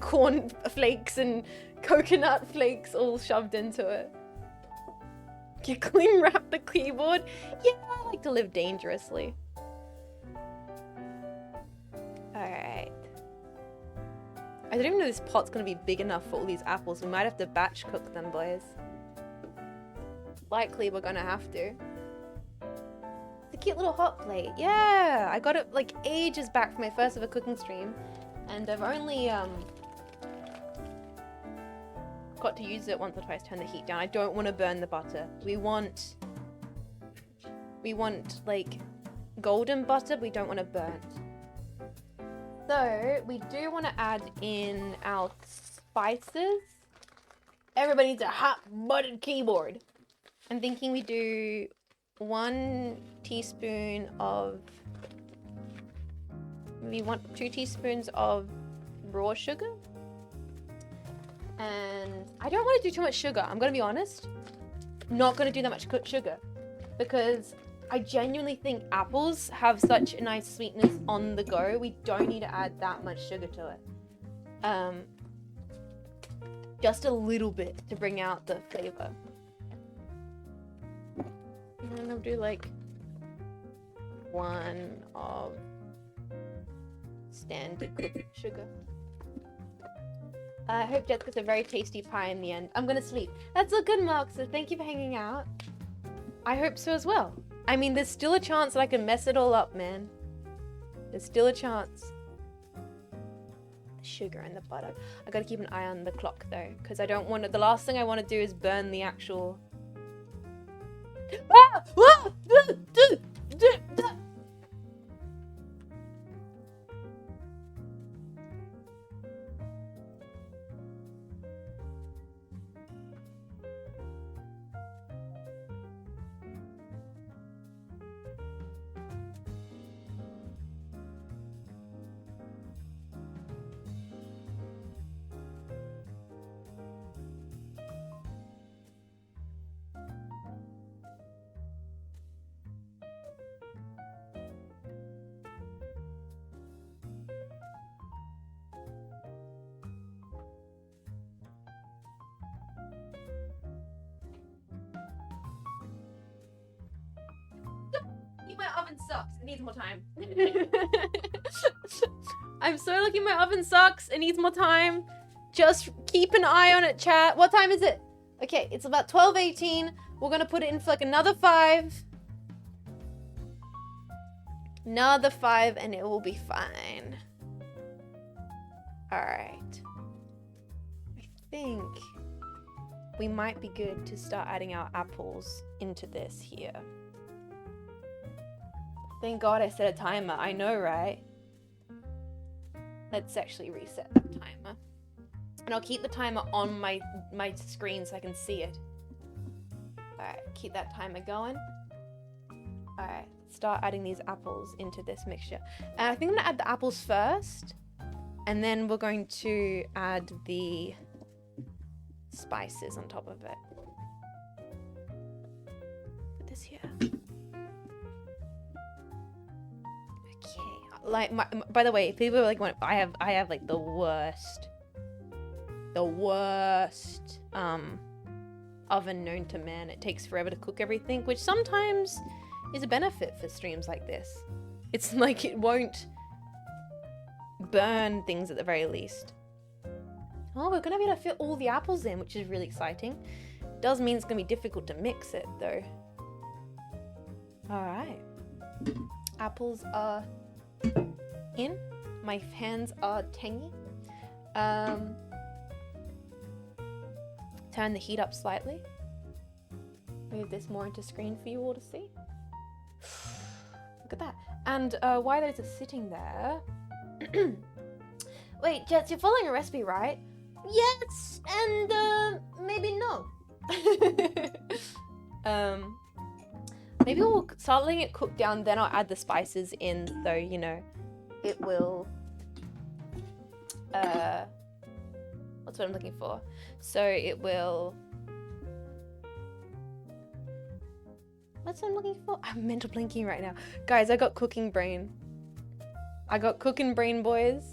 corn flakes and coconut flakes all shoved into it. You clean wrap the keyboard? Yeah, I like to live dangerously. Alright. I don't even know this pot's gonna be big enough for all these apples. We might have to batch cook them, boys. Likely we're gonna have to. It's a cute little hot plate. Yeah! I got it like ages back from my first ever cooking stream. And I've only got to use it once or twice, turn the heat down. I don't want to burn the butter. We want like golden butter, we don't want to burn. So we do want to add in our spices. Everybody needs a hot buttered keyboard. I'm thinking we do 1 teaspoon of, maybe 2 teaspoons of raw sugar. And I don't want to do too much sugar. I'm going to be honest. I'm not going to do that much sugar because I genuinely think apples have such a nice sweetness on the go. We don't need to add that much sugar to it. Just a little bit to bring out the flavor. And I'll do like 1 of standard cooked sugar. I hope Jets gets a very tasty pie in the end. I'm gonna sleep. That's a good mark, so thank you for hanging out. I hope so as well. I mean, there's still a chance that I can mess it all up, man. There's still a chance. The sugar and the butter. I gotta keep an eye on the clock though, because I don't want to. The last thing I want to do is burn the actual. Ah! My oven sucks. It needs more time. I'm so lucky my oven sucks. It needs more time. Just keep an eye on it, chat. What time is it? Okay, it's about 12:18. We're gonna put it in for like another 5. Another 5 and it will be fine. Alright. I think we might be good to start adding our apples into this here. Thank God I set a timer. I know, right? Let's actually reset that timer. And I'll keep the timer on my screen so I can see it. Alright, keep that timer going. Alright, start adding these apples into this mixture. And I think I'm gonna add the apples first. And then we're going to add the spices on top of it. Put this here. Okay. Like, by the way, if people are like, I have like the worst oven known to man. It takes forever to cook everything, which sometimes is a benefit for streams like this. It's like it won't burn things at the very least. Oh, we're gonna be able to fit all the apples in, which is really exciting. Does mean it's gonna be difficult to mix it though. All right, apples are in. My hands are tangy. Turn the heat up slightly. Move this more into screen for you all to see. Look at that. And while those are sitting there, wait, Jets, you're following a recipe, right? Yes, and maybe no. Maybe we'll start letting it cook down, then I'll add the spices in, so you know it will. What's what I'm looking for? So it will. What's what I'm looking for? I'm mental blinking right now, guys. I got cooking brain. I got cooking brain, boys.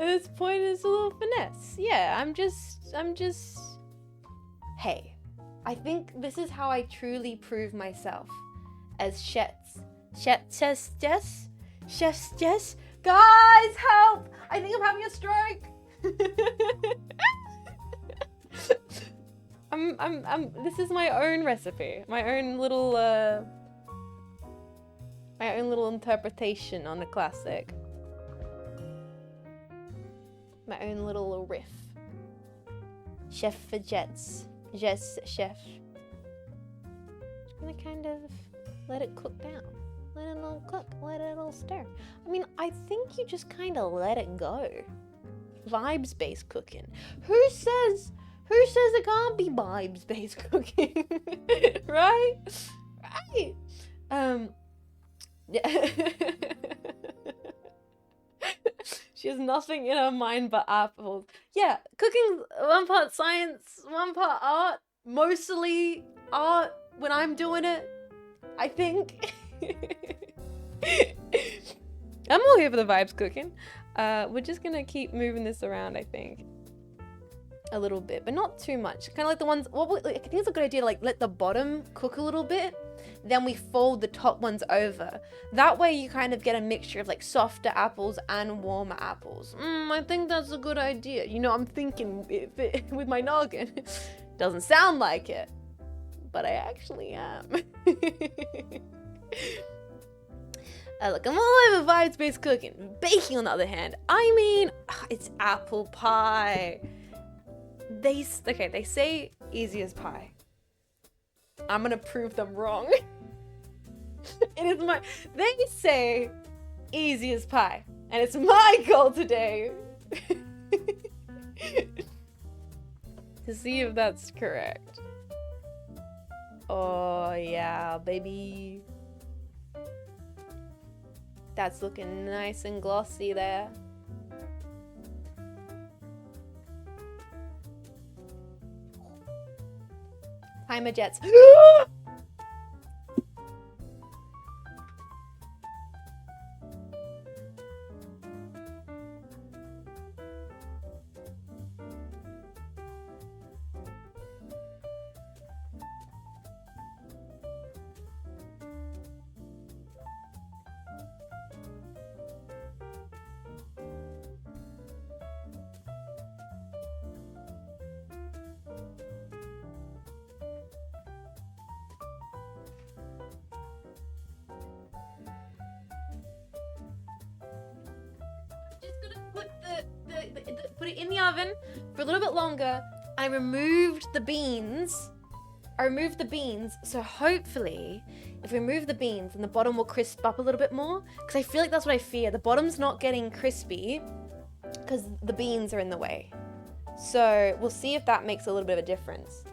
At this point, it's a little finesse. Yeah, I'm just. Hey, I think this is how I truly prove myself as chefs. Chefs. Guys, help! I think I'm having a stroke. This is my own recipe, my own little interpretation on the classic. My own little riff. Chef for Jets. Yes, chef. Just gonna kind of let it cook down. Let it all cook. Let it all stir. I mean, I think you just kind of let it go. Vibes-based cooking. Who says it can't be vibes-based cooking? Right? Right. Yeah. She has nothing in her mind but apples. Yeah, cooking, one part science, one part art. Mostly art when I'm doing it, I think. I'm all here for the vibes cooking. We're just gonna keep moving this around, I think. A little bit, but not too much. Kind of like the ones, I think it's a good idea to like let the bottom cook a little bit, then we fold the top ones over. That way you kind of get a mixture of like softer apples and warmer apples. I think that's a good idea. You know, I'm thinking with my noggin. Doesn't sound like it, but I actually am. Look, I'm all over vibes-based cooking. Baking, on the other hand, I mean, it's apple pie. They say easy as pie. I'm gonna prove them wrong. They say easy as pie, and it's my goal today to see if that's correct. Oh yeah, baby. That's looking nice and glossy there. Timer Jets. Put it in the oven for a little bit longer. I removed the beans. So hopefully if we remove the beans, then the bottom will crisp up a little bit more. Because I feel like that's what I fear. The bottom's not getting crispy because the beans are in the way. So we'll see if that makes a little bit of a difference.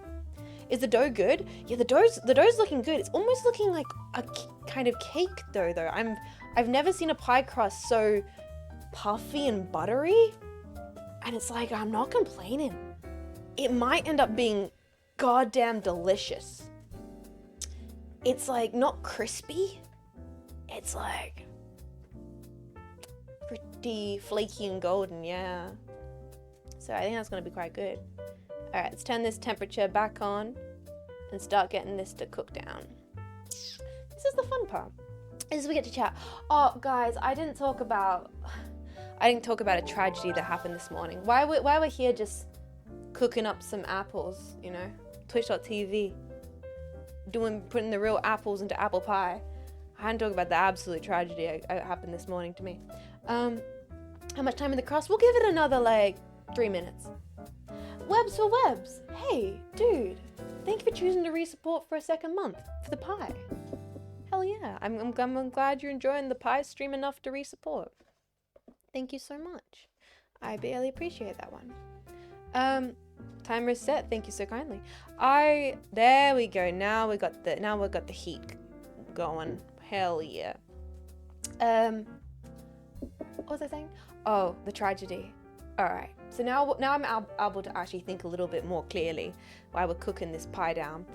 Is the dough good? Yeah, the dough's looking good. It's almost looking like a kind of cake dough though. I've never seen a pie crust so puffy and buttery. And it's like, I'm not complaining. It might end up being goddamn delicious. It's like not crispy. It's like pretty flaky and golden, yeah. So I think that's gonna be quite good. All right, let's turn this temperature back on and start getting this to cook down. This is the fun part, is we get to chat. Oh, guys, I didn't talk about a tragedy that happened this morning. Why we're here just cooking up some apples, you know, Twitch.tv, putting the real apples into apple pie. I hadn't talked about the absolute tragedy that happened this morning to me. How much time in the crust? We'll give it another like 3 minutes. Webs for webs. Hey, dude, thank you for choosing to resupport for a second month for the pie. Hell yeah, I'm glad you're enjoying the pie stream enough to resupport. Thank you so much. I barely appreciate that one. Timer is set. Thank you so kindly. There we go. Now we got the heat going. Hell yeah. What was I saying? Oh, the tragedy. All right. So now I'm able to actually think a little bit more clearly while we're cooking this pie down.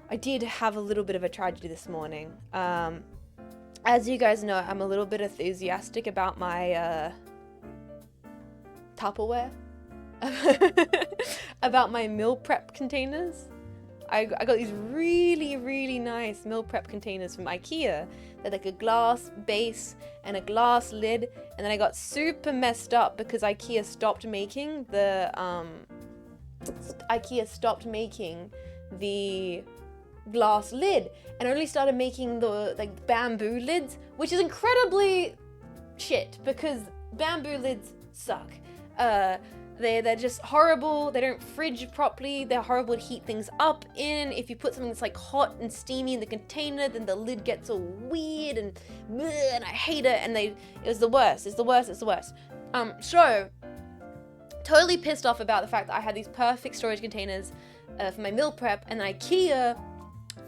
I did have a little bit of a tragedy this morning. As you guys know, I'm a little bit enthusiastic about my Tupperware, about my meal prep containers. I got these really, really nice meal prep containers from IKEA. They're like a glass base and a glass lid, and then I got super messed up because IKEA stopped making the glass lid and only started making the like bamboo lids, which is incredibly shit because bamboo lids suck. They're just horrible. They don't fridge properly. They're horrible to heat things up in. If you put something that's like hot and steamy in the container, then the lid gets all weird and I hate it. And it was the worst. It's the worst. So totally pissed off about the fact that I had these perfect storage containers for my meal prep, and IKEA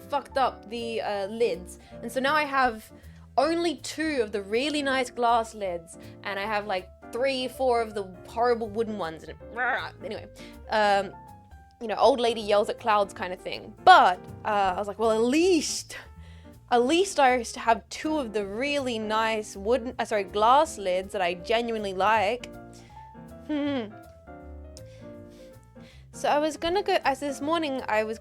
fucked up the lids. And so now I have only 2 of the really nice glass lids, and I have like 3-4 of the horrible wooden ones. And anyway, you know, old lady yells at clouds kind of thing. But I was like, well, at least I used to have 2 of the really nice glass lids that I genuinely like. So I was gonna go, as this morning I was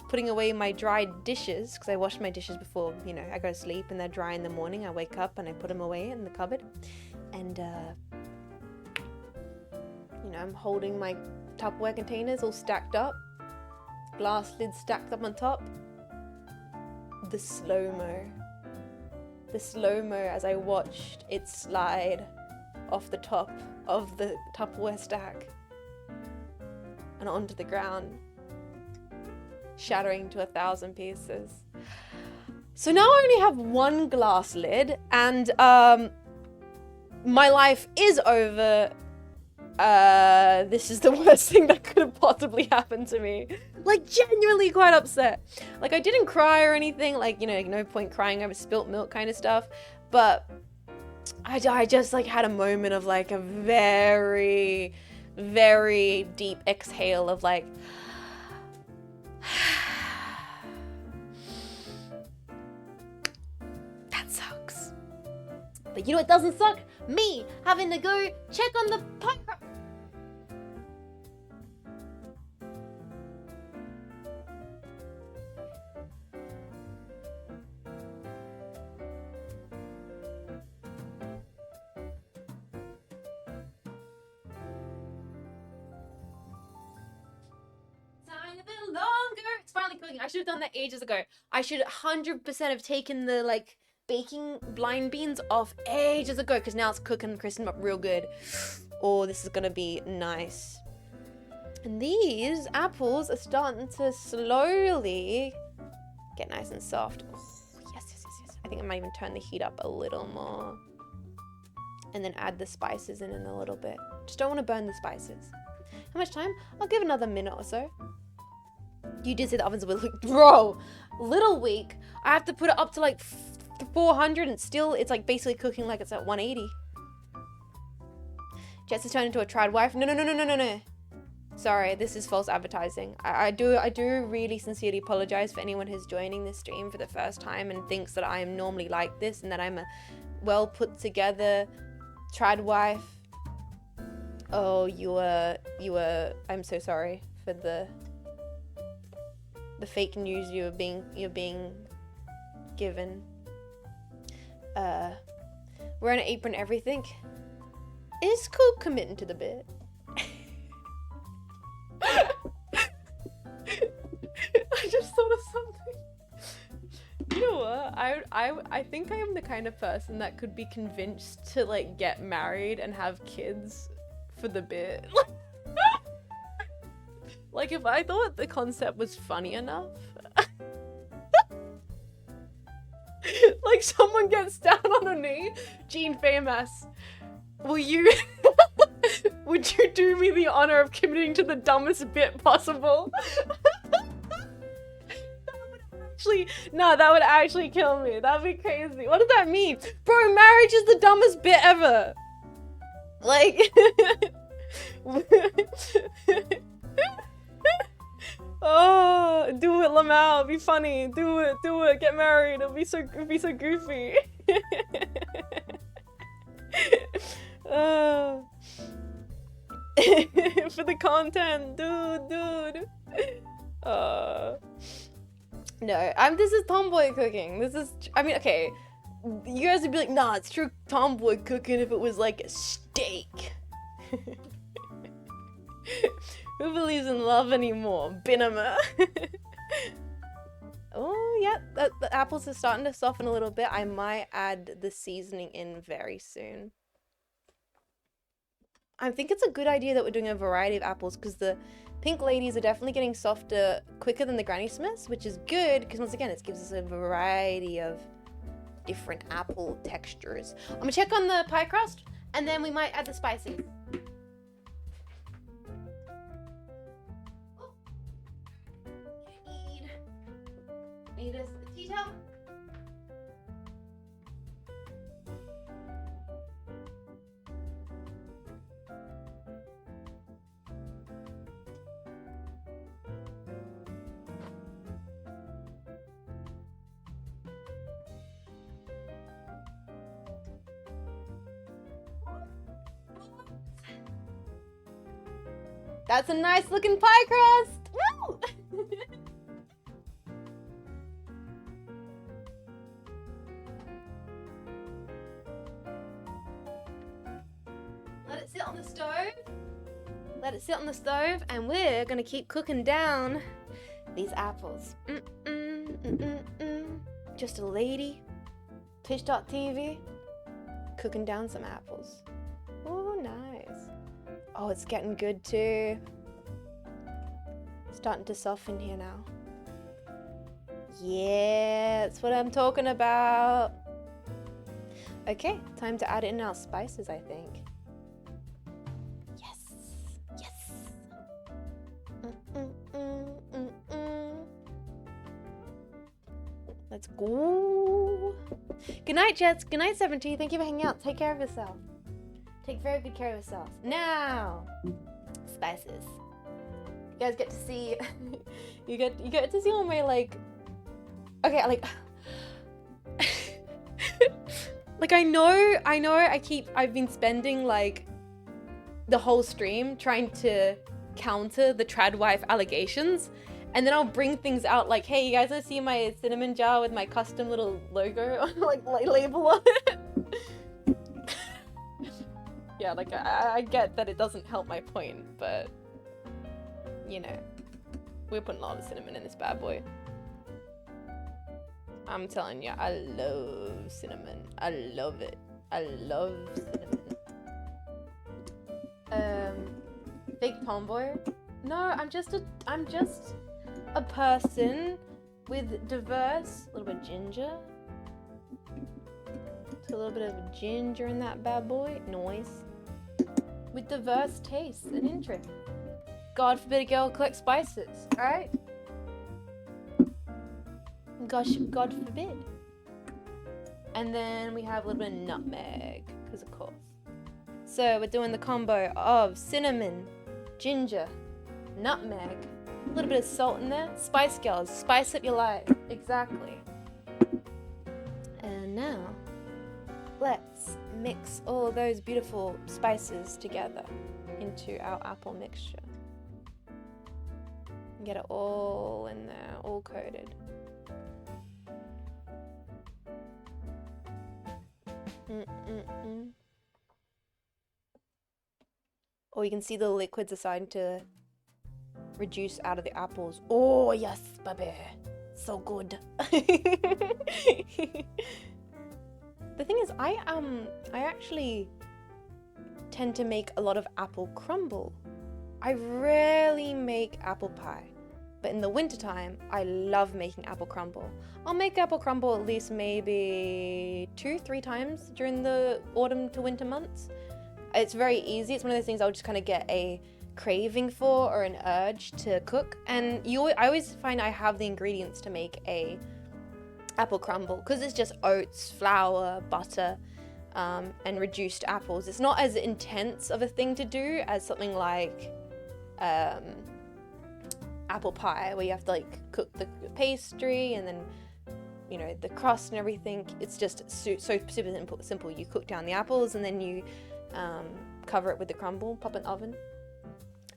putting away my dried dishes, because I washed my dishes before, you know, I go to sleep and they're dry in the morning. I wake up and I put them away in the cupboard. And, you know, I'm holding my Tupperware containers all stacked up, glass lids stacked up on top. The slow-mo as I watched it slide off the top of the Tupperware stack and onto the ground, shattering to 1,000 pieces. So now I only have 1 glass lid, and my life is over. This is the worst thing that could have possibly happened to me. Like, genuinely quite upset. Like, I didn't cry or anything, like, you know, no point crying over spilt milk kind of stuff, but I just like had a moment of like a very, very deep exhale of like, that sucks. But you know what doesn't suck? Me having to go check on the pie crust. It's finally cooking. I should have done that ages ago. I should 100% have taken the like baking blind beans off ages ago, because now it's cooking, crisping up real good. Oh, this is gonna be nice. And these apples are starting to slowly Get nice and soft. Oh, yes, yes, yes, yes. I think I might even turn the heat up a little more. And then add the spices in a little bit. Just don't want to burn the spices. How much time? I'll give another minute or so. You did say the oven's a little weak. Bro, little weak. I have to put it up to like 400 and still it's like basically cooking like it's at 180. Jess has turned into a trad wife. No. Sorry, this is false advertising. I do really sincerely apologize for anyone who's joining this stream for the first time and thinks that I am normally like this and that I'm a well put together trad wife. Oh, you were, I'm so sorry for the fake news you're being given. We're on an apron, everything. Is cool committing to the bit. I just thought of something. You know what? I think I am the kind of person that could be convinced to like get married and have kids for the bit. Like if I thought the concept was funny enough. Like someone gets down on a knee. Jean Faymas, will you would you do me the honor of committing to the dumbest bit possible? That would actually kill me. That'd be crazy. What does that mean? Bro, marriage is the dumbest bit ever. Like oh, do it, Lamau. It'd be funny. Do it. Get married. It'll be so goofy. For the content, dude. No, this is tomboy cooking. Okay. You guys would be like, nah, it's true tomboy cooking if it was like a steak. Who believes in love anymore? Binama. Oh, yeah, the apples are starting to soften a little bit. I might add the seasoning in very soon. I think it's a good idea that we're doing a variety of apples because the pink ladies are definitely getting softer quicker than the Granny Smiths, which is good because once again, it gives us a variety of different apple textures. I'm gonna check on the pie crust and then we might add the spices. Need a tea towel? That's a nice looking pie crust! Woo! Let it sit on the stove. Let it sit on the stove and we're gonna keep cooking down these apples. Just a lady, Twitch.tv, cooking down some apples. Oh, nice. Oh, it's getting good too. Starting to soften here now. Yeah, that's what I'm talking about. Okay, time to add in our spices, I think. Yes. Let's go. Good night, Jets. Good night, 17. Thank you for hanging out. Take care of yourself. Take very good care of yourself. Now, spices. You guys get to see. you get to see all my like. Okay, like. Like I know. I've been spending like the whole stream trying to counter the trad wife allegations, and then I'll bring things out like, hey, you guys want to see my cinnamon jar with my custom little logo on like label on it. Yeah, like I get that it doesn't help my point, but you know, we're putting a lot of cinnamon in this bad boy. I'm telling you, I love cinnamon. I love it. I love cinnamon. Big tomboy? No, I'm just a person with diverse, a little bit of ginger. A little bit of ginger in that bad boy. Noise. With diverse tastes and interest. God forbid a girl collects spices, alright? Gosh, God forbid. And then we have a little bit of nutmeg, because of course. So we're doing the combo of cinnamon, ginger, nutmeg, a little bit of salt in there. Spice girls, spice up your life. Exactly. And now, let's mix all those beautiful spices together into our apple mixture. Get it all in there, all coated. Oh, you can see the liquids are starting to reduce out of the apples. Oh, yes, baby. So good. The thing is, I actually tend to make a lot of apple crumble. I rarely make apple pie, but in the wintertime, I love making apple crumble. I'll make apple crumble at least maybe 2-3 times during the autumn to winter months. It's very easy. It's one of those things I'll just kind of get a craving for or an urge to cook. And I always find I have the ingredients to make a apple crumble because it's just oats, flour, butter, and reduced apples. It's not as intense of a thing to do as something like apple pie, where you have to like cook the pastry and then, you know, the crust and everything. It's just so super simple. You cook down the apples and then you cover it with the crumble, pop in the oven.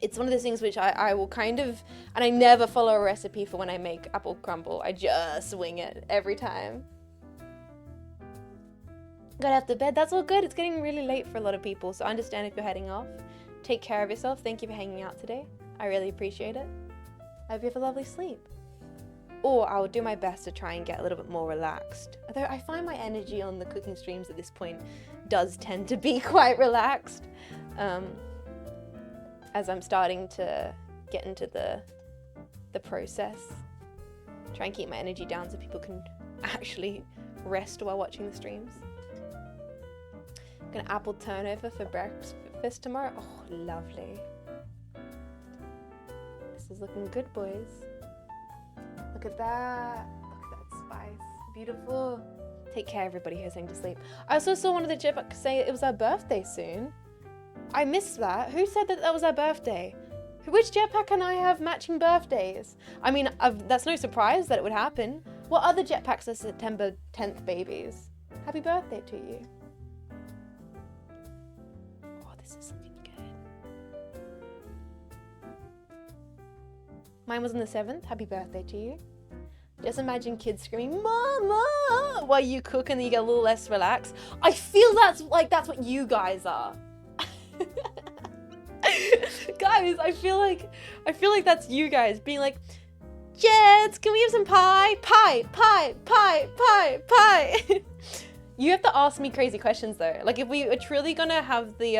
It's one of those things which I will kind of, and I never follow a recipe for when I make apple crumble. I just wing it every time. Got out to bed. That's all good. It's getting really late for a lot of people, so I understand if you're heading off. Take care of yourself. Thank you for hanging out today. I really appreciate it. I hope you have a lovely sleep. Or I will do my best to try and get a little bit more relaxed. Although I find my energy on the cooking streams at this point does tend to be quite relaxed. As I'm starting to get into the process. Try and keep my energy down so people can actually rest while watching the streams. Gonna apple turnover for breakfast tomorrow. Oh, lovely. This is looking good, boys. Look at that. Look at that spice. Beautiful. Take care, everybody who's going to sleep. I also saw one of the jetpacks say it was our birthday soon. I missed that. Who said that was our birthday? Which jetpack can I have matching birthdays? I mean, that's no surprise that it would happen. What other jetpacks are September 10th babies? Happy birthday to you. Oh, this is looking good. Mine was on the 7th. Happy birthday to you. Just imagine kids screaming, "Mama!" while you cook and then you get a little less relaxed. I feel that's what you guys are. Guys, I feel like that's you guys being like, "Jets, can we have some pie? Pie. You have to ask me crazy questions though. Like if we are truly gonna have the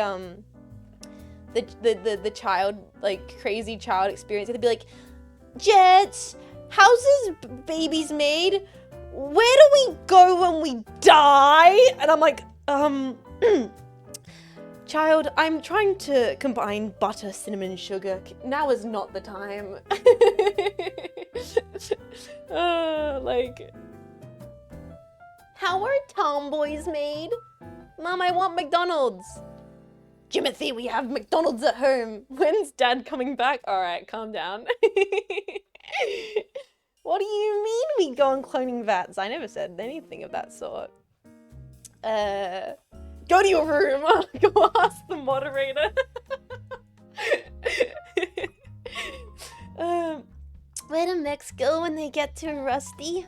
child, like crazy child experience, it'd be like, "Jets, how's this baby's made? Where do we go when we die?" And I'm like, "Child, I'm trying to combine butter, cinnamon, sugar. Now is not the time." Like, "How are tomboys made? Mom, I want McDonald's." "Jimothy, we have McDonald's at home. When's Dad coming back?" All right, calm down. What do you mean we go on cloning vats? I never said anything of that sort. Go to your room. Go ask the moderator. Where do mechs go when they get too rusty?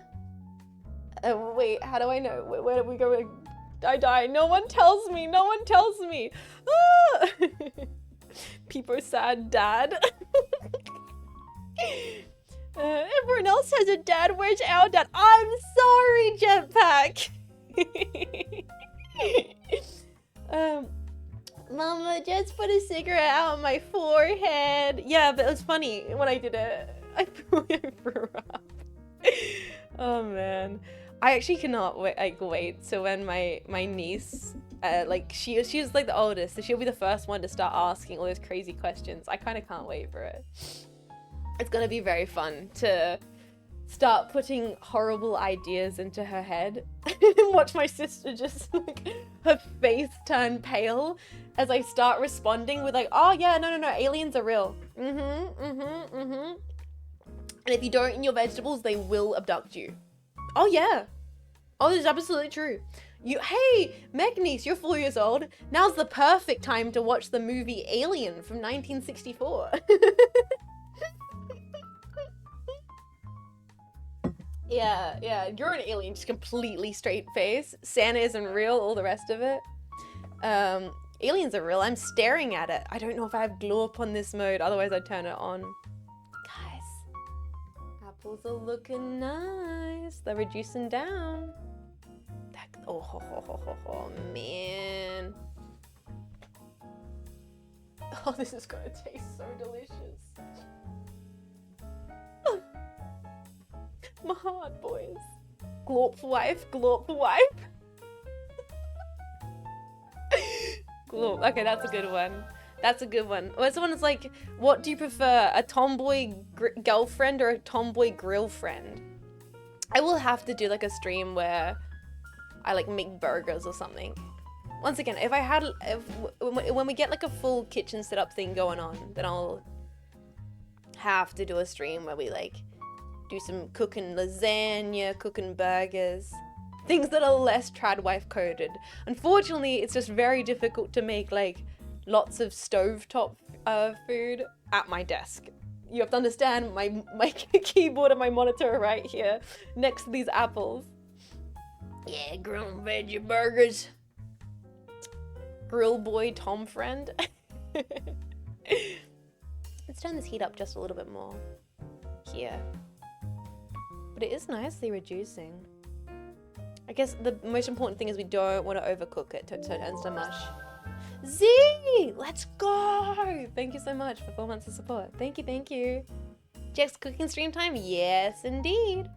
Wait, how do I know? Where do we go? I die. No one tells me. No one tells me. Ah! People are sad, Dad. Everyone else has a dad. Where's our dad? I'm sorry, Jetpack. Mama, just put a cigarette out on my forehead. Yeah, but it was funny when I did it. I threw up. Oh man, I actually cannot wait. So when my niece, she's like the oldest, so she'll be the first one to start asking all those crazy questions. I kind of can't wait for it. It's gonna be very fun to start putting horrible ideas into her head and watch my sister just like her face turn pale as I start responding with like, oh yeah, no, aliens are real. And if you don't eat your vegetables, they will abduct you. Oh yeah. Oh, this is absolutely true. Hey, mech niece, you're 4 years old. Now's the perfect time to watch the movie Alien from 1964. Yeah, you're an alien, just completely straight face. Santa isn't real, all the rest of it. Aliens are real, I'm staring at it. I don't know if I have glow up on this mode, otherwise I'd turn it on. Guys, apples are looking nice. They're reducing down. Oh, man. Oh, this is gonna taste so delicious. My heart, boys. Glorp wife. Glorp. Okay, that's a good one. That's a good one. Well, someone is like, what do you prefer, a tomboy girlfriend or a tomboy grill friend? I will have to do like a stream where I like make burgers or something. Once again, when we get like a full kitchen setup thing going on, then I'll have to do a stream where we like do some cooking lasagna, cooking burgers, things that are less tradwife coded. Unfortunately, it's just very difficult to make like lots of stovetop food at my desk. You have to understand my keyboard and my monitor are right here next to these apples. Yeah, grilled veggie burgers. Grill boy Tom friend. Let's turn this heat up just a little bit more. Here. But it is nicely reducing. I guess the most important thing is we don't want to overcook it so it turns to mush. Z! Let's go! Thank you so much for 4 months of support. Thank you. Jack's cooking stream time? Yes, indeed.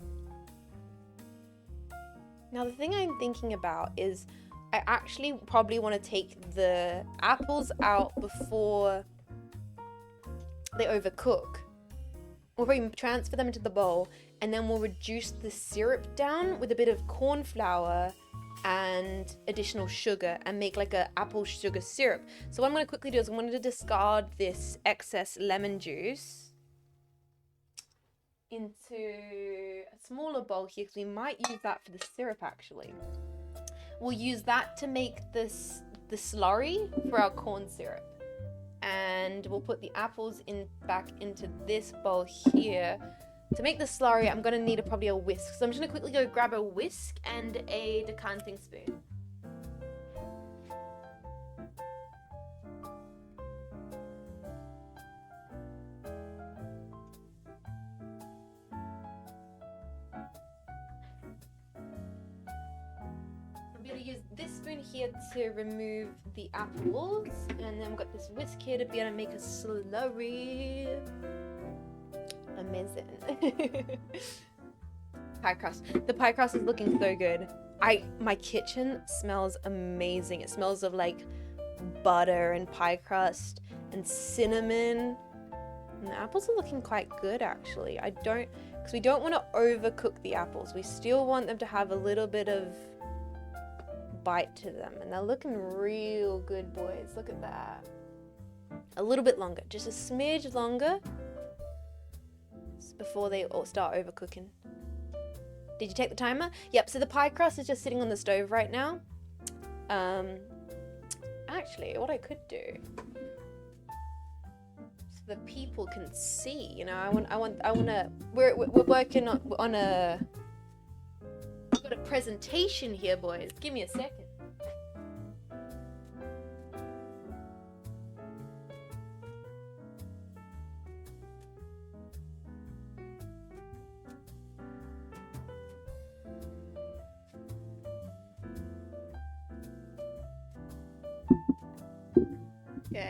Now the thing I'm thinking about is I actually probably want to take the apples out before they overcook. We'll probably transfer them into the bowl and then we'll reduce the syrup down with a bit of corn flour and additional sugar and make like a apple sugar syrup. So what I'm going to quickly do is I'm going to discard this excess lemon juice into a smaller bowl here because we might use that for the syrup actually. We'll use that to make the slurry for our corn syrup. And we'll put the apples back into this bowl here. To make the slurry, I'm gonna need probably a whisk. So I'm just gonna quickly go grab a whisk and a decanting spoon. I'm gonna use this spoon here to remove the apples, and then we've got this whisk here to be able to make a slurry. Amazing. Pie crust. The pie crust is looking so good. My kitchen smells amazing. It smells of like butter and pie crust and cinnamon. And the apples are looking quite good actually. Because we don't want to overcook the apples. We still want them to have a little bit of bite to them. And they're looking real good, boys. Look at that. A little bit longer. Just a smidge longer. Before they all start overcooking. Did you take the timer? Yep, so the pie crust is just sitting on the stove right now. Actually, what I could do, so the people can see, you know, we're working on a, I've got a presentation here, boys. Give me a second.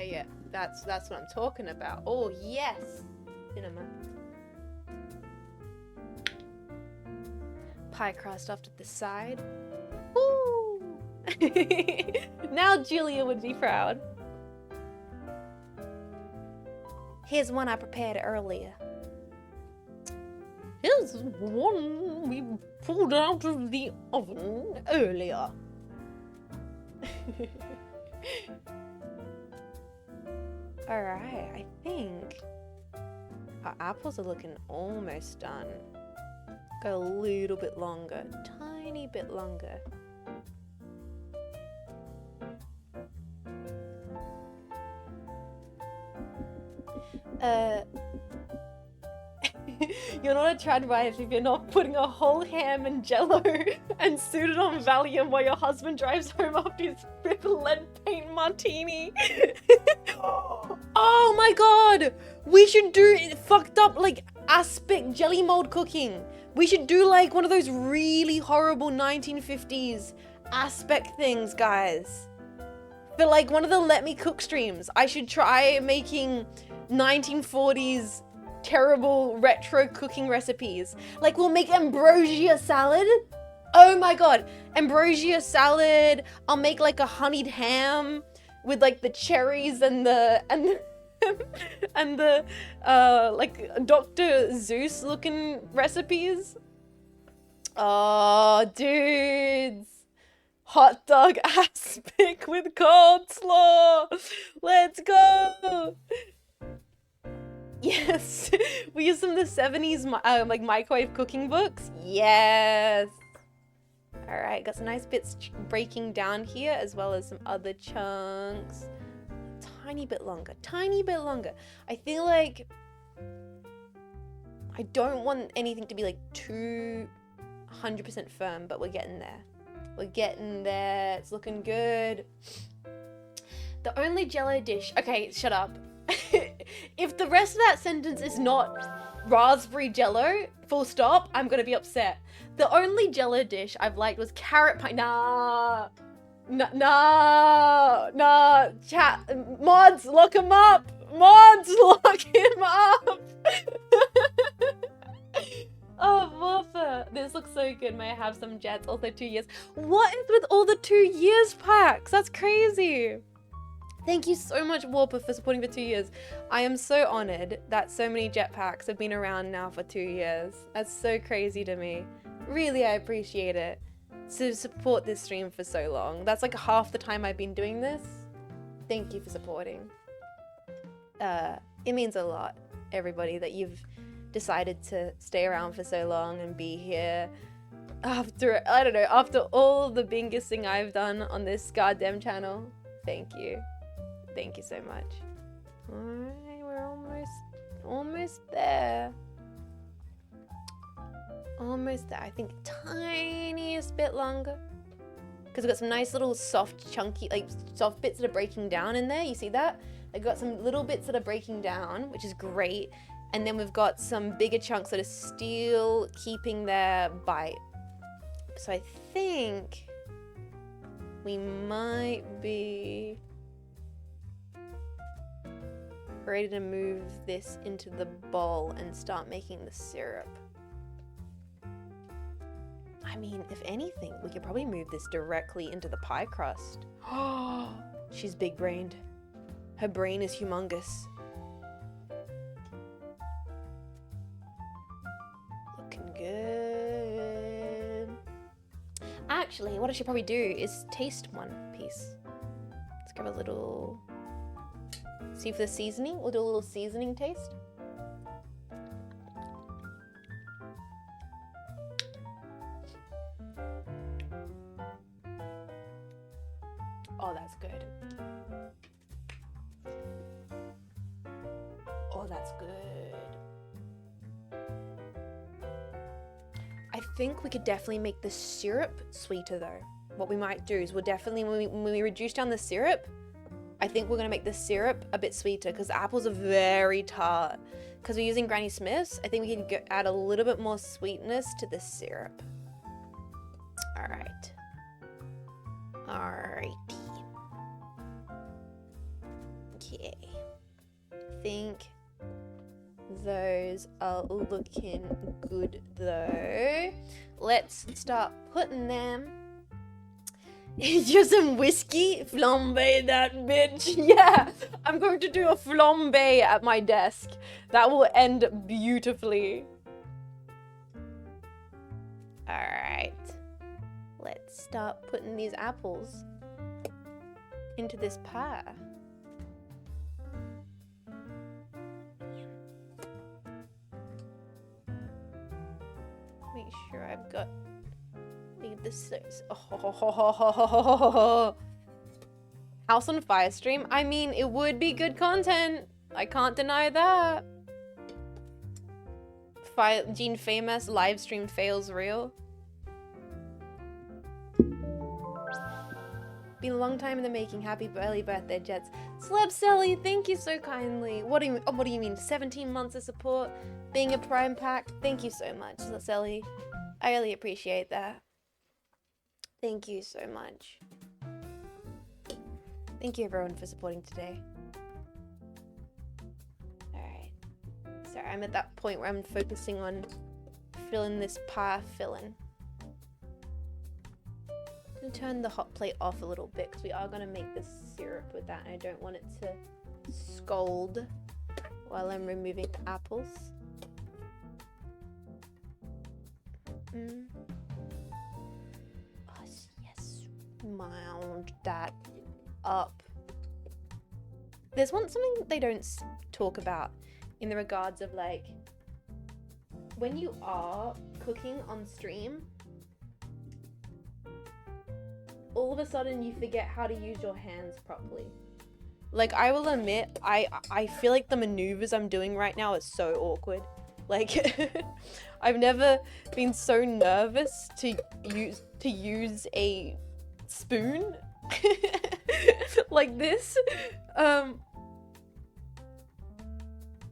Yeah, that's what I'm talking about. Oh yes, cinema. pie crust off to the side. Woo! Now Julia would be proud. Here's one I prepared earlier. Here's one we pulled out of the oven earlier. Alright, I think our apples are looking almost done. Go a little bit longer, tiny bit longer. You're not a trad wife if you're not putting a whole ham in jello and suited on Valium while your husband drives home after his fifth lead paint martini. Oh my god! We should do fucked up like aspic jelly mold cooking. We should do like one of those really horrible 1950s aspect things, guys. For like one of the Let Me Cook streams, I should try making 1940s terrible retro cooking recipes. Like we'll make ambrosia salad. Oh my god, ambrosia salad. I'll make like a honeyed ham with like the cherries and the like Dr. Zeus looking recipes. Oh, dudes. Hot dog aspic with coleslaw. Let's go. Yes, we use some of the 70s like microwave cooking books. Yes. All right, got some nice bits breaking down here as well as some other chunks. Tiny bit longer, tiny bit longer. I feel like I don't want anything to be like too 100% firm, but we're getting there. We're getting there. It's looking good. The only jello dish. Okay, shut up. If the rest of that sentence is not raspberry jello, full stop, I'm gonna be upset. The only jello dish I've liked was carrot pie. Nah. Chat. Mods, lock him up. Mods, lock him up. Oh, Whopper. This looks so good. May I have some jets? Also 2 years. What is with all the 2 years packs? That's crazy. Thank you so much, Warper, for supporting for 2 years. I am so honored that so many jetpacks have been around now for 2 years. That's so crazy to me. Really, I appreciate it. To support this stream for so long. That's like half the time I've been doing this. Thank you for supporting. It means a lot, everybody, that you've decided to stay around for so long and be here. After, I don't know, after all the bingissing I've done on this goddamn channel. Thank you. Thank you so much. Alright, we're almost there. Almost there. I think tiniest bit longer. Because we've got some nice little soft, chunky, like soft bits that are breaking down in there. You see that? I've got some little bits that are breaking down, which is great. And then we've got some bigger chunks that are still keeping their bite. So I think we might be ready to move this into the bowl and start making the syrup. I mean, if anything, we could probably move this directly into the pie crust. Oh, she's big-brained. Her brain is humongous. Looking good. Actually, what I should probably do is taste one piece. Let's grab a little... See for the seasoning. We'll do a little seasoning taste. Oh, that's good. Oh, that's good. I think we could definitely make the syrup sweeter though. What we might do is we'll definitely, when we reduce down the syrup, I think we're gonna make the syrup a bit sweeter because the apples are very tart. Because we're using Granny Smith's, I think we can add a little bit more sweetness to the syrup. All right. Alrighty. Okay. I think Those are looking good though. Let's start putting them. Just some whiskey? Flambe that bitch. Yeah, I'm going to do a flambe at my desk. That will end beautifully. Alright. Let's start putting these apples into this pie. Make sure I've got this. Oh. House on Fire stream. I mean, it would be good content. I can't deny that. Jean Faymas live stream fails real. Been a long time in the making. Happy early birthday, Jets. Sleb Sally, thank you so kindly. What do you mean? 17 months of support, being a prime pack. Thank you so much, Sally. I really appreciate that. Thank you so much. Thank you everyone for supporting today. Alright. Sorry, I'm at that point where I'm focusing on filling this pie filling. I'm gonna turn the hot plate off a little bit because we are gonna make this syrup with that and I don't want it to scald while I'm removing the apples. Oh, yes. Mound that up. There's something they don't talk about in the regards of like when you are cooking on stream, all of a sudden you forget how to use your hands properly. Like, I will admit, I feel like the maneuvers I'm doing right now is so awkward. Like, I've never been so nervous to use a spoon like this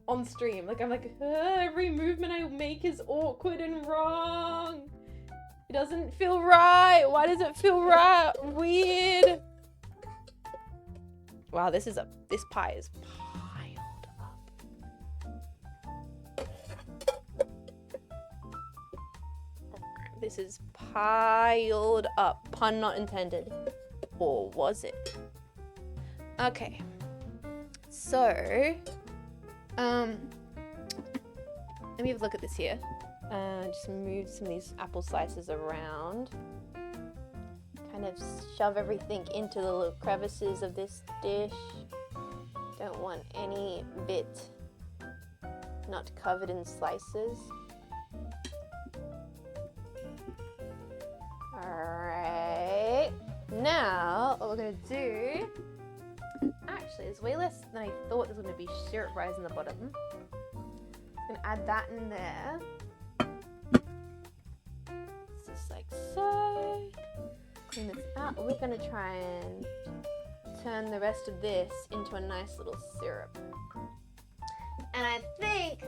on stream. Like, I'm like, every movement I make is awkward and wrong. It doesn't feel right. Why does it feel right? Weird. Wow, this pie is piled up. This is piled up. Pun not intended. Or was it? Okay. So, let me have a look at this here. Just move some of these apple slices around. Kind of shove everything into the little crevices of this dish. Don't want any bit not covered in slices. Alright. Now, what we're going to do... Actually, there's way less than I thought there's going to be syrup rising in the bottom. I'm going to add that in there. Just like so. Clean this out. We're going to try and turn the rest of this into a nice little syrup. And I think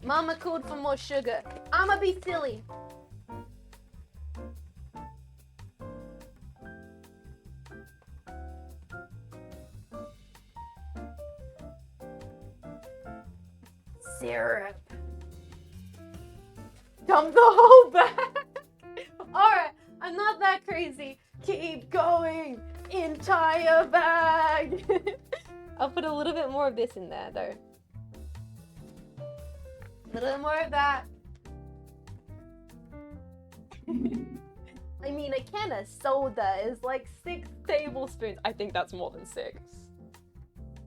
Mama called for more sugar. I'ma be silly. Syrup. Dump the whole bag. Alright, I'm not that crazy. Keep going. Entire bag. I'll put a little bit more of this in there though. A little bit more of that. I mean, a can of soda is like 6 tablespoons. I think that's more than 6.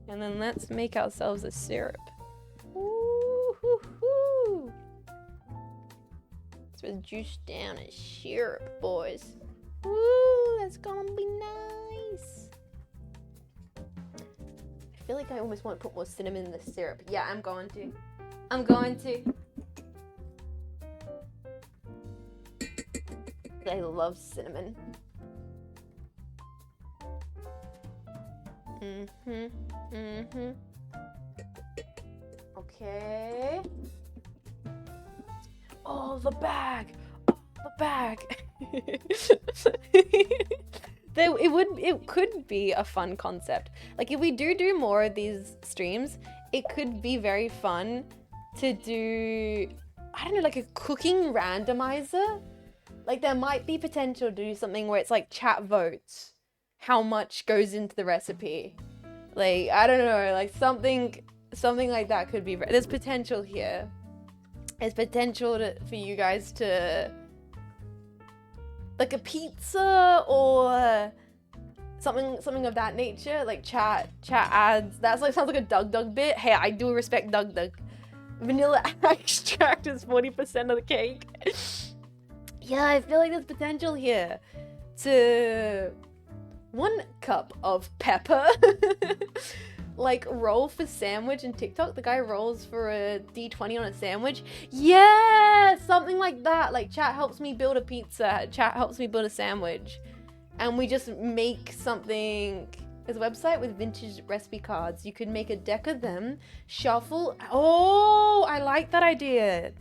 And then let's make ourselves a syrup. Ooh-hoo-hoo. Let's reduce down a syrup, boys. Ooh, that's gonna be nice. I feel like I almost want to put more cinnamon in the syrup. Yeah, I'm going to. I love cinnamon. Okay. Oh, the bag. Oh, the bag. It could be a fun concept. Like if we do more of these streams, it could be very fun to do, I don't know, like a cooking randomizer. Like there might be potential to do something where it's like chat votes how much goes into the recipe. Like, I don't know, like something like that could be, there's potential here. There's potential for you guys to, like a pizza or something of that nature, like chat ads. That's like, sounds like a Doug bit. Hey, I do respect Doug. Vanilla extract is 40% of the cake. Yeah, I feel like there's potential here to 1 cup of pepper. Like roll for sandwich in TikTok. The guy rolls for a D20 on a sandwich. Yeah, something like that. Like chat helps me build a pizza. Chat helps me build a sandwich. And we just make something. There's a website with vintage recipe cards. You could make a deck of them, shuffle. Oh, I like that idea.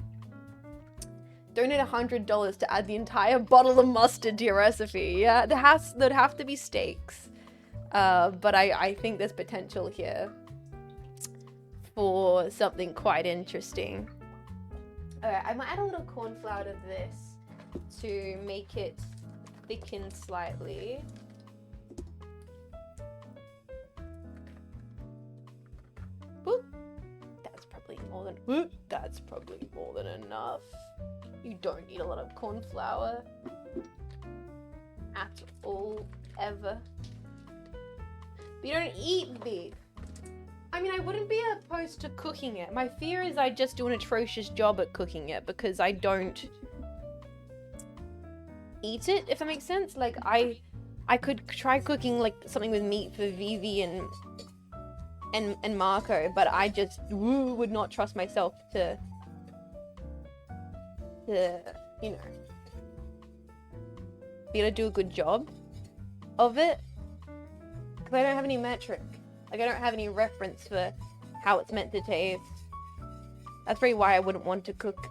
Donate $100 to add the entire bottle of mustard to your recipe. Yeah, there'd have to be stakes. But I think there's potential here for something quite interesting. Alright, I might add a little corn flour to this to make it thicken slightly. Whoop. That's probably more than enough. You don't need a lot of corn flour at all, ever. But you don't eat beef. I mean, I wouldn't be opposed to cooking it. My fear is I just do an atrocious job at cooking it because I don't eat it, if that makes sense. Like, I could try cooking like something with meat for Vivi and Marco, but I just would not trust myself to you know, be able to do a good job of it. Because I don't have any metric. Like, I don't have any reference for how it's meant to taste. That's probably why I wouldn't want to cook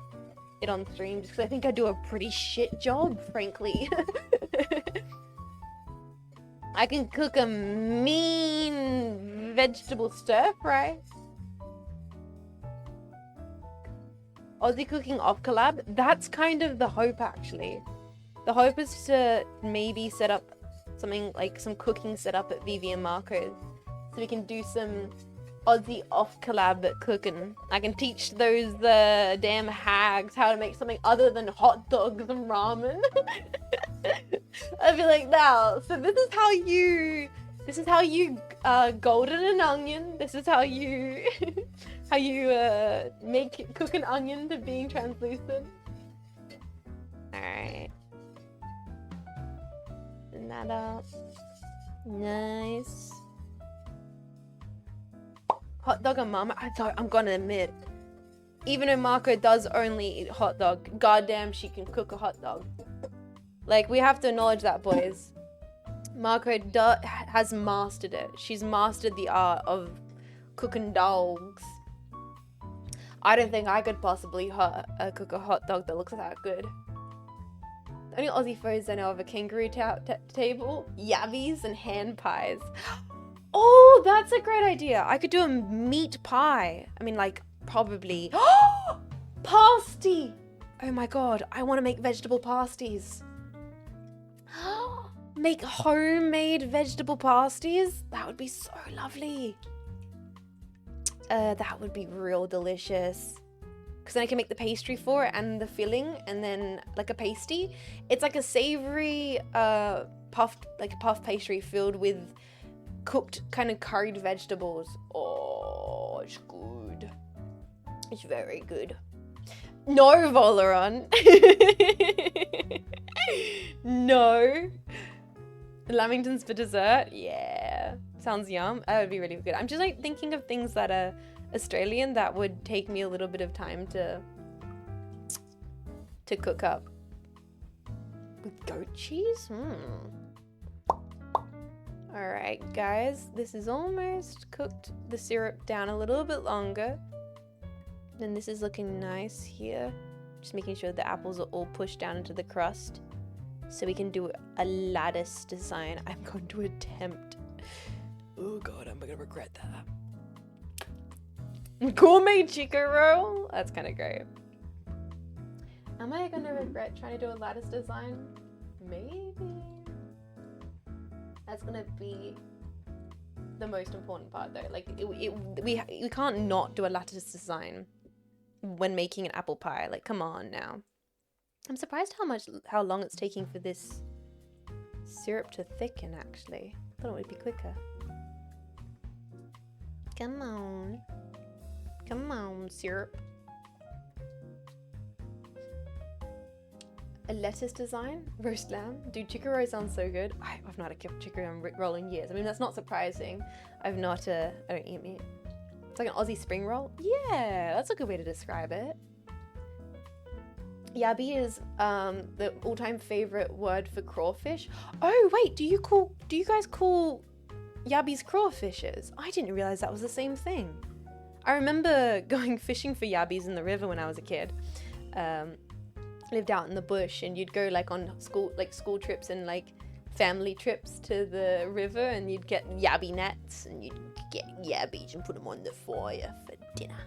it on stream, just because I think I do a pretty shit job, frankly. I can cook a mean vegetable stir fry. Aussie cooking off collab, that's kind of the hope, actually. The hope is to maybe set up something like some cooking setup at Vivi and Marco's, so we can do some Aussie off collab cooking. I can teach those damn hags how to make something other than hot dogs and ramen. I'd be like, now, so this is how you golden an onion. This is how you cook an onion to being translucent. Alright. Clean that up. Nice. Hot dog and mama. I'm gonna admit, even though Marco does only eat hot dog, goddamn, she can cook a hot dog. Like, we have to acknowledge that, boys. Marco has mastered it. She's mastered the art of cooking dogs. I don't think I could possibly cook a hot dog that looks that good. The only Aussie foods I know of a kangaroo table, yabbies, and hand pies. Oh, that's a great idea. I could do a meat pie. I mean, like, probably. Pasty! Oh my god, I want to make vegetable pasties. Make homemade vegetable pasties? That would be so lovely. That would be real delicious. Because then I can make the pastry for it and the filling, and then like a pasty. It's like a savory puff pastry filled with cooked kind of curried vegetables. Oh, it's good. It's very good. No, Volaron. No. Lamingtons for dessert? Yeah. Sounds yum. That would be really good. I'm just like thinking of things that are Australian that would take me a little bit of time to cook up. With goat cheese? Alright, guys. This is almost cooked the syrup down a little bit longer. Then this is looking nice here. Just making sure the apples are all pushed down into the crust. So we can do a lattice design. I'm going to attempt. Oh god, I'm gonna regret that. Gourmet chicken roll. That's kind of great. Am I gonna regret trying to do a lattice design? Maybe. That's gonna be the most important part though. Like we can't not do a lattice design when making an apple pie. Like, come on now. I'm surprised how long it's taking for this syrup to thicken, actually. I thought it would be quicker. Come on. Come on, syrup. A lettuce design? Roast lamb? Dude, chicken roll sounds so good. I've not had a chicken roll in years. I mean, that's not surprising. I don't eat meat. It's like an Aussie spring roll? Yeah, that's a good way to describe it. Yabby is the all-time favorite word for crawfish. Oh wait, do you guys call yabbies crawfishes? I didn't realize that was the same thing. I remember going fishing for yabbies in the river when I was a kid. Lived out in the bush, and you'd go like on school trips and like family trips to the river, and you'd get yabby nets and you'd get yabbies and put them on the fire for dinner.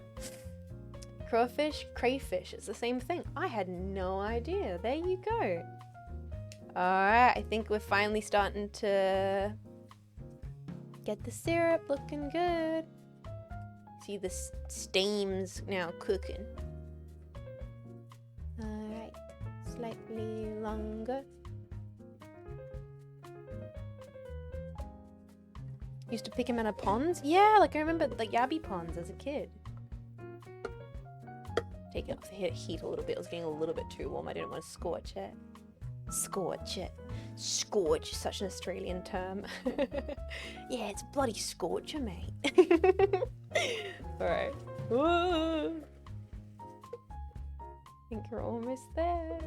Crawfish, crayfish, it's the same thing. I had no idea. There you go. Alright, I think we're finally starting to get the syrup looking good. See the steam's now cooking. Alright, slightly longer. Used to pick him out of ponds? Yeah, like I remember like yabby ponds as a kid. Take it off the heat a little bit. It was getting a little bit too warm. I didn't want to scorch it. Scorch it. Scorch is such an Australian term. Yeah, it's bloody scorcher, mate. Alright. I think we're almost there.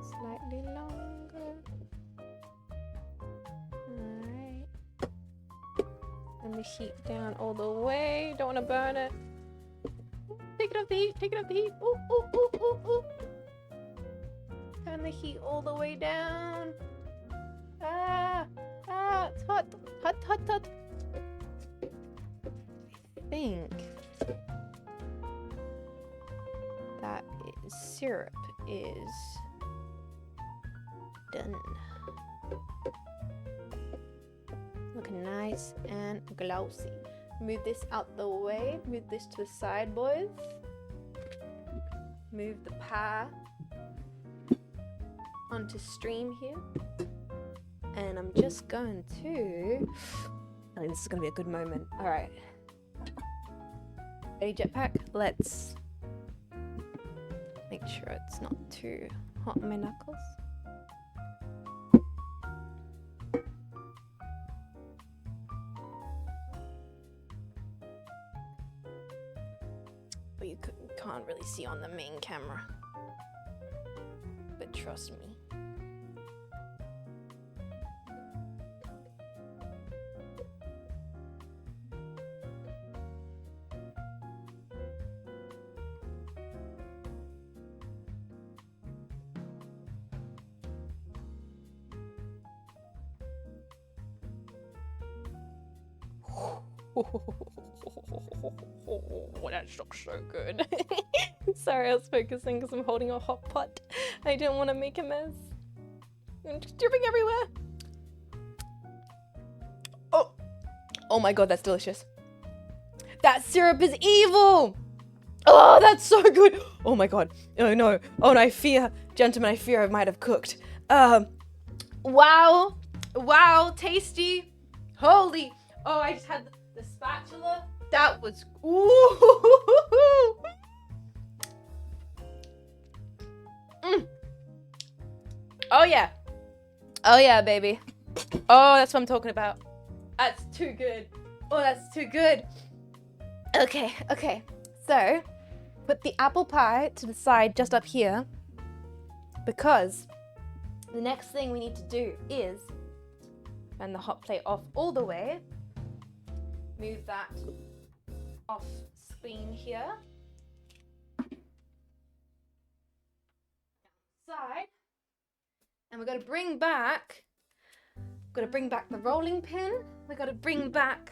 Slightly longer. Alright. And the heat down all the way. Don't want to burn it. Take it off the heat. Take it off the heat. Ooh, ooh, ooh, ooh, ooh. Turn the heat all the way down. Ah, it's hot. Hot, hot, hot. I think that syrup is done. Looking nice and glossy. Move this out the way. Move this to the side, boys. Move the pie onto stream here. And I'm just going to... I think this is going to be a good moment. Alright. Ready, jetpack? Let's make sure it's not too hot on my knuckles. But you can't really see on the main camera. But trust me. Oh, that looks so good. Sorry, I was focusing because I'm holding a hot pot. I didn't want to make a mess. I'm just dripping everywhere. Oh my god, that's delicious. That syrup is evil. Oh, that's so good. Oh my god. Oh no. Oh no, I fear, gentlemen, I fear I might have cooked. Wow. Wow, tasty. Holy. Oh, I just had the spatula. That was, ooh. Oh yeah. Oh yeah, baby. Oh, that's what I'm talking about. That's too good. Oh, that's too good. Okay. So, put the apple pie to the side just up here, because the next thing we need to do is turn the hot plate off all the way. Move that off screen here. Side. And we're going to bring back the rolling pin. We're going to bring back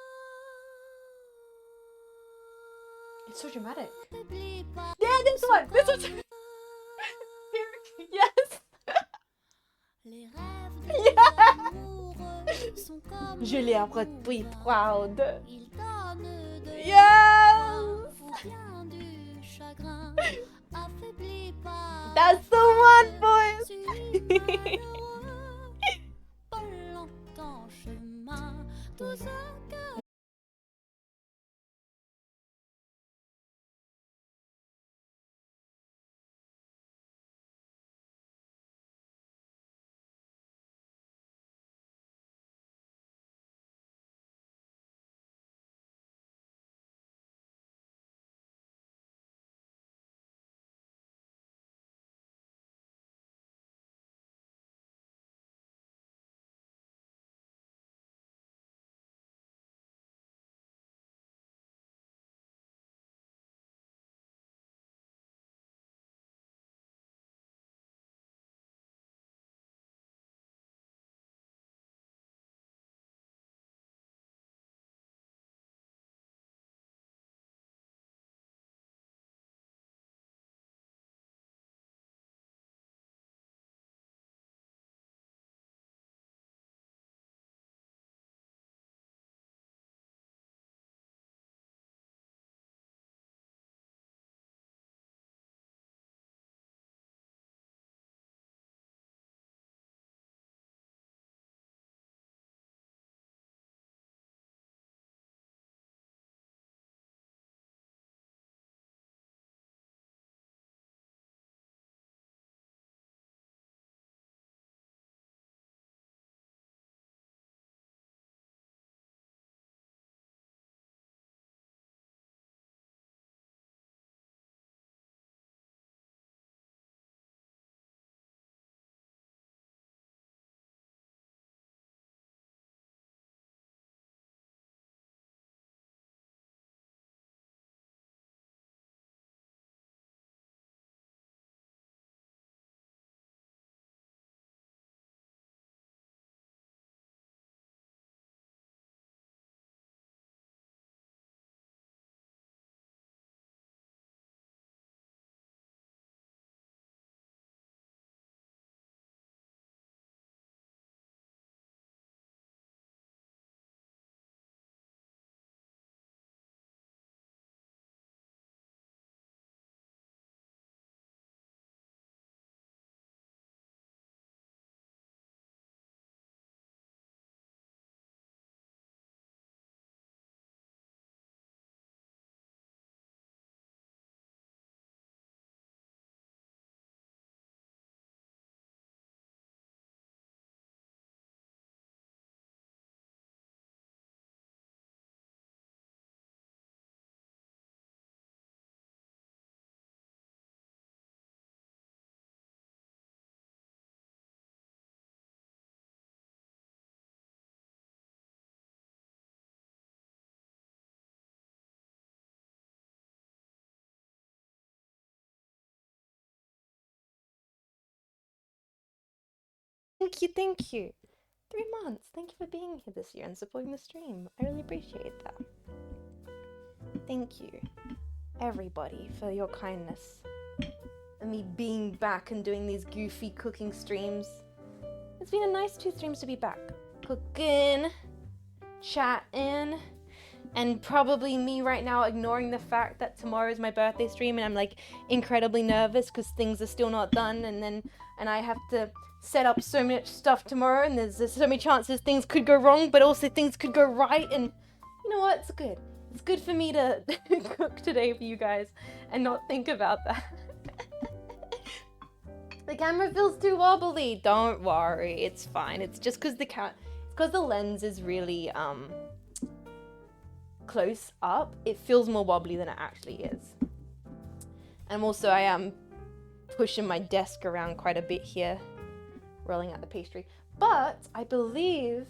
It's so dramatic. Yeah, this one! This one's... Yes! Je l'ai appris proud. Yes! That's the one, boys! Thank you. 3 months. Thank you for being here this year and supporting the stream. I really appreciate that. Thank you, everybody, for your kindness. And me being back and doing these goofy cooking streams. It's been a nice 2 streams to be back. Cooking, chatting, and probably me right now ignoring the fact that tomorrow is my birthday stream and I'm like incredibly nervous because things are still not done and I have to set up so much stuff tomorrow and there's so many chances things could go wrong but also things could go right, and you know what, it's good. It's good for me to cook today for you guys and not think about that. The camera feels too wobbly. Don't worry, it's fine. It's just because the lens is really close up, it feels more wobbly than it actually is. And also I am pushing my desk around quite a bit here, rolling out the pastry. But I believe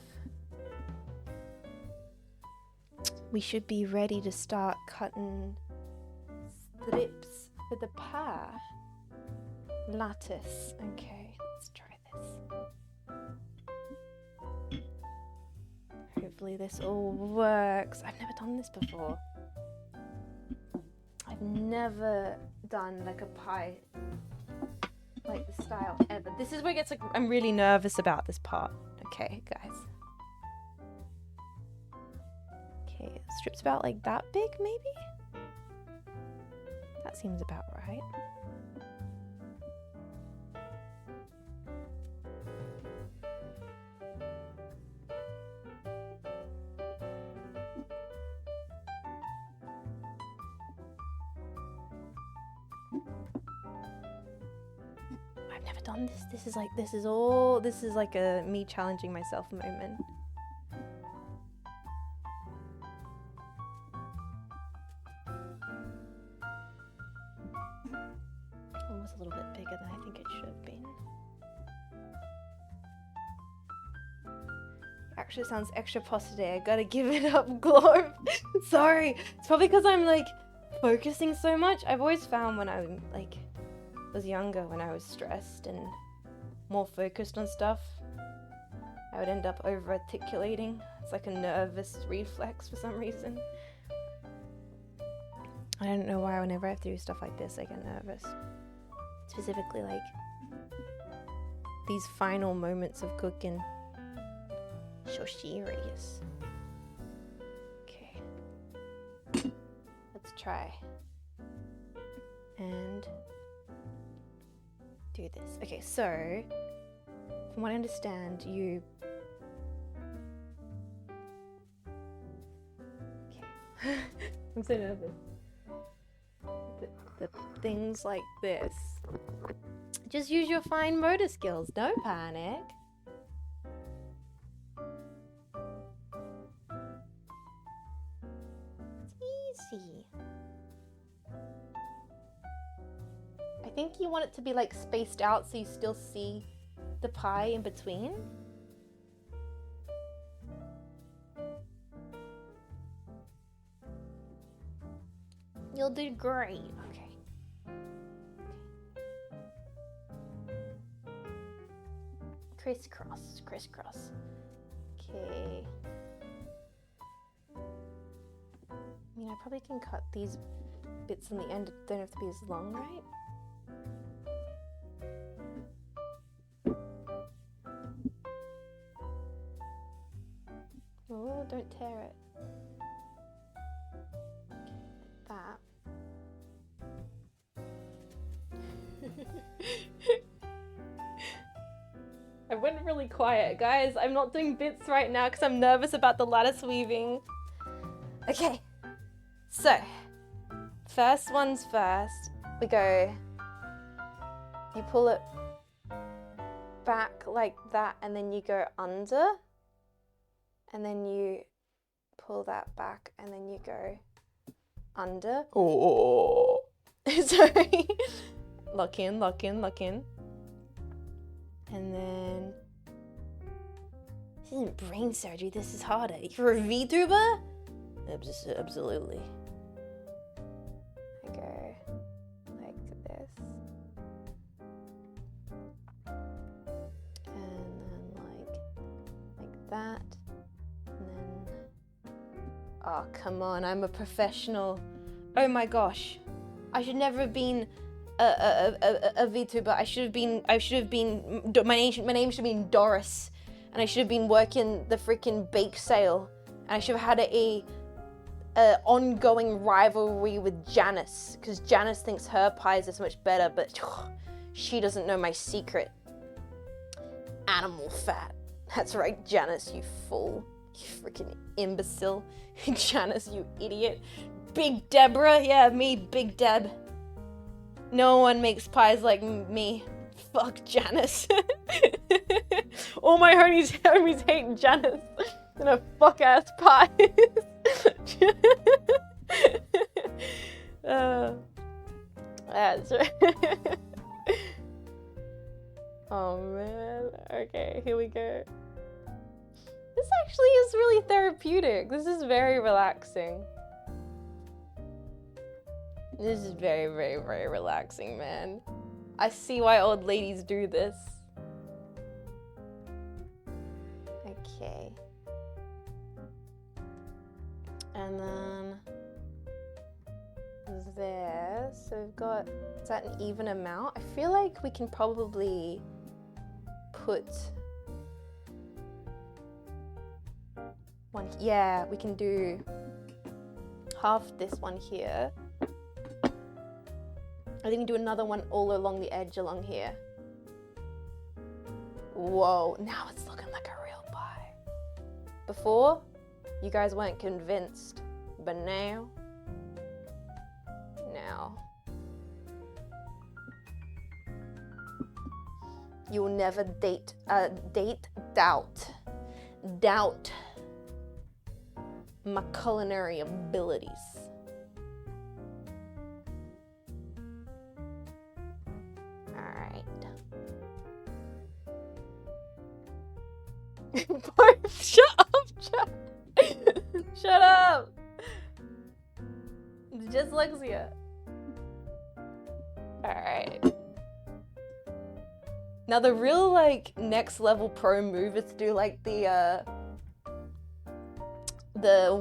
we should be ready to start cutting strips for the pie. Lattice. Okay, let's try this. Hopefully this all works. I've never done this before. I've never done like a pie like this style ever. This is where it gets like, I'm really nervous about this part. Okay, guys. Okay, strips about like that big, maybe? That seems about right. I've never done this. This is like a me challenging myself moment. Almost a little bit bigger than I think it should have been. Actually sounds extra posh today. I gotta give it up, Glorb. Sorry. It's probably because I'm like focusing so much. I've always found when I like was younger, when I was stressed and more focused on stuff, I would end up over articulating. It's like a nervous reflex for some reason. I don't know why whenever I have to do stuff like this I get nervous. Specifically like these final moments of cooking. So serious. Okay. Let's try. And do this. Okay, so from what I understand, you okay. I'm so nervous. The things like this. Just use your fine motor skills. Don't panic. It's easy. I think you want it to be like spaced out so you still see the pie in between. You'll do great. Okay. Crisscross, crisscross. Okay. I mean, I probably can cut these bits in the end. Don't have to be as long, right? Oh, don't tear it. Like that. I went really quiet, guys. I'm not doing bits right now because I'm nervous about the lattice weaving. Okay, so first one's first. We go, you pull it back like that and then you go under. And then you pull that back and then you go under. Oh, sorry. Lock in, lock in, lock in. And then, this isn't brain surgery, this is harder. You're a VTuber? Absolutely. I go like this. And then like that. And then, oh come on, I'm a professional. Oh my gosh. I should never have been a VTuber. I should have been, my name should have been Doris. And I should have been working the freaking bake sale. And I should have had a ongoing rivalry with Janice. Because Janice thinks her pies are so much better, but she doesn't know my secret. Animal fat. That's right, Janice, you fool. You freaking imbecile. Janice, you idiot. Big Deborah? Yeah, me, Big Deb. No one makes pies like me. Fuck Janice. All my homies hate Janice. And her fuck ass pies. That's right. Oh man. Okay, here we go. This actually is really therapeutic. This is very relaxing. This is very, very, very relaxing, man. I see why old ladies do this. Okay. And then there. So we've got, is that an even amount? I feel like we can probably put one, yeah, we can do half this one here. I think we do another one all along the edge along here. Whoa, now it's looking like a real pie. Before, you guys weren't convinced, but now. You will never doubt my culinary abilities. Alright. Shut up, Shut up! Dyslexia. Alright. Now the real like next level pro move is to do like the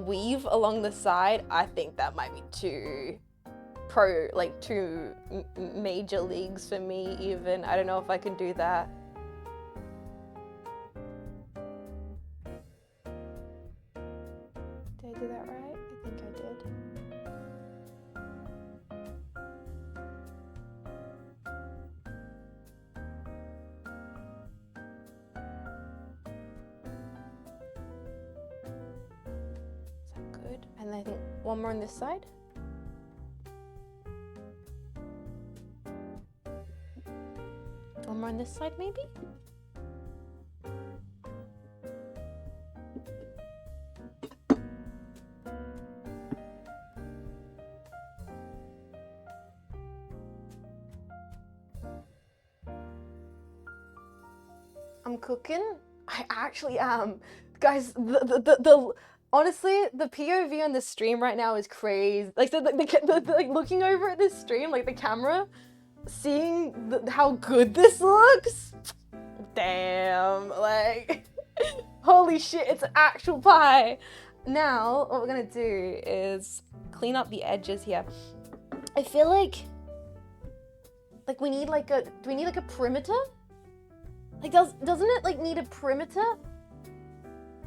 weave along the side. I think that might be too pro, like too major leagues for me even. I don't know if I can do that. Did I do that right? I think I did. And I think one more on this side. One more on this side, maybe? I'm cooking. I actually am. Guys, honestly, the POV on the stream right now is crazy. Like, so like looking over at this stream, like the camera, seeing how good this looks. Damn, like, holy shit, it's an actual pie. Now, what we're gonna do is clean up the edges here. I feel like we need like do we need like a perimeter? Like, doesn't it like need a perimeter?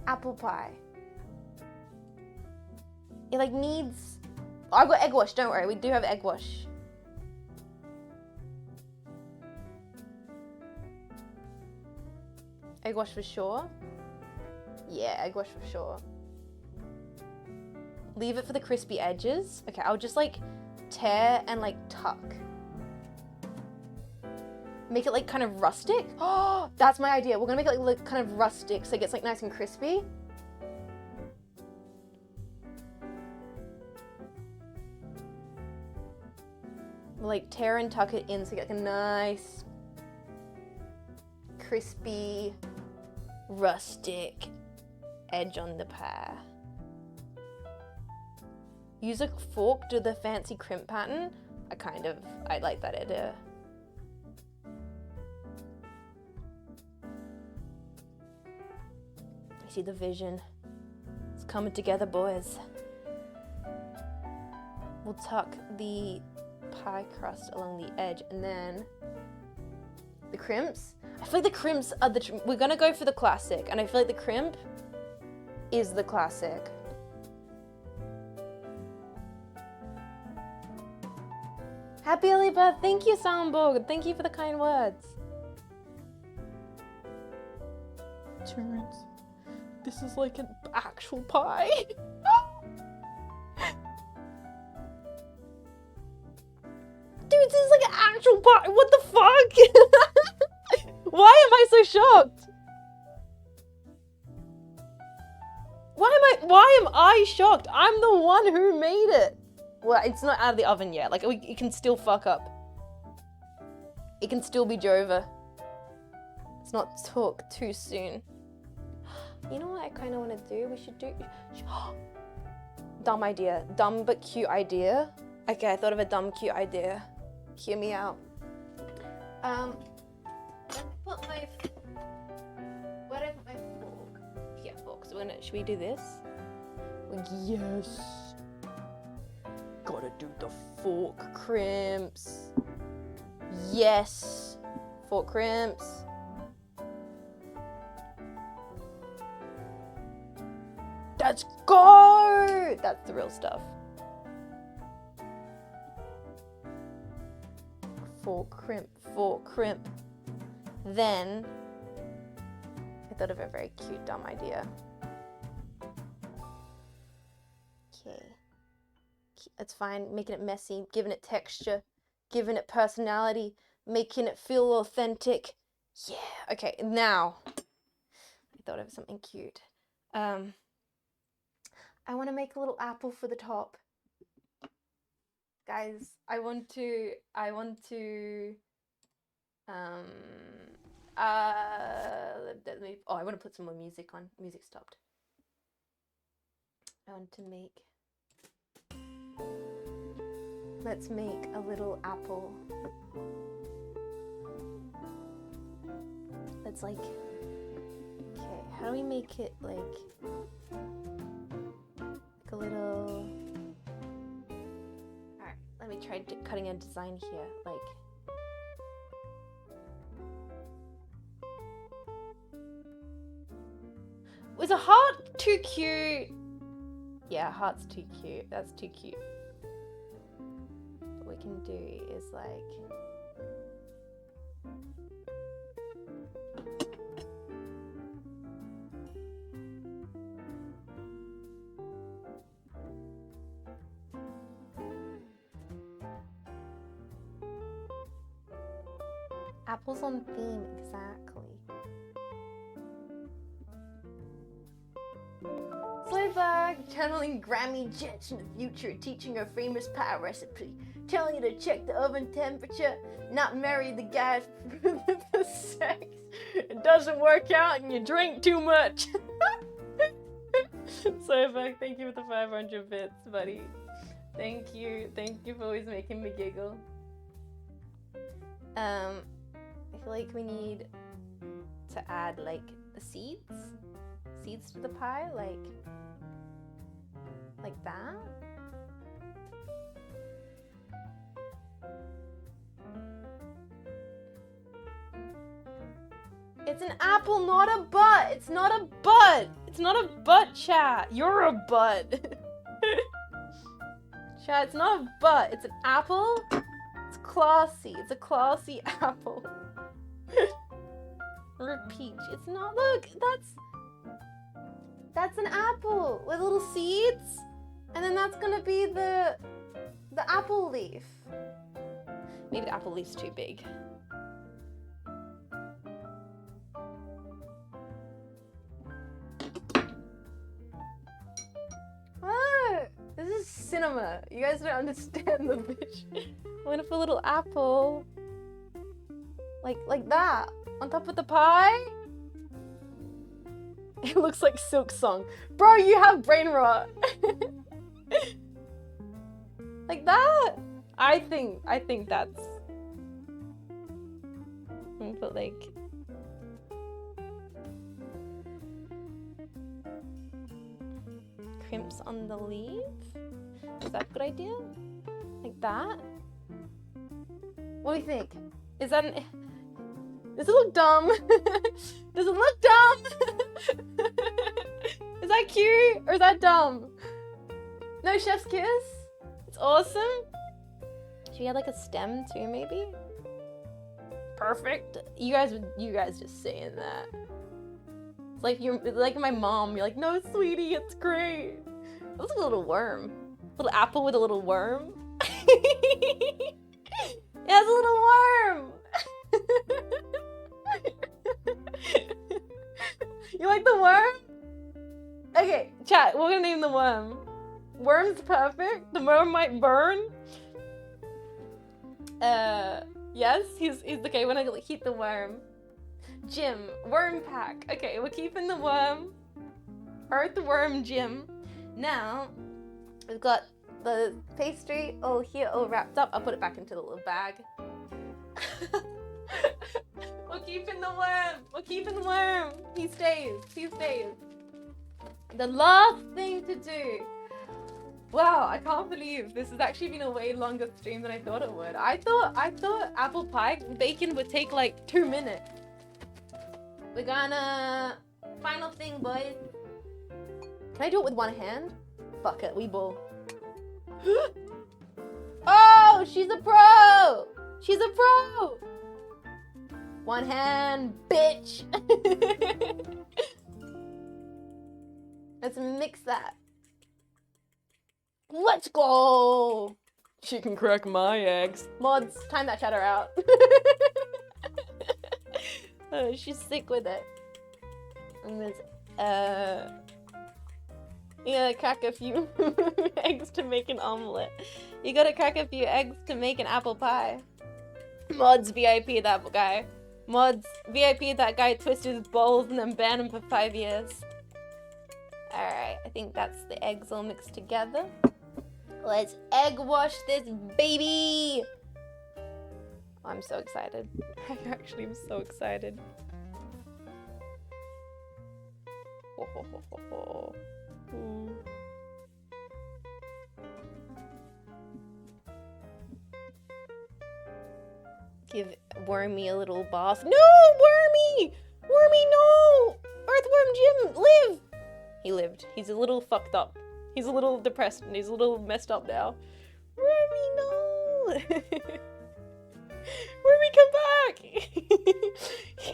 Apple pie. It like needs, oh, I've got egg wash, don't worry, we do have egg wash. Egg wash for sure. Yeah, egg wash for sure. Leave it for the crispy edges. Okay, I'll just like tear and like tuck. Make it like kind of rustic. Oh, that's my idea. We're gonna make it like kind of rustic so it gets like nice and crispy. Like tear and tuck it in so you get like a nice, crispy, rustic edge on the pie. Use a fork to do the fancy crimp pattern. I like that idea. I see the vision. It's coming together, boys. We'll tuck the pie crust along the edge, and then the crimps. I feel like the crimps are we're gonna go for the classic, and I feel like the crimp is the classic. Happy early birth! Thank you, Soundboard. Thank you for the kind words. Terrence, this is like an actual pie. Dude, this is like an actual pie. What the fuck? Why am I so shocked? Why am I shocked? I'm the one who made it. Well, it's not out of the oven yet. Like, it can still fuck up. It can still be Jova. Let's not talk too soon. You know what I kind of want to do? We should do... Dumb idea. Dumb but cute idea. Okay, I thought of a dumb cute idea. Hear me out. Where did I put my fork? Yeah, fork. So should we do this? Like, yes. Gotta do the fork crimps. Yes. Fork crimps. Let's go! That's the real stuff. Fork crimp, fork crimp. Then, I thought of a very cute, dumb idea. Okay. That's fine. Making it messy, giving it texture, giving it personality, making it feel authentic. Yeah. Okay, now, I thought of something cute. I want to make a little apple for the top. Guys, I want to, I want to put some more music on. Music stopped. I want to make, let's make a little apple. Let's like, okay, how do we make it like a little, alright, let me try cutting a design here, like, was a heart too cute? Yeah, heart's too cute, that's too cute. What we can do is like, apples on theme, exactly. Slayback, channeling Grammy Jets in the future, teaching her famous pie recipe, telling you to check the oven temperature, not marry the guy for sex. It doesn't work out and you drink too much. Slayback, thank you for the 500 bits, buddy. Thank you for always making me giggle. I feel like we need to add like the seeds to the pie, like that. It's an apple, not a butt. It's not a butt. It's not a butt, chat. You're a butt. Chat, it's not a butt. It's an apple. It's classy. It's a classy apple. Repeat. It's not. Look, that's an apple with little seeds, and then that's gonna be the apple leaf. Maybe the apple leaf's too big. Oh, this is cinema. You guys don't understand the vision. What if a little apple, like that, on top of the pie? It looks like Silk Song. Bro, you have brain rot. Like that? I think that's... I'm gonna put like... crimps on the leaf? Is that a good idea? Like that? What do you think? Is that an... Does it look dumb? Does it look dumb? Is that cute or is that dumb? No chef's kiss? It's awesome. Should we add like a stem too, maybe? Perfect. You guys just saying that. It's like you're like my mom. You're like, no, sweetie, it's great. It looks like a little worm. Little apple with a little worm. It has a little worm. You like the worm? Okay, chat, we're gonna name the worm. Worm's perfect. The worm might burn. Yes, he's okay. We're gonna keep the worm. Jim, worm pack. Okay, we're keeping the worm. Earthworm Jim. Now, we've got the pastry all here, all wrapped up. I'll put it back into the little bag. We're keeping the worm. We're keeping the worm. He stays. He stays. The last thing to do Wow, I can't believe this has actually been a way longer stream than I thought it would. I thought apple pie bacon would take like 2 minutes. We're gonna... Final thing, boys. Can I do it with one hand? Fuck it, we ball. Oh, she's a pro! She's a pro! One hand, bitch! Let's mix that. Let's go! She can crack my eggs. Mods, time that chatter out. Oh, she's sick with it. And there's, you gotta crack a few eggs to make an omelet. You gotta crack a few eggs to make an apple pie. Mods VIP that guy. Mods VIP that guy, twisted his balls and then ban him for 5 years. Alright, I think that's the eggs all mixed together. Let's egg wash this baby! I'm so excited. I actually am so excited. Ho, ho, ho, ho, ho. Give Wormy a little bath. No, Wormy! Wormy, no! Earthworm Jim, live! He lived. He's a little fucked up. He's a little depressed and he's a little messed up now. Wormy, no! Wormy, come back!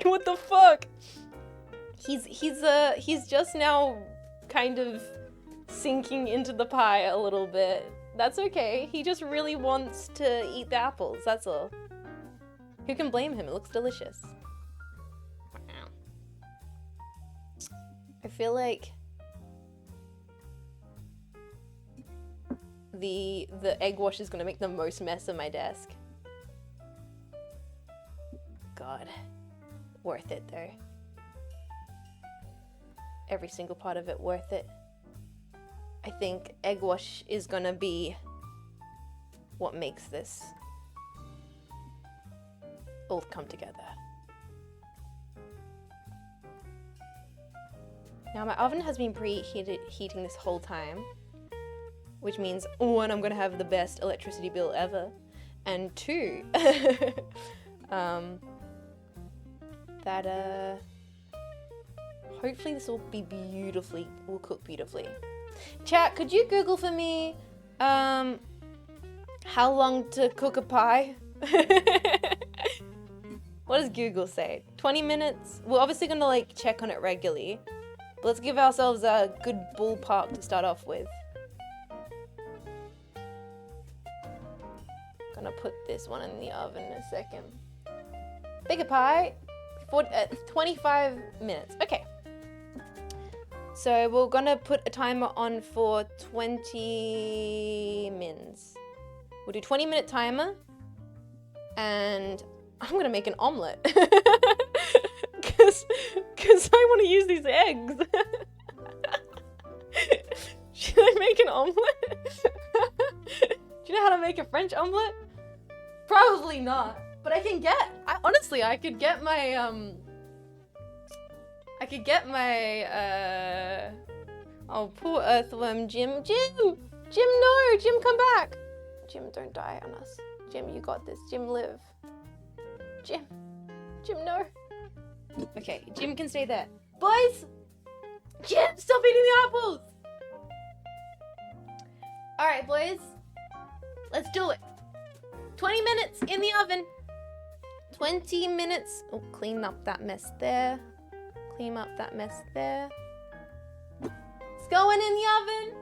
What the fuck? He's just now kind of sinking into the pie a little bit. That's okay. He just really wants to eat the apples, that's all. Who can blame him? It looks delicious. I feel like the egg wash is gonna make the most mess on my desk. God. Worth it though. Every single part of it worth it. I think egg wash is gonna be what makes this all come together. Now my oven has been heating this whole time, which means one, I'm gonna have the best electricity bill ever, and two, that hopefully this will cook beautifully. Chat, could you Google for me how long to cook a pie? What does Google say? 20 minutes? We're obviously gonna like check on it regularly, but let's give ourselves a good ballpark to start off with. Gonna put this one in the oven in a second. Bake a pie, 25 minutes. Okay. So we're gonna put a timer on for 20 mins. We'll do 20-minute timer, and I'm gonna make an omelet. Cause I wanna use these eggs. Should I make an omelet? Do you know how to make a French omelet? Probably not, but I can honestly, I could get my, oh, poor earthworm Jim. Jim, no, Jim, come back. Jim, don't die on us. Jim, you got this. Jim, live. Jim, no. Okay, Jim can stay there. Boys, Jim, stop eating the apples. All right, boys, let's do it. 20 minutes in the oven. 20 minutes. Oh, clean up that mess there. Clean up that mess there. It's going in the oven.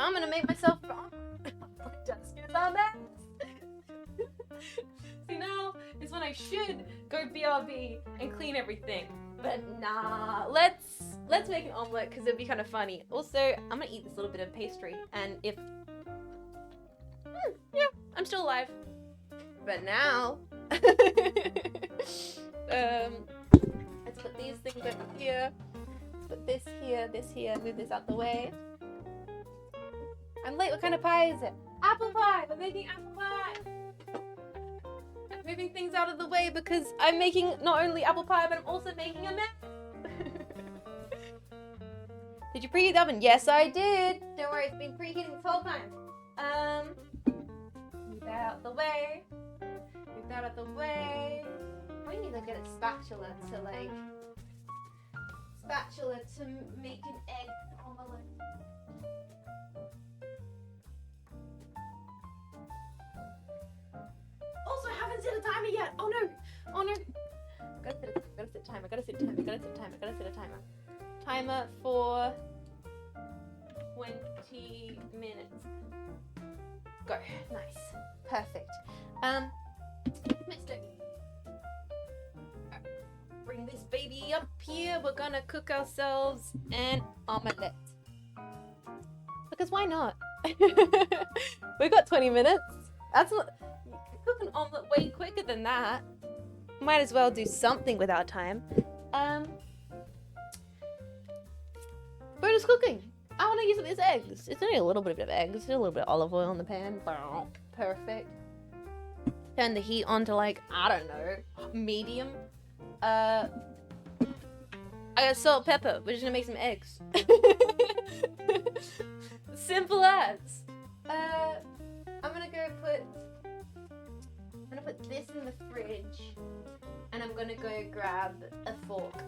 I'm gonna make myself my desk is a mess. See, now is when I should go BRB and clean everything. But nah, let's make an omelet because it'd be kind of funny. Also, I'm gonna eat this little bit of pastry, and if yeah, I'm still alive. But now, let's put these things over here. Let's put this here, move this out the way. I'm late. What kind of pie is it? Apple pie. We're making apple pie. I'm moving things out of the way because I'm making not only apple pie, but I'm also making a mess. Did you preheat the oven? Yes, I did. Don't worry, it's been preheating this whole time. Move that out the way. Move that out the way. I need to get a spatula to make an egg omelette. Also, I haven't set a timer yet. Oh no. Gotta set a timer. Timer for 20 minutes. Go. Nice. Perfect. Mister. Bring this baby up here. We're gonna cook ourselves an omelette. Because why not? We got 20 minutes. That's what. You can cook an omelette way quicker than that. Might as well do something with our time. Bonus cooking. I want to use these eggs. It's only a little bit of eggs. A little bit of olive oil in the pan. Perfect. Turn the heat on to like, I don't know, medium. I got salt, pepper. We're just gonna make some eggs. Simple as. I'm gonna put this in the fridge, and I'm gonna go grab a fork.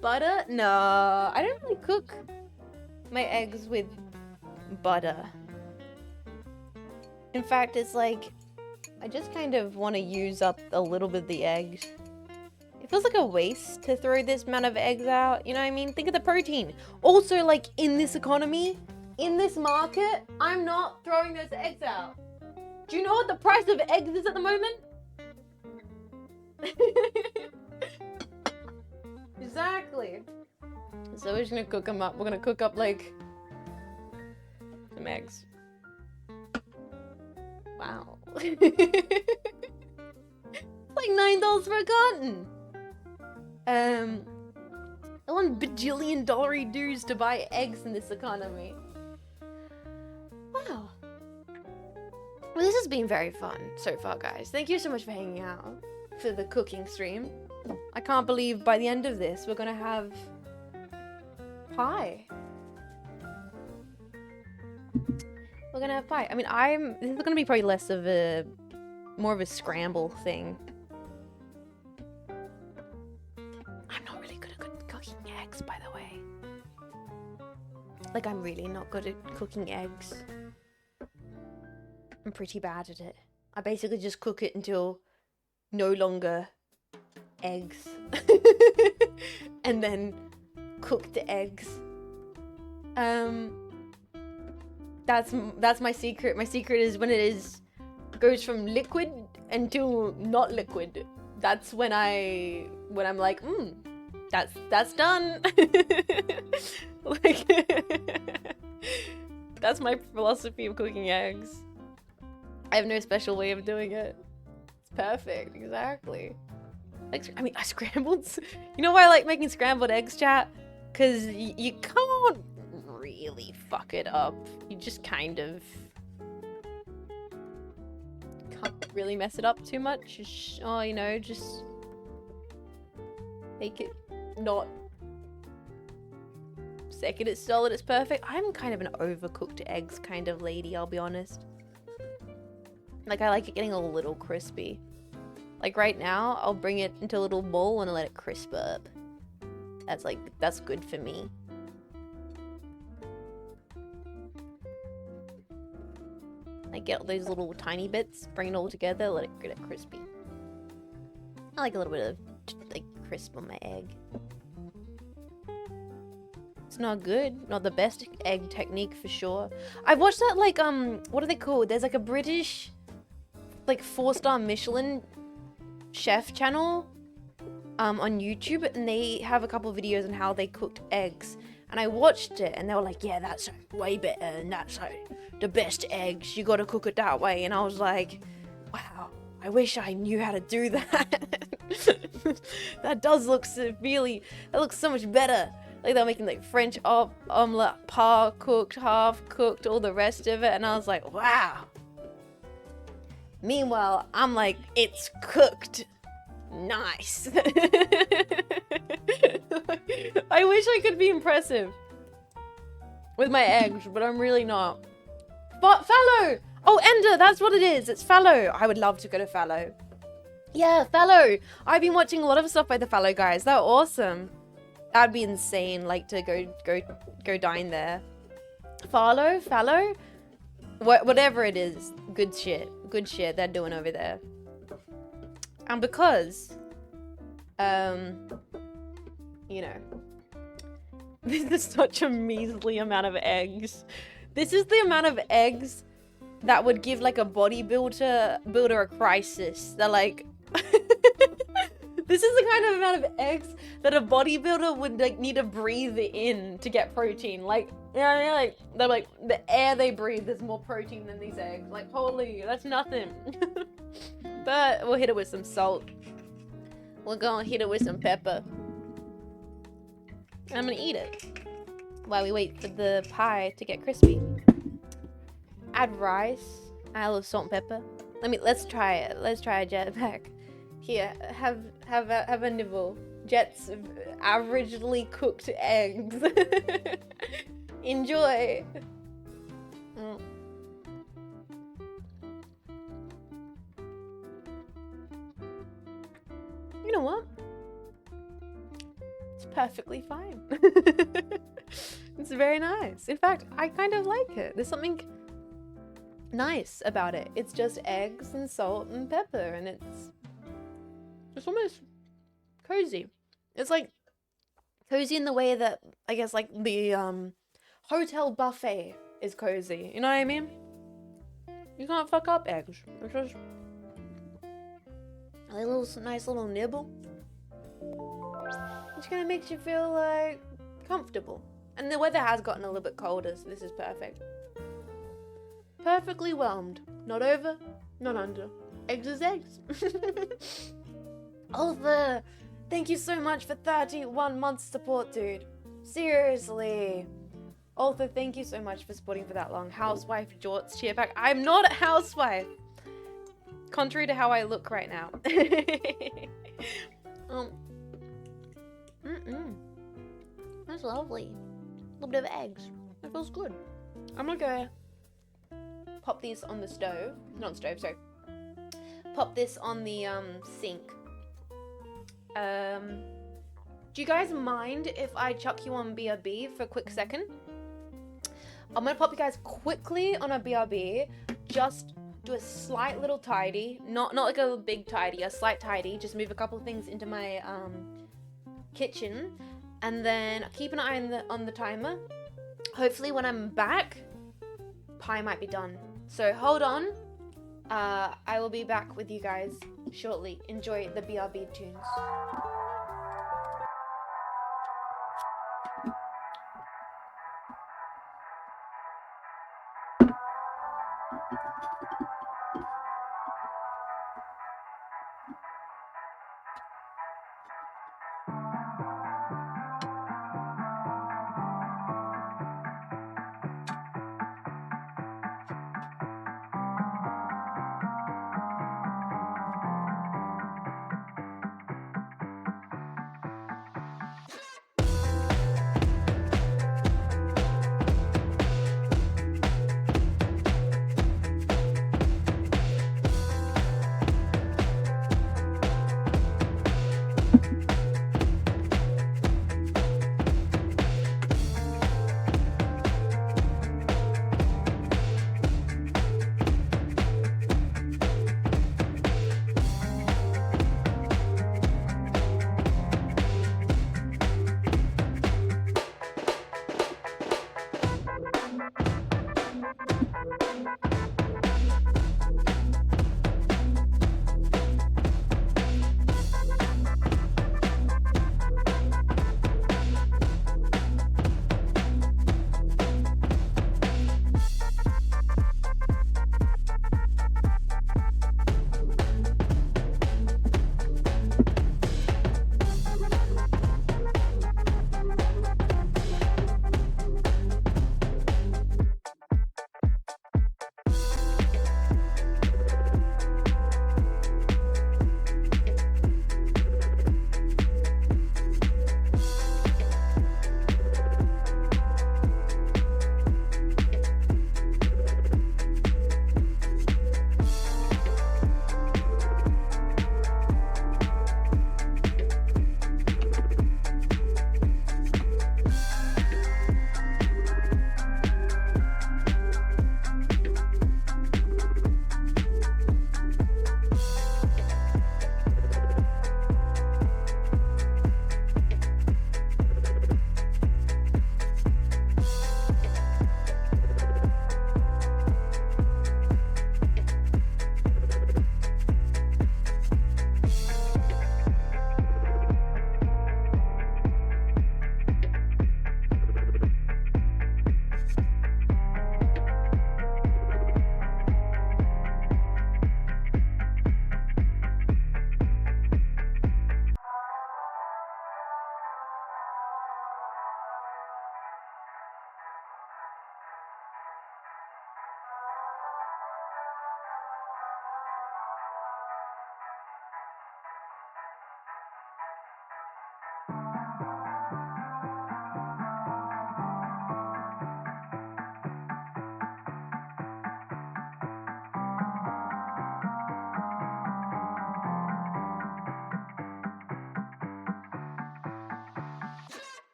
Butter? No, I don't really cook my eggs with butter. In fact, it's like, I just kind of want to use up a little bit of the eggs. It feels like a waste to throw this amount of eggs out, you know what I mean? Think of the protein. Also, like, in this economy, in this market, I'm not throwing those eggs out. Do you know what the price of eggs is at the moment? Exactly. So we're just gonna cook them up. We're gonna cook up like some eggs. Wow. It's like $9 for a carton. $1 bajillion dues to buy eggs in this economy. Wow. Well, this has been very fun so far, guys. Thank you so much for hanging out for the cooking stream. I can't believe by the end of this we're gonna have pie. We're gonna have pie. I mean, this is gonna be probably less of more of a scramble thing. I'm not really good at cooking eggs, by the way. Like, I'm really not good at cooking eggs. I'm pretty bad at it. I basically just cook it until no longer eggs. And then cook the eggs. That's my secret. My secret is when it goes from liquid until not liquid. That's when I'm like, that's done. Like, that's my philosophy of cooking eggs. I have no special way of doing it. It's perfect, exactly. Like, I mean, scrambled. You know why I like making scrambled eggs, chat? Because you can't really fuck it up. You just kind of can't really mess it up too much. Just make it not second it's solid, it's perfect. I'm kind of an overcooked eggs kind of lady, I'll be honest. Like, I like it getting a little crispy. Like right now, I'll bring it into a little bowl and let it crisp up. that's good for me. I get all those little tiny bits, bring it all together, let it get crispy. I like a little bit of like crisp on my egg. It's not good, not the best egg technique for sure. I've watched that like what are they called? There's like a British like 4-star Michelin chef channel on YouTube, and they have a couple of videos on how they cooked eggs. And I watched it, and they were like, yeah, that's way better, and that's the best eggs. You gotta cook it that way. And I was like, wow, I wish I knew how to do that. That does look that looks so much better. Like they're making like French omelette, par cooked, half cooked, all the rest of it. And I was like, wow. Meanwhile, I'm like, it's cooked. Nice. I wish I could be impressive with my eggs, but I'm really not. But Fallow! Oh, Ender, that's what it is. It's Fallow. I would love to go to Fallow. Yeah, Fallow. I've been watching a lot of stuff by the Fallow guys. They're awesome. That'd be insane, like to go dine there. Fallow? Whatever it is, good shit they're doing over there. And because, you know, this is such a measly amount of eggs. This is the amount of eggs that would give like a bodybuilder a crisis. They're like, this is the kind of amount of eggs that a bodybuilder would like need to breathe in to get protein. Like, you know what I mean? Like, they're like, the air they breathe, there's more protein than these eggs. Like, holy, that's nothing. But we'll hit it with some salt. We're gonna hit it with some pepper. And I'm gonna eat it while we wait for the pie to get crispy. Add rice, add a little salt and pepper. Let's try it. Let's try a jetpack. Here, have a nibble. Jet's averagely cooked eggs. Enjoy. Mm. You know what? It's perfectly fine. It's very nice. In fact, I kind of like it. There's something nice about it. It's just eggs and salt and pepper, and it's almost cozy. It's like cozy in the way that I guess like the hotel buffet is cozy. You know what I mean? You can't fuck up eggs. It's just a little nice little nibble. Which kind of makes you feel like comfortable. And the weather has gotten a little bit colder, so this is perfect. Perfectly whelmed. Not over, not under. Eggs is eggs. Arthur, thank you so much for 31 months support, dude. Seriously. Arthur, thank you so much for supporting for that long. Housewife Jorts cheer back. I'm not a housewife. Contrary to how I look right now. That's lovely. A little bit of eggs. That feels good. I'm gonna go pop these on the stove. Not stove, sorry. Pop this on the sink. Do you guys mind if I chuck you on BRB for a quick second? I'm gonna pop you guys quickly on a BRB. Just do a slight little tidy. Not like a big tidy, a slight tidy. Just move a couple of things into my kitchen. And then keep an eye on the timer. Hopefully when I'm back, pie might be done. So hold on. I will be back with you guys shortly. Enjoy the BRB tunes.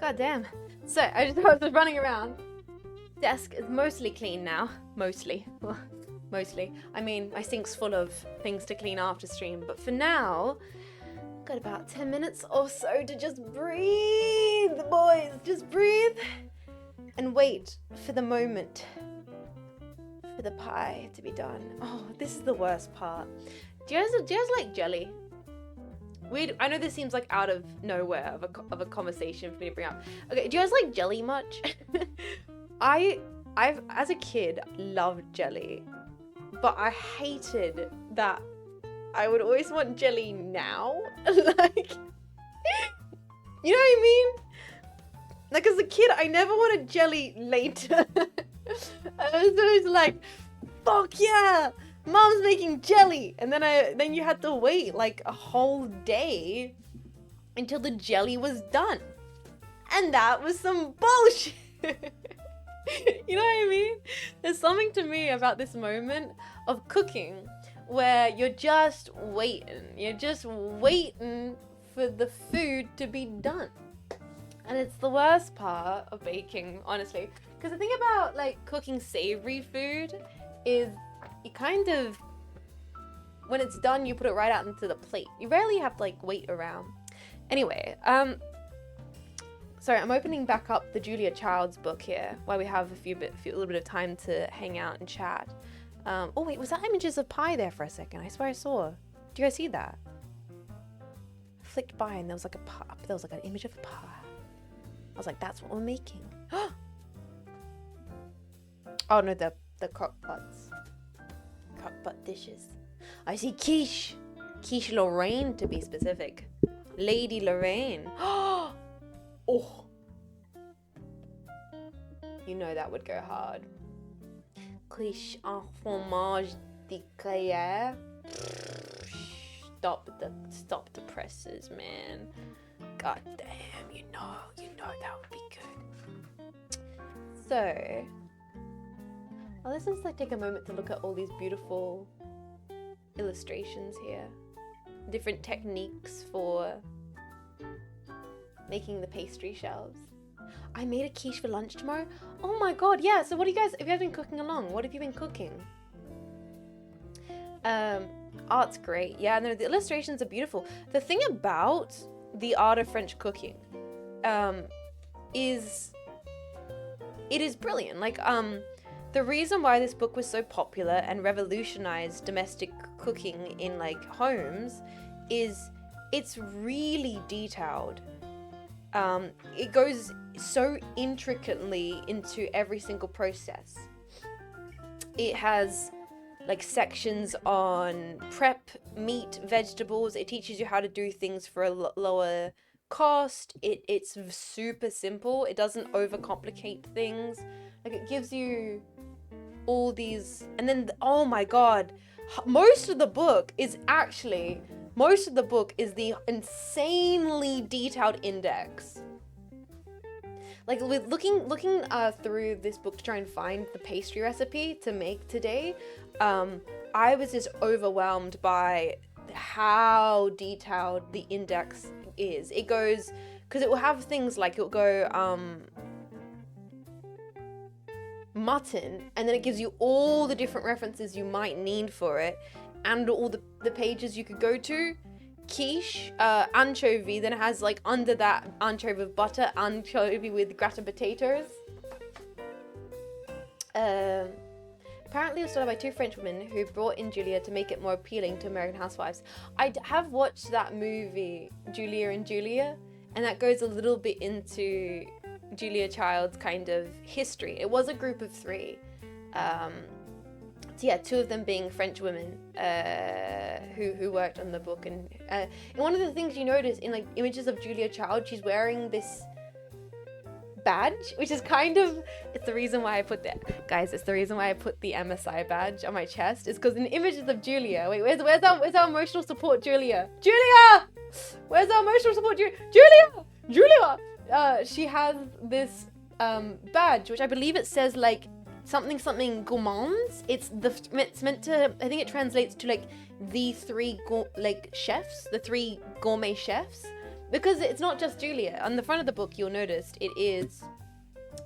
God damn. So I was running around. Desk is mostly clean now. Mostly. Well, mostly. I mean, my sink's full of things to clean after stream, but for now, got about 10 minutes or so to just breathe, boys. Just breathe and wait for the moment for the pie to be done. Oh, this is the worst part. Do you guys like jelly? Weird. I know this seems like out of nowhere of a conversation for me to bring up. Okay, do you guys like jelly much? I've as a kid loved jelly, but I hated that I would always want jelly now. Like, you know what I mean? Like, as a kid, I never wanted jelly later. I was always like, fuck yeah, mom's making jelly. And then you had to wait like a whole day until the jelly was done. And that was some bullshit. You know what I mean? There's something to me about this moment of cooking where you're just waiting. You're just waiting for the food to be done. And it's the worst part of baking, honestly. Because the thing about like cooking savory food is you kind of, when it's done, you put it right out into the plate. You rarely have to like wait around. Anyway, sorry, I'm opening back up the Julia Child's book here while we have a little bit of time to hang out and chat. Oh wait, was that images of pie there for a second? I swear I saw. Do you guys see that? I flicked by and there was like an image of a pie. I was like, that's what we're making. Oh no, the crock pots. Crock pot dishes. I see quiche. Quiche Lorraine to be specific. Lady Lorraine. Oh. You know that would go hard. Quiche en fromage de Gruyère. Stop the presses, man. God damn, you know that would be good. So, let's just like take a moment to look at all these beautiful illustrations here. Different techniques for making the pastry shelves. I made a quiche for lunch tomorrow. Oh my god, yeah. So what do you guys, if you have been cooking along, what have you been cooking? Art's great. Yeah, no, the illustrations are beautiful. The thing about the art of French cooking is it is brilliant. Like, the reason why this book was so popular and revolutionized domestic cooking in like homes is it's really detailed. It goes so intricately into every single process. It has like sections on prep, meat, vegetables. It teaches you how to do things for a lower cost. It's super simple. It doesn't overcomplicate things. Like, it gives you all these, and then oh my god, most of the book is the insanely detailed index. Like, with looking through this book to try and find the pastry recipe to make today, I was just overwhelmed by how detailed the index is. It goes, because it will have things like, it'll go mutton, and then it gives you all the different references you might need for it, and all the pages you could go to. Quiche, anchovy, then it has like under that anchovy with butter, anchovy with gratin potatoes. Apparently it was started by two French women who brought in Julia to make it more appealing to American housewives. I have watched that movie, Julia and Julia, and that goes a little bit into Julia Child's kind of history. It was a group of three. So yeah, two of them being French women who worked on the book. And one of the things you notice in like images of Julia Child, she's wearing this badge, which is kind of, it's the reason why I put that, guys, it's the reason why I put the MSI badge on my chest, is because in images of Julia, wait, where's our emotional support, Julia? Where's our emotional support, Julia? She has this badge, which I believe it says like something gourmands. It's meant to, I think it translates to like the three chefs, the three gourmet chefs. because it's not just Julia. On the front of the book, you'll notice it is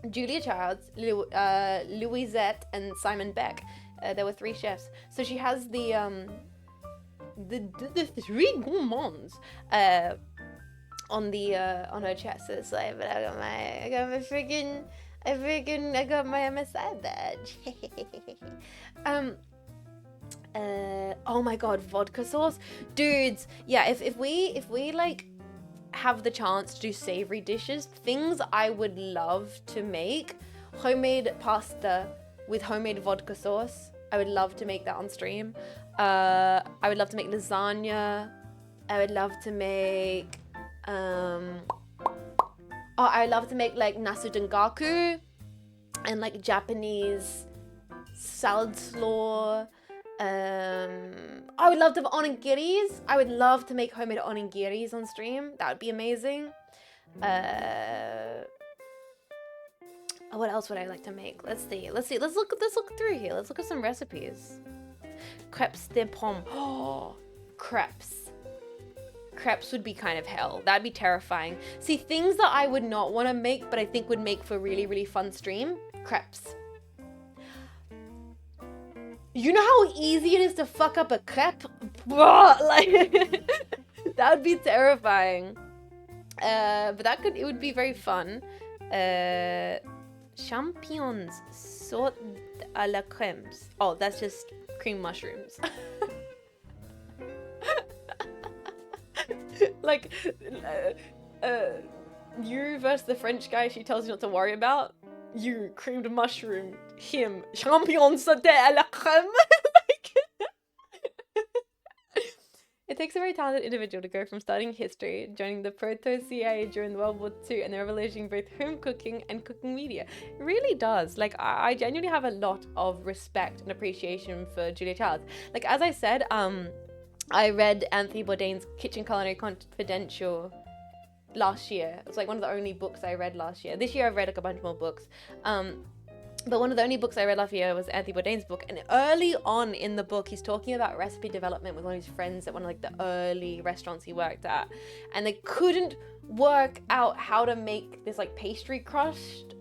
Julia Childs, Louisette, and Simon Beck. There were 3 chefs. So she has the 3 gourmands on her chest. So it's like, but I got my MSI badge. Oh my god, vodka sauce, dudes. Yeah, if we like have the chance to do savory dishes, things I would love to make: homemade pasta with homemade vodka sauce. I would love to make that on stream. I would love to make lasagna. I would love to make I love to make like nasu dangaku and like Japanese salad slaw. I would love to have onigiris. I would love to make homemade onigiris on stream. That would be amazing. What else would I like to make? Let's see. Let's look through here. Let's look at some recipes. Crepes de pomme. Oh, crepes. Crepes would be kind of hell. That'd be terrifying. See, things that I would not want to make, but I think would make for really, really fun stream. Crepes. You know how easy it is to fuck up a crepe? Like, that would be terrifying. But it would be very fun. Champignons sauté à la crème. Oh, that's just cream mushrooms. Like, you versus the French guy she tells you not to worry about. You creamed mushroom, him, champignons sauté à la crème. It takes a very talented individual to go from studying history, joining the proto-CIA during World War II, and then revolutionizing both home cooking and cooking media. It really does. Like, I genuinely have a lot of respect and appreciation for Julia Childs. Like, as I said, I read Anthony Bourdain's Kitchen Culinary Confidential last year. It was like one of the only books I read last year. This year I've read like a bunch more books. But one of the only books I read last year was Anthony Bourdain's book. And early on in the book, he's talking about recipe development with one of his friends at one of like the early restaurants he worked at. And they couldn't work out how to make this like pastry crust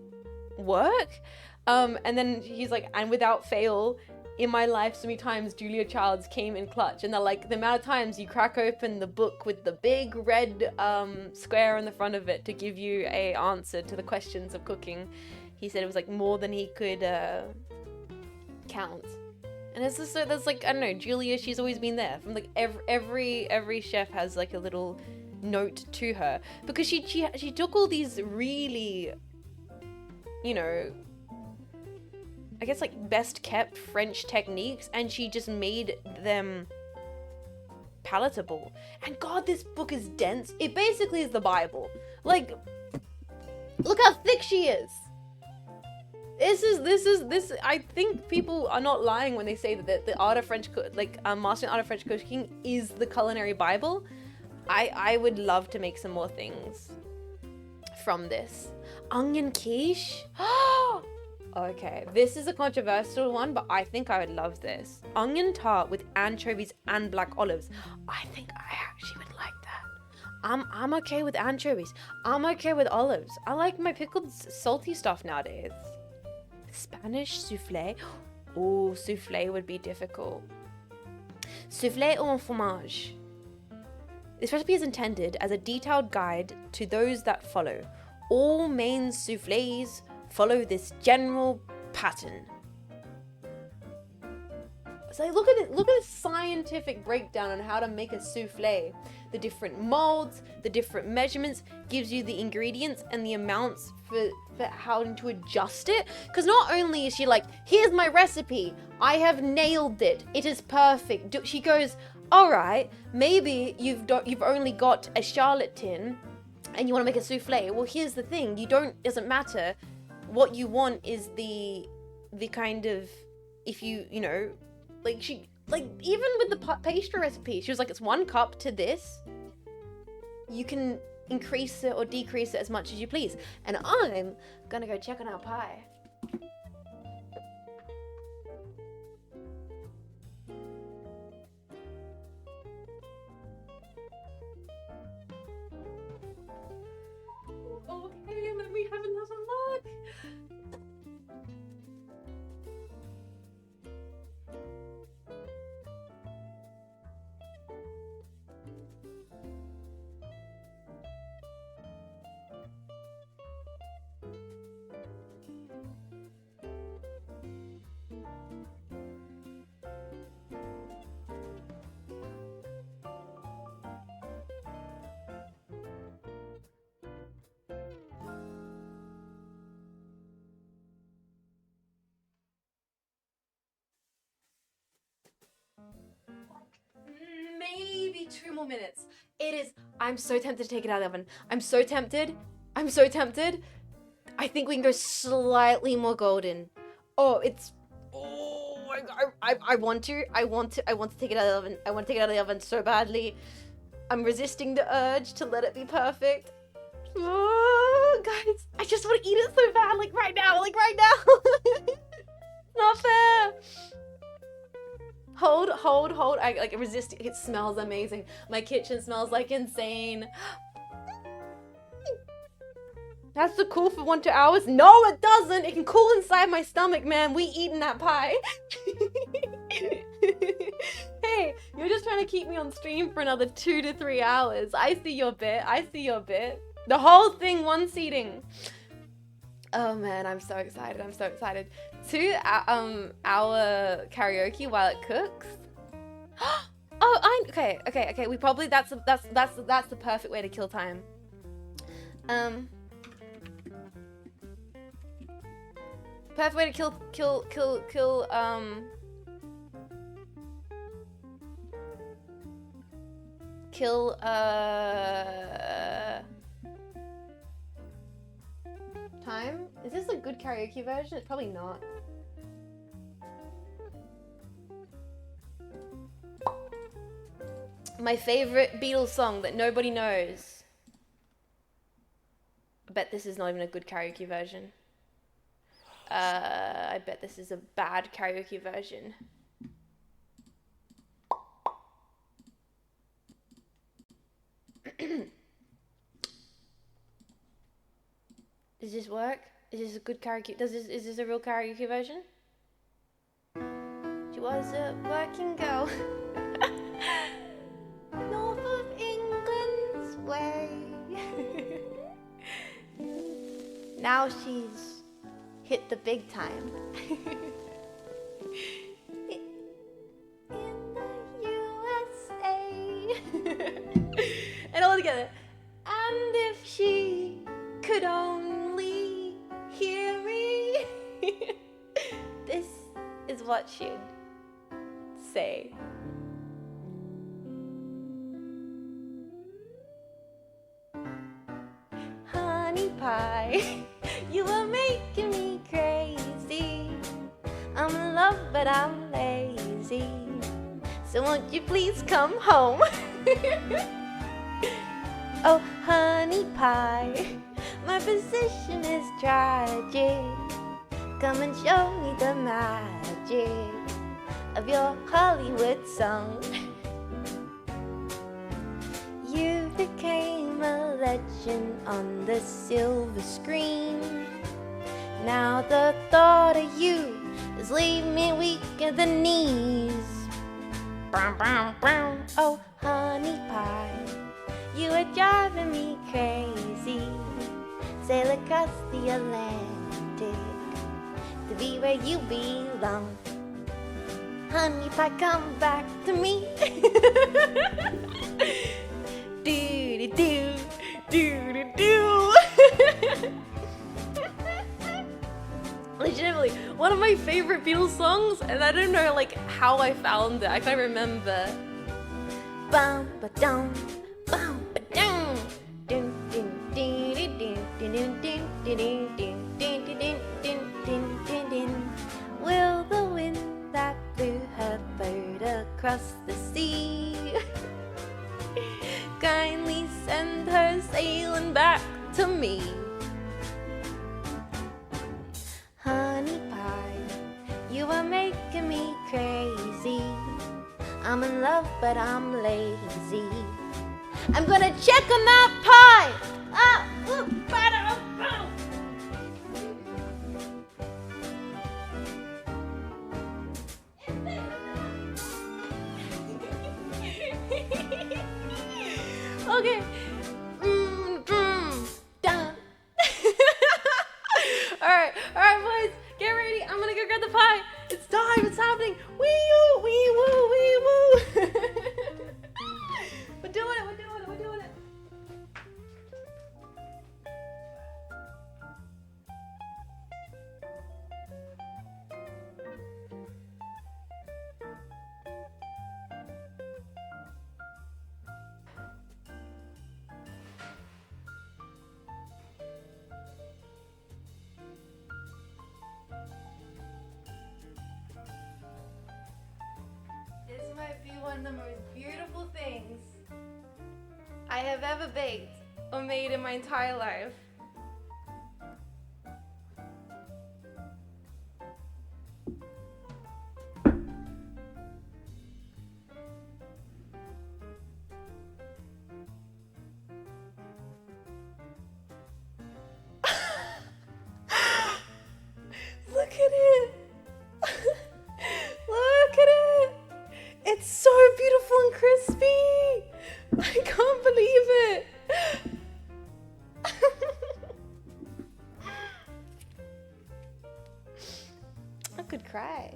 work. And then he's like, and without fail, in my life, so many times Julia Childs came in clutch. And they're like, the amount of times you crack open the book with the big red square on the front of it to give you a answer to the questions of cooking. He said it was like more than he could count. And it's just so there's like, I don't know, Julia, she's always been there. From like every chef has like a little note to her, because she took all these really, you know, I guess like best kept French techniques, and she just made them palatable. And God, this book is dense. It basically is the Bible. Like, look how thick she is. This. I think people are not lying when they say that the art of French, mastering art of French cooking is the culinary Bible. I would love to make some more things from this. Onion quiche. Okay, this is a controversial one, but I think I would love this. Onion tart with anchovies and black olives. I think I actually would like that. I'm okay with anchovies. I'm okay with olives. I like my pickled salty stuff nowadays. Spanish soufflé. Oh, soufflé would be difficult. Soufflé au fromage. This recipe is intended as a detailed guide to those that follow. All main soufflés follow this general pattern. So look at it. Look at the scientific breakdown on how to make a soufflé. The different molds, the different measurements, gives you the ingredients and the amounts for how to adjust it. Because not only is she like, here's my recipe, I have nailed it, it is perfect. She goes, all right, maybe you've only got a charlotte tin and you want to make a soufflé. Well, here's the thing, doesn't matter. What you want is the kind of, if you know, like she, like even with the pastry recipe, she was like, it's 1 cup to this. You can increase it or decrease it as much as you please. And I'm gonna go check on our pie. literally 2 more minutes. It is, I'm so tempted to take it out of the oven. I'm so tempted. I'm so tempted. I think we can go slightly more golden. Oh, it's, oh, I want to take it out of the oven. I want to take it out of the oven so badly. I'm resisting the urge to let it be perfect. Oh, guys, I just want to eat it so bad, like right now. Not fair. Hold. I like resist. It smells amazing. My kitchen smells like insane. Has to cool for 1 to 2 hours? No, it doesn't. It can cool inside my stomach, man. We eating that pie. Hey, you're just trying to keep me on stream for another 2 to 3 hours. I see your bit. The whole thing, one seating. Oh man, I'm so excited. To our karaoke while it cooks. Oh, okay. We probably that's the perfect way to kill time. Perfect way to kill time? Is this a good karaoke version? It's probably not. My favorite Beatles song that nobody knows. I bet this is not even a good karaoke version. I bet this is a bad karaoke version. Does this work? Is this a good karaoke? Is this a real karaoke version? She was a working girl. North of England's way. Now she's hit the big time. In the USA. And all together. And if she could only hear me, this is what she'd say. Honey pie, you are making me crazy. I'm in love, but I'm lazy. So won't you please come home? Oh, honey pie, my position is tragic. Come and show me the magic of your Hollywood song. You became a legend on the silver screen. Now the thought of you is leaving me weak at the knees. Oh, honey pie, you are driving me crazy. Sail across the Atlantic to be where you belong. Honey pie, come back to me. Do. Legitimately, one of my favorite Beatles songs, and I don't know like how I found it. I can't remember. Bum ba dum, bum ba dum, dun dun dun dun dun dun dun dun dun dun. Will the wind that blew her boat across the sea kindly send her sailing back to me? Honey pie, you are making me crazy. I'm in love, but I'm lazy. I'm gonna check on that pie. Okay. Done. Alright, boys. Get ready. I'm gonna go grab the pie. It's time. It's happening. Wee woo, wee woo, wee woo. We're doing it. one of the most beautiful things I have ever baked or made in my entire life. Look at it! Look at it! It's so beautiful and crispy! I can't believe it! I could cry.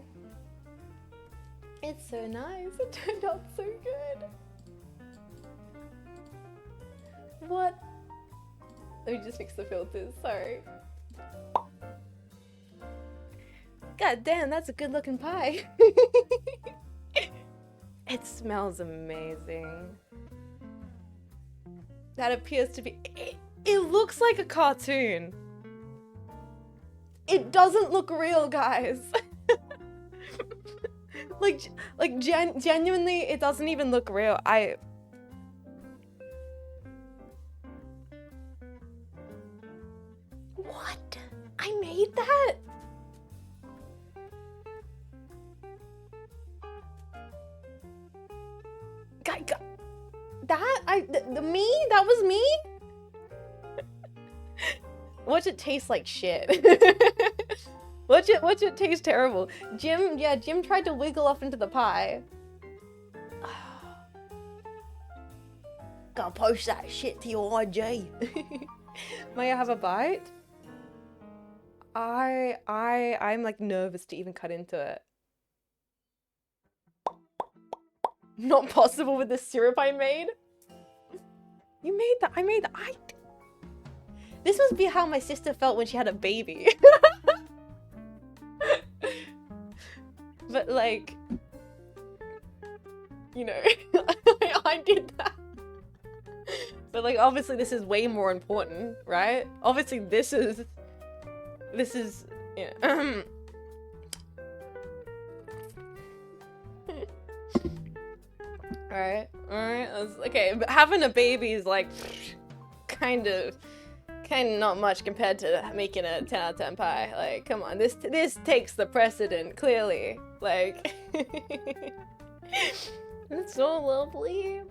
It's so nice. It turned out so good. What? Let me just fix the filters. Sorry. God damn, that's a good looking pie. It smells amazing. That appears to be... It looks like a cartoon. It doesn't look real, guys. Genuinely, it doesn't even look real. What? I made that? Me? That was me? Watch it taste like shit. Watch it taste terrible. Jim tried to wiggle off into the pie. Gotta post that shit to your IG. May I have a bite? I'm like nervous to even cut into it. Not possible with the syrup I made. You made that. I made that. This must be how my sister felt when she had a baby. But like, you know, I did that. But like, obviously this is way more important, right? Obviously this is, yeah. Alright, okay, but having a baby is like, kind of not much compared to making a 10 out of 10 pie. Like, come on, this takes the precedent, clearly. Like, it's so lovely.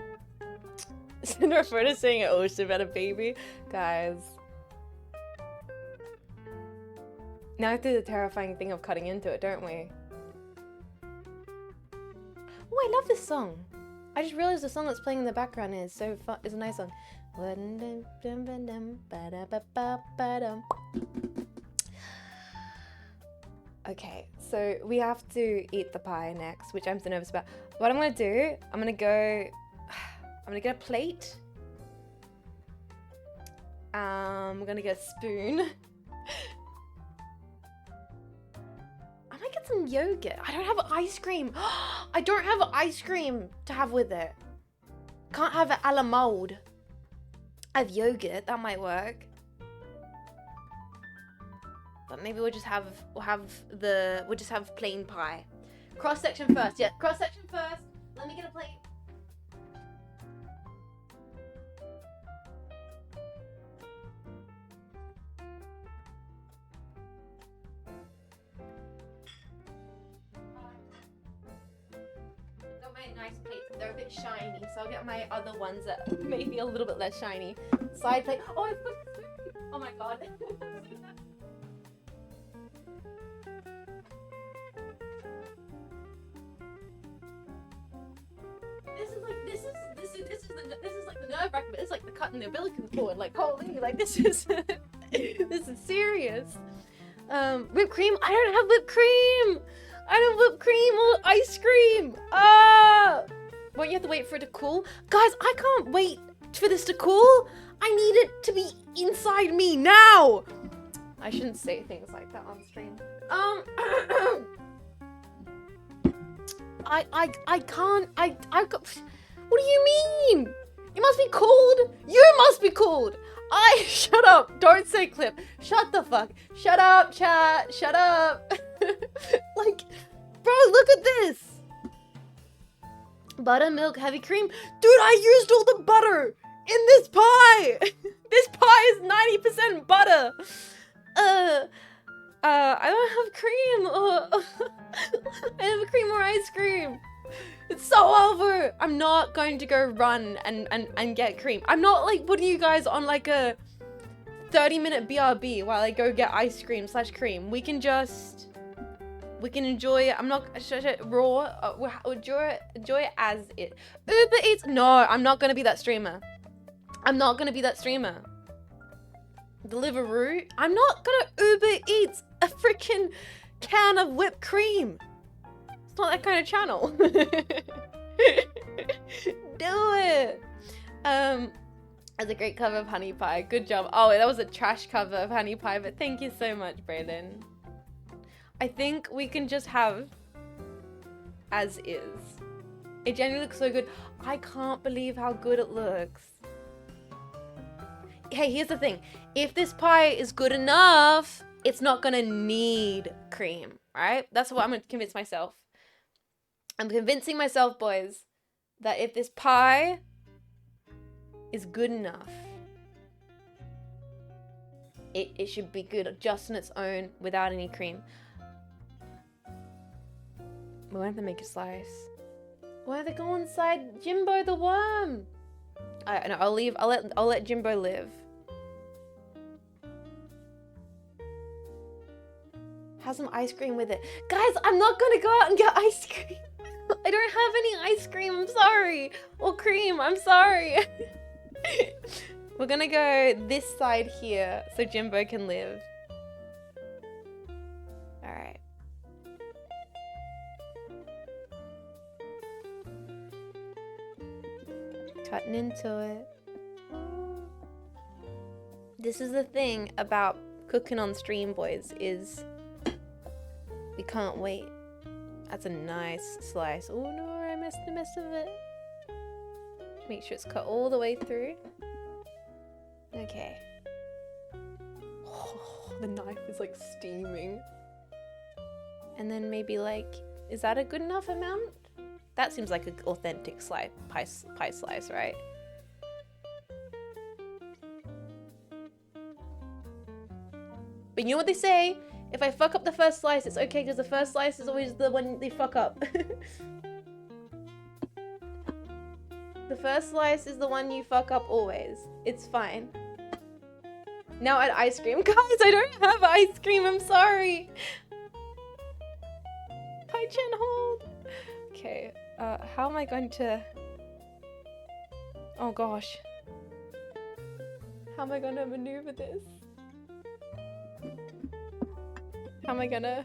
Cinder Furta saying an ocean about a baby. Guys. Now we have to do the terrifying thing of cutting into it, don't we? Oh, I love this song. I just realized the song that's playing in the background is so fun. It's a nice song. Okay, so we have to eat the pie next, which I'm so nervous about. What I'm gonna do, I'm gonna get a plate. I'm gonna get a spoon. I might get some yogurt. I don't have ice cream. I don't have ice cream to have with it. Can't have it a la mode. I have yogurt, that might work. But maybe we'll just have plain pie. Cross section first. Yeah, cross section first. Let me get a plate. Got my nice plates. They're a bit shiny, so I'll get my other ones that may be a little bit less shiny. Side plate. Oh, I put. Oh my god. This is like the nerve-wracking bit. It's like the cutting the umbilical cord. Like, holy, like this is this is serious. Whipped cream. I don't have whipped cream. I don't have whipped cream or ice cream. Well, you have to wait for it to cool. Guys, I can't wait for this to cool. I need it to be inside me now. I shouldn't say things like that on stream. I can't. I've got. What do you mean? It must be cold. You must be cold. Shut up. Don't say clip. Shut the fuck. Shut up, chat. Shut up. Like, bro, look at this. Buttermilk, heavy cream. Dude, I used all the butter in this pie. This pie is 90% butter. I don't have cream. I have cream or ice cream. It's so over. I'm not going to go run and get cream. I'm not like putting you guys on like a 30-minute BRB while I go get ice cream / cream. We can enjoy it. I'm not raw. Enjoy it as it. Uber Eats. No, I'm not gonna be that streamer. I'm not gonna be that streamer. Deliveroo. I'm not gonna Uber Eats a freaking can of whipped cream. It's not that kind of channel. Do it. That's a great cover of Honey Pie. Good job. Oh, that was a trash cover of Honey Pie, but thank you so much, Brayden. I think we can just have as is. It genuinely looks so good. I can't believe how good it looks. Hey, here's the thing. If this pie is good enough, it's not gonna need cream, right? That's what I'm gonna convince myself. I'm convincing myself, boys, that if this pie is good enough, it should be good just on its own without any cream. We're gonna have to make a slice. Why are they go inside Jimbo the worm? No, I'll let Jimbo live. Have some ice cream with it. Guys, I'm not gonna go out and get ice cream. I don't have any ice cream, I'm sorry. Or cream, I'm sorry. We're gonna go this side here so Jimbo can live. Alright. Cutting into it. This is the thing about cooking on stream, boys, is we can't wait. That's a nice slice. Oh no, I messed the mess of it. Make sure it's cut all the way through. Okay. Oh, the knife is like steaming. And then maybe like, is that a good enough amount? That seems like an authentic pie slice, right? But you know what they say? If I fuck up the first slice, it's okay because the first slice is always the one they fuck up. The first slice is the one you fuck up always. It's fine. Now add ice cream. Guys, I don't have ice cream. I'm sorry. Pie Chen, hold. Okay. How am I going to... Oh gosh. How am I going to maneuver this? How am I gonna...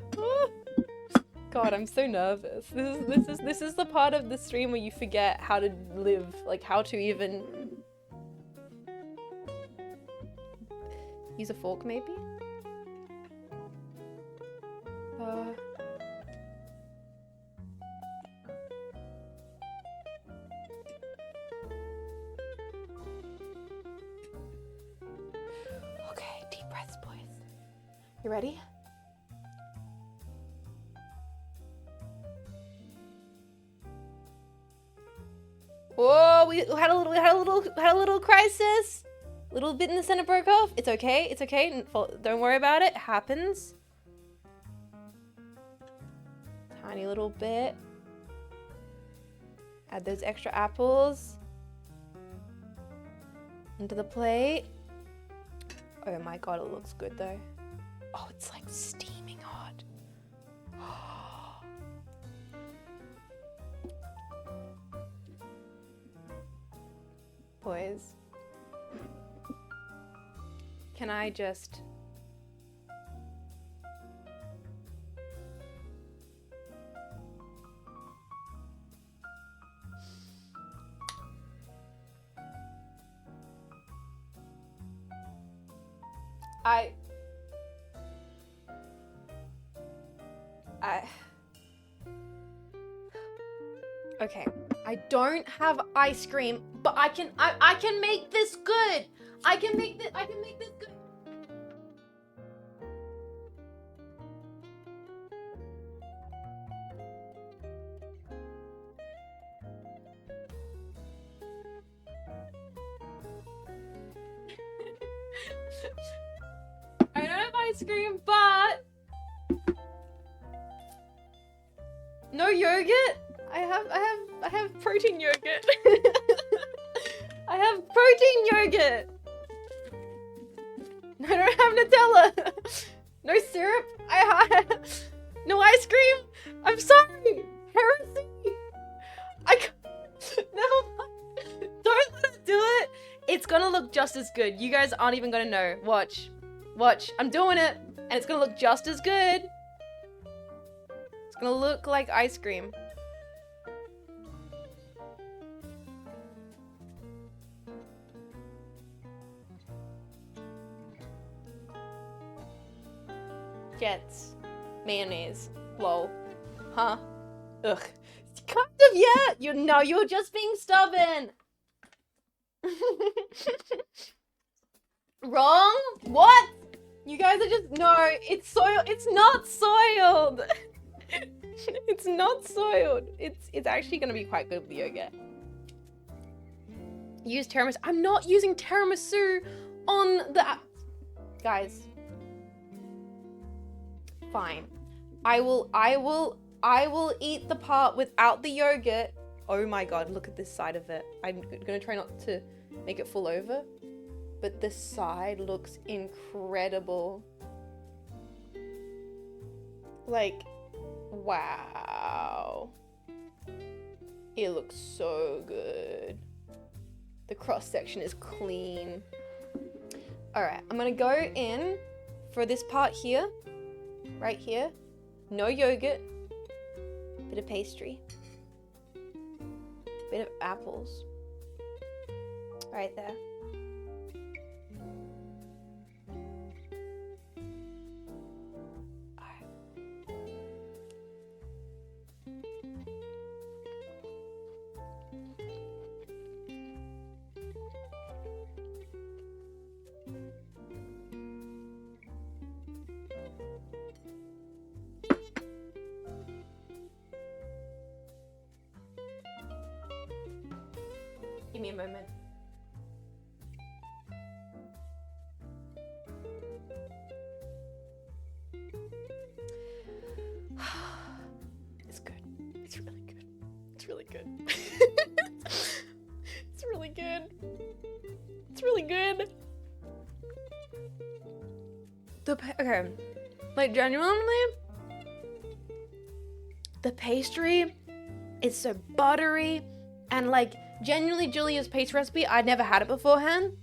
God, I'm so nervous. This is the part of the stream where you forget how to live, like how to even use a fork, maybe. Okay, deep breaths, boys. You ready? Whoa, we had a little crisis. Little bit in the center broke off. It's okay. It's okay. Don't worry about it. It happens. Tiny little bit. Add those extra apples into the plate. Oh my god, it looks good though. Oh, it's like steaming hot. Boys, can I just... Okay, I don't have ice cream, but I can make this good. I can make this good. I don't have ice cream, but no yogurt. I have protein yogurt. I have protein yogurt. I don't have Nutella. No syrup. I have no ice cream. I'm sorry. Heresy. I can't. Never mind. Don't let it do it. It's gonna look just as good. You guys aren't even gonna know. Watch. Watch. I'm doing it. And it's gonna look just as good. It's gonna look like ice cream. Jets. Mayonnaise. Lol. Huh? Ugh. Kind of, yeah. You're just being stubborn. Wrong? What? You guys are just, no, it's soiled. It's not soiled. It's not soiled. It's actually gonna be quite good with the yogurt. Use tiramisu. I'm not using tiramisu on the guys. Fine. I will eat the part without the yogurt. Oh my god, look at this side of it. I'm gonna try not to make it fall over. But this side looks incredible. Like, wow. It looks so good. The cross section is clean. Alright, I'm gonna go in for this part here. Right here. No yogurt. Bit of pastry. Bit of apples. Right there. Give me a moment. It's good. It's really good. It's really good. It's really good. It's really good. Okay, like genuinely, the pastry is so buttery and like genuinely Julia's pastry recipe. I'd never had it beforehand.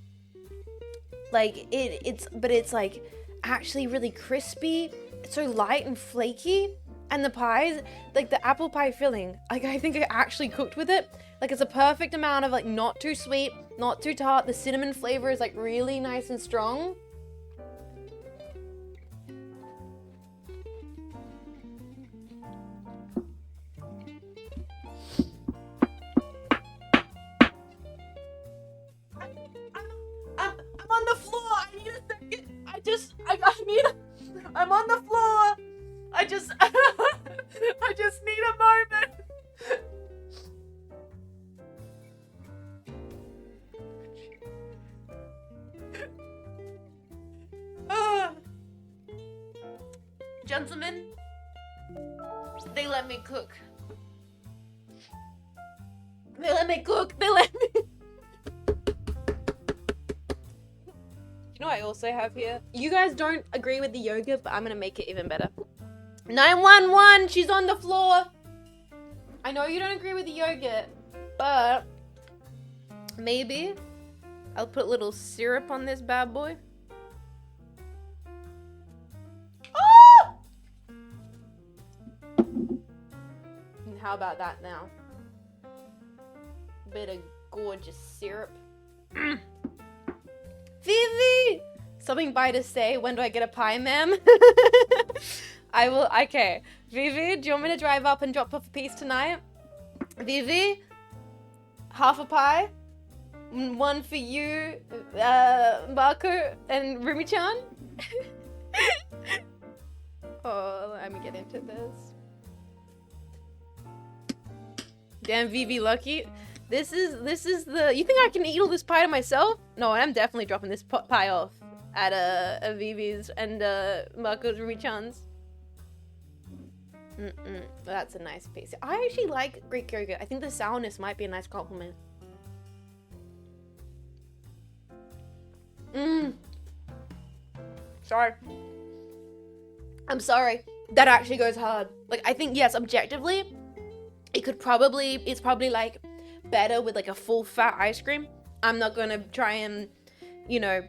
Like it's like actually really crispy. It's so light and flaky. And the pies, like the apple pie filling, like I think I actually cooked with it. Like it's a perfect amount of like not too sweet, not too tart. The cinnamon flavor is like really nice and strong. I'm on the floor. I need a second. I'm on the floor. I just need a moment. Gentlemen, they let me cook. They let me cook. They let me. You know what I also have here? You guys don't agree with the yogurt, but I'm gonna make it even better. 911, she's on the floor. I know you don't agree with the yogurt, but maybe I'll put a little syrup on this bad boy. Oh! And how about that now? Bit of gorgeous syrup. Vivi! Something by to say, when do I get a pie, ma'am? I will, okay. Vivi, do you want me to drive up and drop off a piece tonight? Vivi? Half a pie? One for you, Marco, and Rumi-chan? Oh, let me get into this. Damn, Vivi lucky. This is the, you think I can eat all this pie to myself? No, I'm definitely dropping this pie off at Vivi's and Marco's Ruby-chan's. That's a nice piece. I actually like Greek yogurt. I think the sourness might be a nice compliment. Sorry. I'm sorry. That actually goes hard. Like, I think, yes, objectively, it's probably like better with like a full fat ice cream. I'm not gonna try and, you know,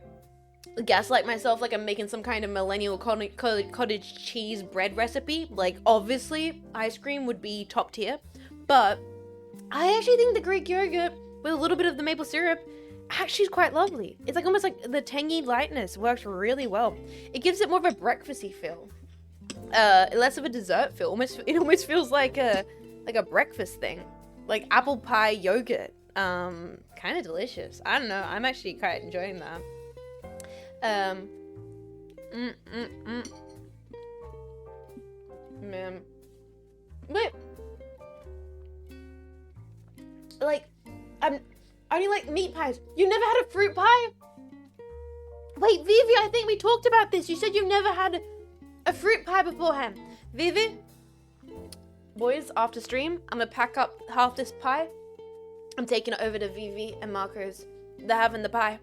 gaslight myself like I'm making some kind of millennial cottage cheese bread recipe. Like, obviously ice cream would be top tier, but I actually think the Greek yogurt with a little bit of the maple syrup actually is quite lovely. It's like almost like the tangy lightness works really well. It gives it more of a breakfasty feel, less of a dessert feel. It almost feels like a breakfast thing, like apple pie yogurt. Kind of delicious. I don't know, I'm actually quite enjoying that. Man. Wait. Like, I only like meat pies. You never had a fruit pie? Wait, Vivi, I think we talked about this. You said you've never had a fruit pie beforehand. Vivi? Boys, after stream, I'm gonna pack up half this pie. I'm taking it over to Vivi and Marco's. They're having the pie.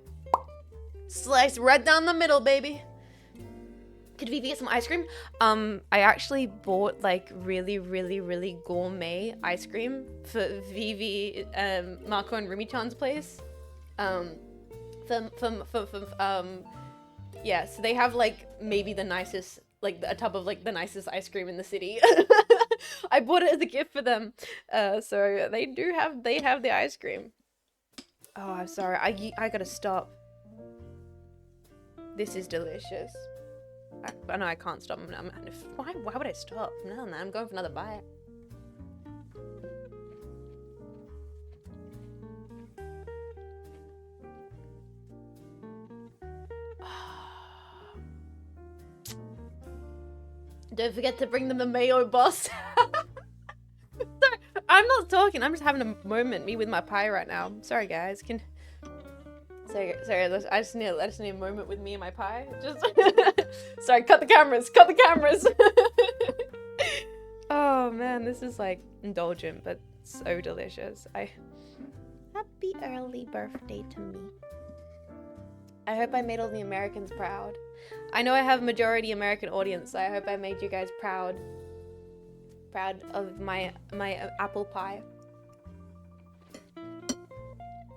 Slice right down the middle, baby. Could Vivi get some ice cream? I actually bought like really gourmet ice cream for Vivi, Marco and Rumi-chan's place. Yeah, so they have like maybe the nicest, like a tub of like the nicest ice cream in the city. I bought it as a gift for them. So they have the ice cream. Oh, I'm sorry. I gotta stop. This is delicious. I know I can't stop. Why would I stop? No, man, I'm going for another bite. Don't forget to bring them the mayo, boss. Sorry, I'm not talking. I'm just having a moment, me with my pie right now. Sorry, guys. Sorry. I just need a moment with me and my pie. Just sorry. Cut the cameras. Oh man, this is like indulgent, but so delicious. Happy early birthday to me. I hope I made all the Americans proud. I know I have a majority American audience, so I hope I made you guys proud. Proud of my apple pie.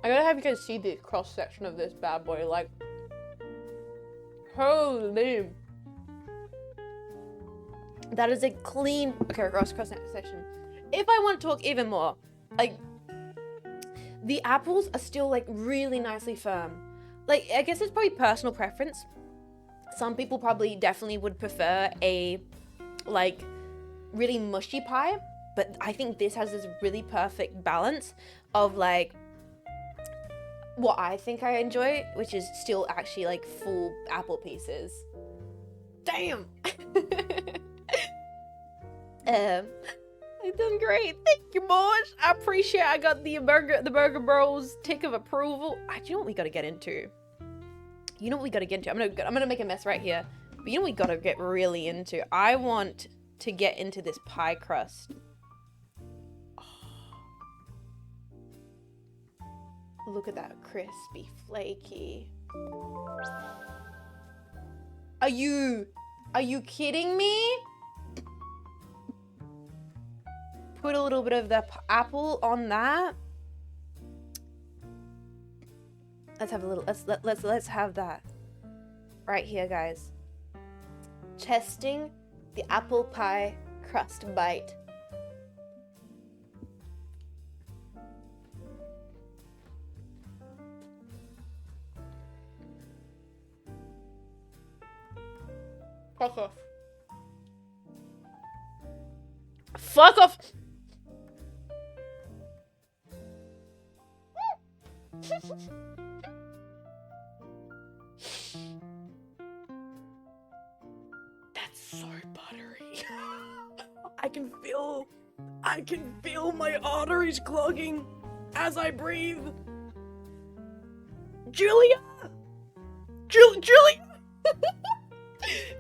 I gotta have you guys see the cross section of this bad boy, like, holy. That is a clean, okay, cross section. If I want to talk even more, like, the apples are still like really nicely firm. Like, I guess it's probably personal preference. Some people probably definitely would prefer a, like, really mushy pie, but I think this has this really perfect balance of, like, what I think I enjoy, which is still actually, like, full apple pieces. Damn! I've done great. Thank you, boys. I appreciate I got the Burger Bros tick of approval. Do you know what we gotta get into? I'm gonna make a mess right here. But you know what we gotta get really into? I want to get into this pie crust. Oh. Look at that, crispy, flaky. Are you kidding me? Put a little bit of the apple on that. Let's have a little. Let's have that right here, guys. Testing the apple pie crust bite. Fuck off. Fuck off. That's so buttery. I can feel my arteries clogging as I breathe. Julia! Julia!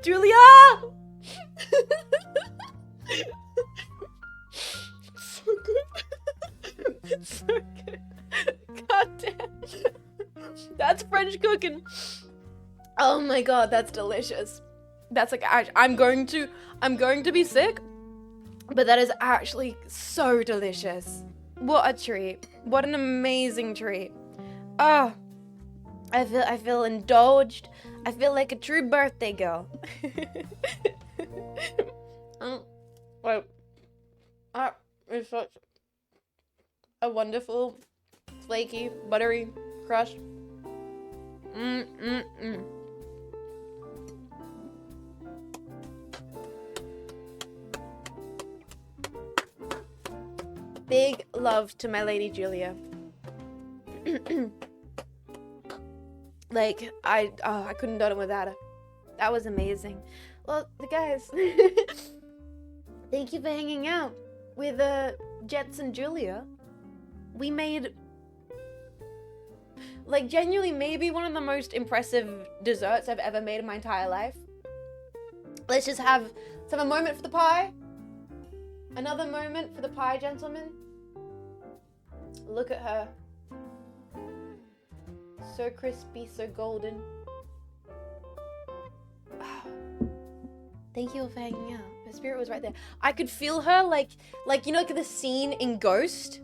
Julia! So good. It's so good. God damn. That's French cooking. Oh my god, that's delicious. That's like, I'm going to be sick, but that is actually so delicious. What a treat. What an amazing treat. Oh, I feel indulged. I feel like a true birthday girl. Wait. It's such a wonderful, flaky, buttery crust. Big love to my lady Julia. Like, I couldn't have done it without her. That was amazing. Well, guys, thank you for hanging out with Jets and Julia. We made, like, genuinely maybe one of the most impressive desserts I've ever made in my entire life. Let's have a moment for the pie. Another moment for the pie, gentlemen. Look at her. So crispy, so golden. Thank you for hanging out. Her spirit was right there. I could feel her like you know, like the scene in Ghost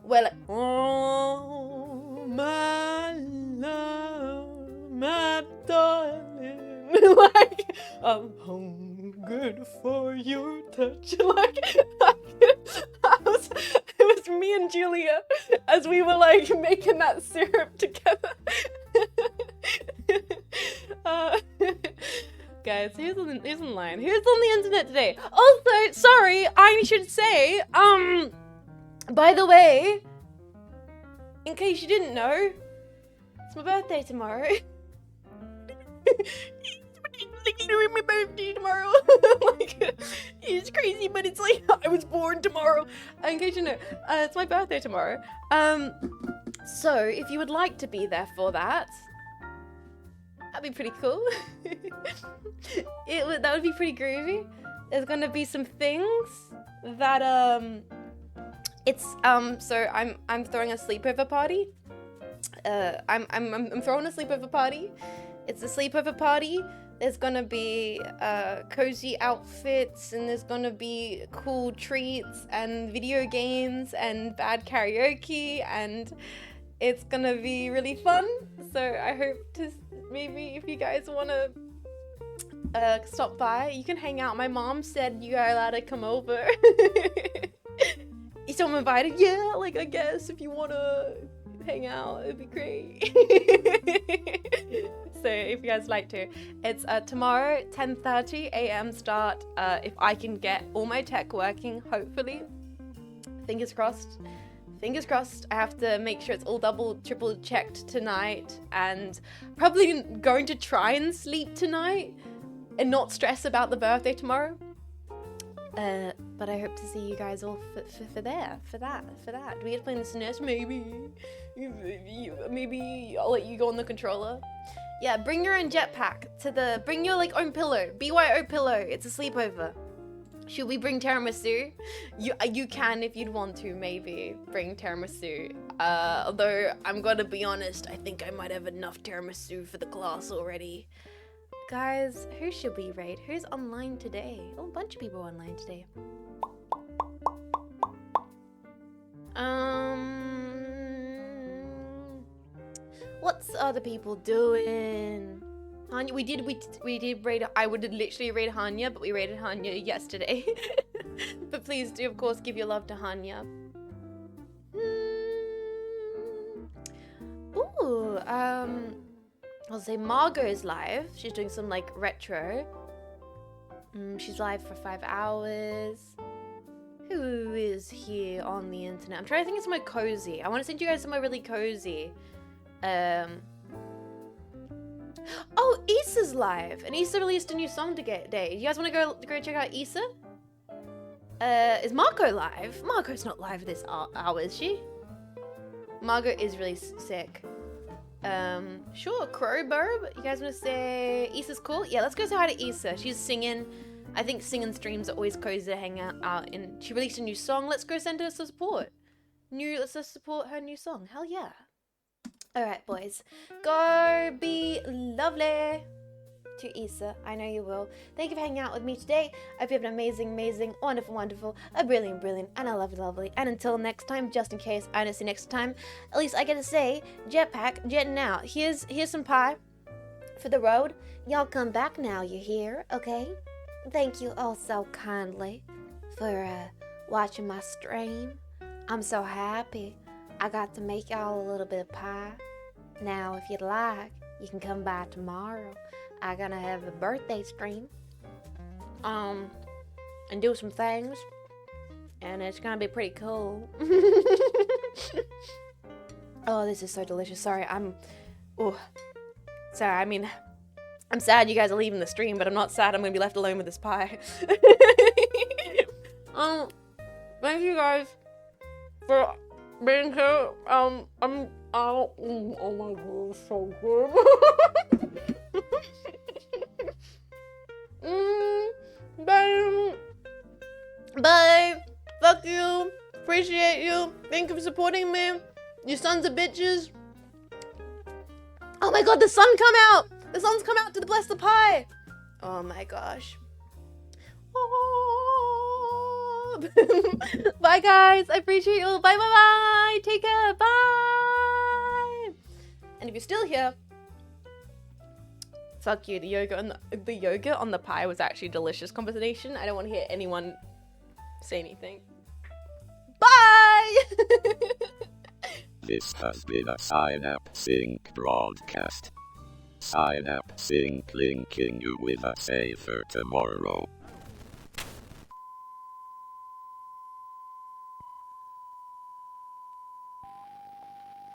where like, oh my love, my darling, like I'm hungered for your touch. Like it was me and Julia as we were like making that syrup together. Guys, here's on line. Here's on the internet today. Also, sorry, I should say, by the way, in case you didn't know, it's my birthday tomorrow. My birthday tomorrow. Like, it's crazy, but it's like I was born tomorrow. In case you know, it's my birthday tomorrow. So if you would like to be there for that, that'd be pretty cool. That would be pretty groovy. There's gonna be some things that so I'm throwing a sleepover party. I'm throwing a sleepover party. It's a sleepover party. There's gonna be cozy outfits, and there's gonna be cool treats and video games and bad karaoke, and it's gonna be really fun. So I hope to maybe if you guys wanna stop by, you can hang out. My mom said you are allowed to come over. You still invited? Yeah, like I guess if you wanna hang out, it'd be great. So if you guys like to, it's tomorrow 10:30 a.m. start. If I can get all my tech working, hopefully, fingers crossed. Fingers crossed. I have to make sure it's all double, triple checked tonight, and probably going to try and sleep tonight and not stress about the birthday tomorrow. But I hope to see you guys all for that. Do we get to play in the SNES? Maybe I'll let you go on the controller. Yeah, bring your own jetpack bring your like own pillow, BYO pillow. It's a sleepover. Should we bring tiramisu? You can if you'd want to, maybe bring tiramisu. Although I'm gonna be honest, I think I might have enough tiramisu for the class already. Guys, who should we raid? Who's online today? Oh, a bunch of people online today. What's other people doing? Hanya, we did raid. I would literally raid Hanya, but we raided Hanya yesterday. But please do, of course, give your love to Hanya. Ooh, I'll say Margot's live. She's doing some like retro. She's live for 5 hours. Who is here on the internet? I'm trying to think of somewhere cozy. I want to send you guys somewhere really cozy. Oh, Issa's live, and Issa released a new song today. You guys want to go check out Issa? Is Margot live? Margot's not live this hour, is she? Margot is really sick. Sure, Crow Burb. You guys want to say Issa's cool? Yeah, let's go say hi to Issa. She's singing. I think singing streams are always cozy to hang out in. She released a new song. Let's go send her some support. Let's just support her new song. Hell yeah. Alright, boys. Go be lovely to Issa. I know you will. Thank you for hanging out with me today. I hope you have an amazing, wonderful, a brilliant, and a lovely. And until next time, just in case I don't see next time, at least I get to say, jetpack, jetting out. Here's some pie for the road. Y'all come back now, you hear? Okay? Thank you all so kindly for watching my stream. I'm so happy I got to make y'all a little bit of pie. Now, if you'd like, you can come by tomorrow. I'm gonna have a birthday stream, and do some things, and it's gonna be pretty cool. Oh, this is so delicious. Sorry, I'm sad you guys are leaving the stream, but I'm not sad I'm gonna be left alone with this pie. Thank you guys for being here. Oh my god, it's so good. Bye. Fuck you. Appreciate you. Thank you for supporting me. You sons of bitches. Oh my god, the sun come out. The sun's come out to bless the pie. Oh my gosh. Oh. Bye guys. I appreciate you. Bye. Take care. Bye. And if you're still here, fuck you. The yogurt on the pie was actually a delicious combination. I don't want to hear anyone say anything. Bye! This has been a Cynapse Inc. broadcast. Cynapse Inc. linking you with a safer tomorrow.